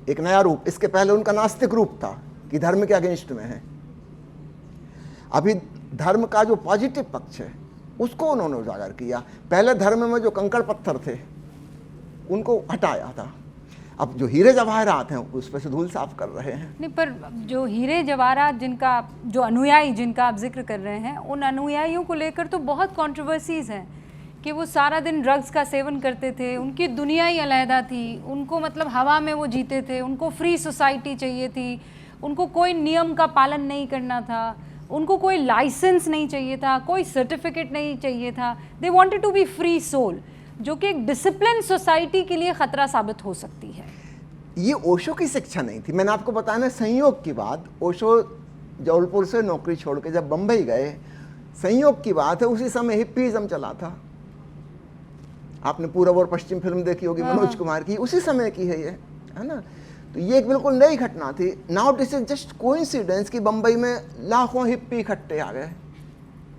एक नया रूप। इसके पहले उनका नास्तिक रूप था कि धर्म के अगेंस्ट में है। अभी धर्म का जो पॉजिटिव पक्ष है उसको उन्होंने उजागर किया। पहले धर्म में जो कंकड़ पत्थर थे उनको हटाया था। अब जो हीरे जवाहरात हैं उस पर से धूल साफ कर रहे हैं। नहीं, पर जो हीरे जवाहरात जिनका, जो अनुयायी जिनका आप जिक्र कर रहे हैं, उन अनुयायियों को लेकर तो बहुत कंट्रोवर्सीज हैं कि वो सारा दिन ड्रग्स का सेवन करते थे, उनकी दुनिया ही अलहदा थी, उनको मतलब हवा में वो जीते थे, उनको फ्री सोसाइटी चाहिए थी, उनको कोई नियम का पालन नहीं करना था, उनको कोई लाइसेंस नहीं चाहिए था, कोई सर्टिफिकेट नहीं चाहिए था। They wanted to be free soul, जो कि एक डिसिप्लिन सोसाइटी के लिए खतरा साबित हो सकती है। ये ओशो की शिक्षा नहीं थी। मैंने आपको बताया ना, संयोग की बात, ओशो जबलपुर से नौकरी छोड़ के जब बम्बई गए, संयोग की बात है, उसी समय हिप्पीज़म चला था। आपने पूरब और पश्चिम फिल्म देखी होगी मनोज कुमार की, उसी समय की है ये, है ना। तो ये एक बिल्कुल नई घटना थी। Now this is just coincidence कि बंबई में लाखों हिप्पी इकट्ठे आ गए।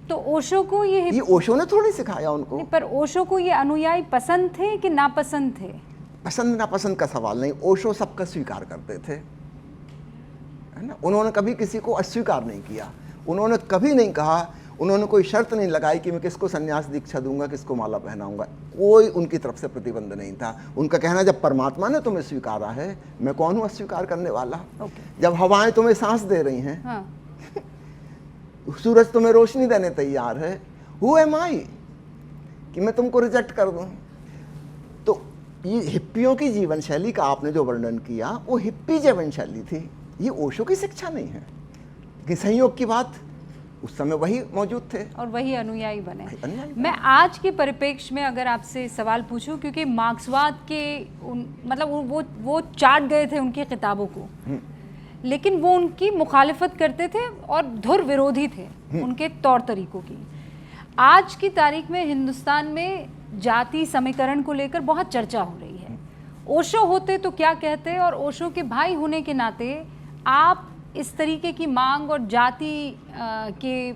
तो ओशो को ये ओशो ने थोड़ी सिखाया उनको। पर ओशो को ये अनुयायी पसंद थे कि नापसंद थे? पसंद नापसंद का सवाल नहीं, ओशो सबका स्वीकार करते थे, है ना। उन्होंने कभी किसी को अस्वीकार नहीं किया, उन्होंने कभी नहीं कहा, उन्होंने कोई शर्त नहीं लगाई कि मैं किसको संन्यास दीक्षा दूंगा, किसको माला पहनाऊंगा, कोई उनकी तरफ से प्रतिबंध नहीं था। उनका कहना जब परमात्मा ने तुम्हें स्वीकारा है, मैं कौन हूँ अस्वीकार करने वाला। जब हवाएं तुम्हें सांस दे रही हैं, हाँ। सूरज तुम्हें रोशनी देने तैयार है, हु एम आई कि मैं तुमको रिजेक्ट कर दूं। तो ये हिप्पियों की जीवन शैली का आपने जो वर्णन किया वो हिप्पी जीवन शैली थी, ये ओशो की शिक्षा नहीं है। कि संयोग की बात, उस समय वही मौजूद थे और वही अनुयायी बने। अनुयायी मैं आज के परिप्रेक्ष्य में अगर आपसे सवाल पूछूं, क्योंकि मार्क्सवाद के मतलब वो चाट गए थे उनकी किताबों को, लेकिन वो उनकी मुखालिफत करते थे और धुर विरोधी थे उनके तौर तरीकों की। आज की तारीख में हिंदुस्तान में जाति समीकरण को लेकर बहुत चर्चा हो रही है। ओशो होते तो क्या कहते, और ओशो के भाई होने के नाते आप इस तरीके की मांग और जाति के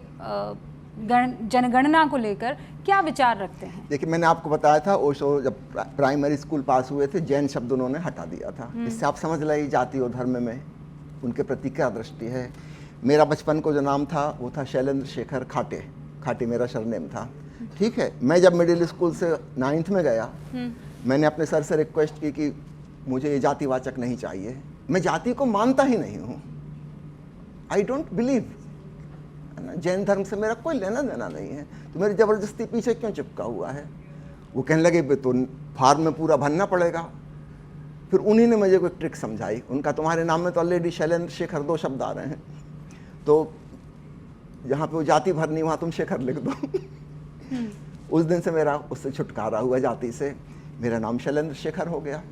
जनगणना को लेकर क्या विचार रखते हैं? देखिए, मैंने आपको बताया था ओशो जब प्राइमरी स्कूल पास हुए थे, जैन शब्द उन्होंने हटा दिया था। इससे आप समझ लीजिए जाति और धर्म में उनके प्रति क्या दृष्टि है। मेरा बचपन को जो नाम था वो था शैलेंद्र शेखर खाटे, खाटे मेरा सरनेम था, ठीक है। मैं जब मिडिल स्कूल से 9th में गया, मैंने अपने सर से रिक्वेस्ट की कि मुझे ये जातिवाचक नहीं चाहिए, मैं जाति को मानता ही नहीं हूँ, आई डोंट बिलीव, है ना। जैन धर्म से मेरा कोई लेना देना नहीं है, तो मेरी ज़बरदस्ती पीछे क्यों चिपका हुआ है। वो कहने लगे तो फॉर्म में पूरा भरना पड़ेगा। फिर उन्हीं ने मुझे कोई ट्रिक समझाई, उनका तुम्हारे नाम में तो ऑलरेडी शैलेंद्र शेखर 2 शब्द आ रहे हैं, तो जहाँ पे वो जाति भरनी वहाँ तुम शेखर लिख दो। उस दिन से मेरा उससे छुटकारा हुआ, जाति से। मेरा नाम शैलेंद्र शेखर हो गया,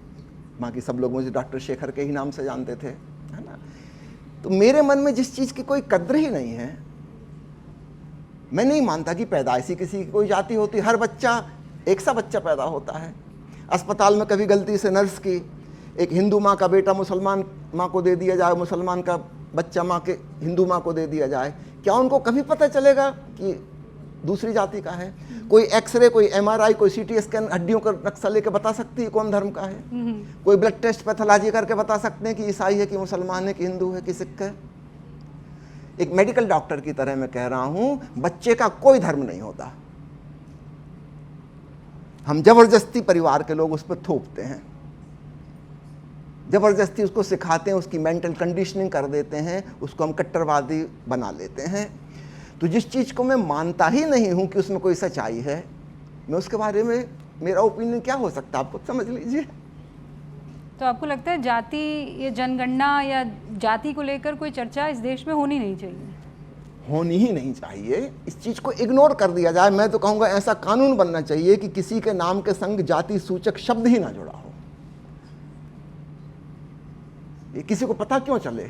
बाकी सब लोग मुझे डॉक्टर शेखर के ही नाम से जानते थे, है ना। तो मेरे मन में जिस चीज़ की कोई कद्र ही नहीं है, मैं नहीं मानता कि पैदाइशी किसी की कोई जाति होती। हर बच्चा एक सा बच्चा पैदा होता है। अस्पताल में कभी गलती से नर्स की एक हिंदू माँ का बेटा मुसलमान माँ को दे दिया जाए, मुसलमान का बच्चा माँ के हिंदू माँ को दे दिया जाए, क्या उनको कभी पता चलेगा कि दूसरी जाति का है? कोई एक्सरे, कोई MRI, कोई CT स्कैन हड्डियों का नक्शा लेके बता सकती है कौन धर्म का है? कोई ब्लड टेस्ट पैथोलॉजी करके बता सकते हैं कि ईसाई है कि मुसलमान है कि हिंदू है कि सिख है? एक मेडिकल डॉक्टर की तरह मैं कह रहा हूं, बच्चे का कोई धर्म नहीं होता। हम जबरदस्ती परिवार के लोग उस पर थोपते हैं, जबरदस्ती उसको सिखाते हैं, उसकी मेंटल कंडीशनिंग कर देते हैं, उसको हम कट्टरवादी बना लेते हैं। तो जिस चीज़ को मैं मानता ही नहीं हूं कि उसमें कोई सच्चाई है, मैं उसके बारे में मेरा ओपिनियन क्या हो सकता है, आप खुद समझ लीजिए। तो आपको लगता है जाति या जनगणना या जाति को लेकर कोई चर्चा इस देश में होनी नहीं चाहिए? होनी ही नहीं चाहिए, इस चीज़ को इग्नोर कर दिया जाए। मैं तो कहूँगा ऐसा कानून बनना चाहिए कि किसी के नाम के संग जाति सूचक शब्द ही ना जुड़ा हो। ये किसी को पता क्यों चले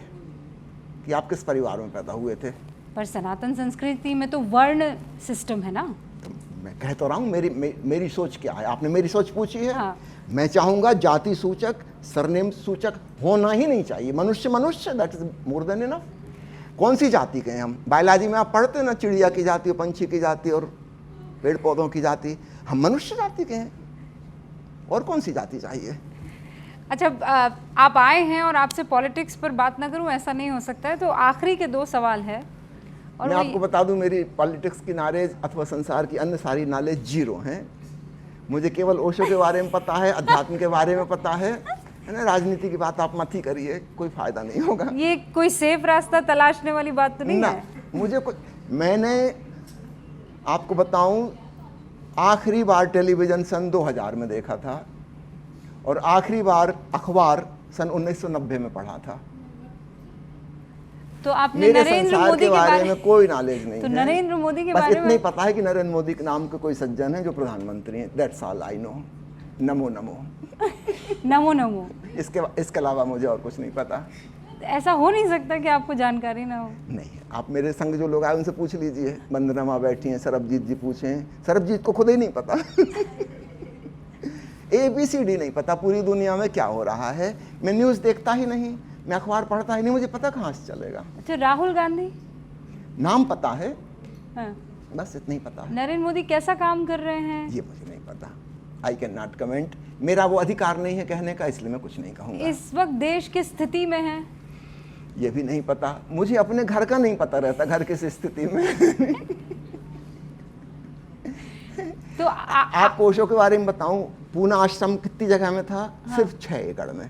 कि आप किस परिवार में पैदा हुए थे? पर सनातन संस्कृति में तो वर्ण सिस्टम है ना। तो मैं कह तो रहा हूँ, मेरी सोच क्या है। आपने मेरी सोच पूछी है। हाँ। मैं चाहूँगा जाति सूचक, सरनेम सूचक होना ही नहीं चाहिए। मनुष्य मनुष्य, that is more than enough. कौन सी जाति के हैं हम? बायोलॉजी में आप पढ़ते हैं ना, चिड़िया की जाति और पंछी की जाति और पेड़ पौधों की जाति। हम मनुष्य जाति के हैं, और कौन सी जाति चाहिए? अच्छा, आप आए हैं और आपसे पॉलिटिक्स पर बात ना करूं, ऐसा नहीं हो सकता है। तो आखिरी के 2 सवाल है। और मैं आपको बता दूं, मेरी पॉलिटिक्स की नॉलेज अथवा संसार की अन्य सारी नॉलेज 0 है। मुझे केवल ओशो के बारे में पता है, अध्यात्म के बारे में पता है ना। राजनीति की बात आप मत ही करिए, कोई फायदा नहीं होगा। ये कोई सेफ रास्ता तलाशने वाली बात तो नहीं ना, है। मुझे मैंने आपको बताऊं, आखिरी बार टेलीविज़न सन 2000 में देखा था और आखिरी बार अखबार सन 1990 में पढ़ा था। तो आपने मेरे नरेंद्र संसार मोदी के बारे में कोई नॉलेज नहीं तो है। नरेंद्र मोदी के बस बारे इतना में ही पता है कि नरेंद्र मोदी के नाम के कोई सज्जन है जो प्रधानमंत्री हैं। That's all I know. Namo Namo. Namo Namo. इसके अलावा मुझे और कुछ नहीं पता। ऐसा हो नहीं सकता कि आपको जानकारी ना हो। नहीं, आप मेरे संग जो लोग आए उनसे पूछ लीजिए। वंदना माँ बैठी हैं, सरबजीत जी पूछें। सरबजीत को खुद ही नहीं पता। ABCD नहीं पता पूरी दुनिया में क्या हो रहा है। मैं न्यूज़ देखता ही नहीं, मैं अखबार पढ़ता ही नहीं, मुझे पता कहाँ से चलेगा। अच्छा, राहुल गांधी नाम पता है, हाँ। बस इतना ही पता है। नरेंद्र मोदी कैसा काम कर रहे हैं ये मुझे नहीं पता, आई कैन नॉट कमेंट, मेरा वो अधिकार नहीं है कहने का, इसलिए मैं कुछ नहीं कहूँगा। इस वक्त देश किस स्थिति में है? ये भी नहीं पता, मुझे अपने घर का नहीं पता रहता, घर किस स्थिति में। तो आपको ओशो के बारे में बताऊं, पूना आश्रम कितनी जगह में था? सिर्फ 6 एकड़ में,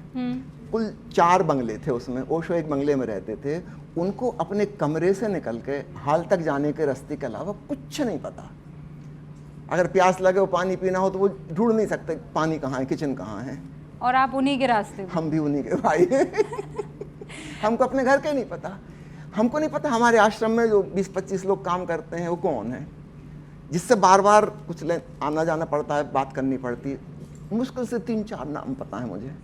कुल 4 बंगले थे उसमें। ओशो एक बंगले में रहते थे, उनको अपने कमरे से निकल के हाल तक जाने के रास्ते के अलावा कुछ नहीं पता। अगर प्यास लगे वो पानी पीना हो तो वो ढूंढ नहीं सकते पानी कहाँ है, किचन कहाँ है। और आप उन्हीं के रास्ते में। हम भी उन्हीं के भाई हैं। हमको अपने घर के नहीं पता, हमको नहीं पता हमारे आश्रम में जो 20-25 लोग काम करते हैं वो कौन है, जिससे बार बार कुछ आना जाना पड़ता है, बात करनी पड़ती है। मुश्किल से 3-4 नाम पता है मुझे।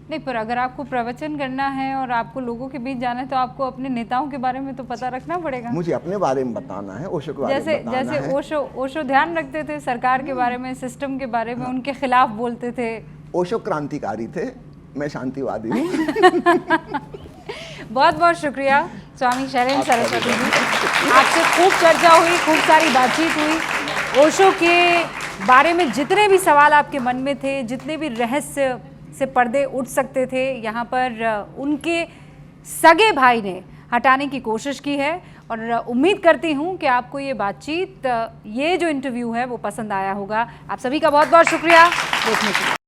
नहीं, पर अगर आपको प्रवचन करना है और आपको लोगों के बीच जाना है तो आपको अपने नेताओं के बारे में तो पता रखना पड़ेगा। मुझे अपने बारे में बताना है, ओशो के बारे में बताना है। जैसे ओशो ध्यान रखते थे सरकार के बारे में, सिस्टम के बारे में, उनके खिलाफ बोलते थे। ओशो क्रांतिकारी थे, मैं शांतिवादी हूँ। बहुत बहुत शुक्रिया स्वामी शैलेंद्र सरस्वती जी, आपसे खूब चर्चा हुई, खूब सारी बातचीत हुई। ओशो के बारे में जितने भी सवाल आपके मन में थे, जितने भी रहस्य से पर्दे उठ सकते थे, यहाँ पर उनके सगे भाई ने हटाने की कोशिश की है। और उम्मीद करती हूँ कि आपको ये बातचीत, ये जो इंटरव्यू है वो पसंद आया होगा। आप सभी का बहुत बहुत शुक्रिया देखने के लिए।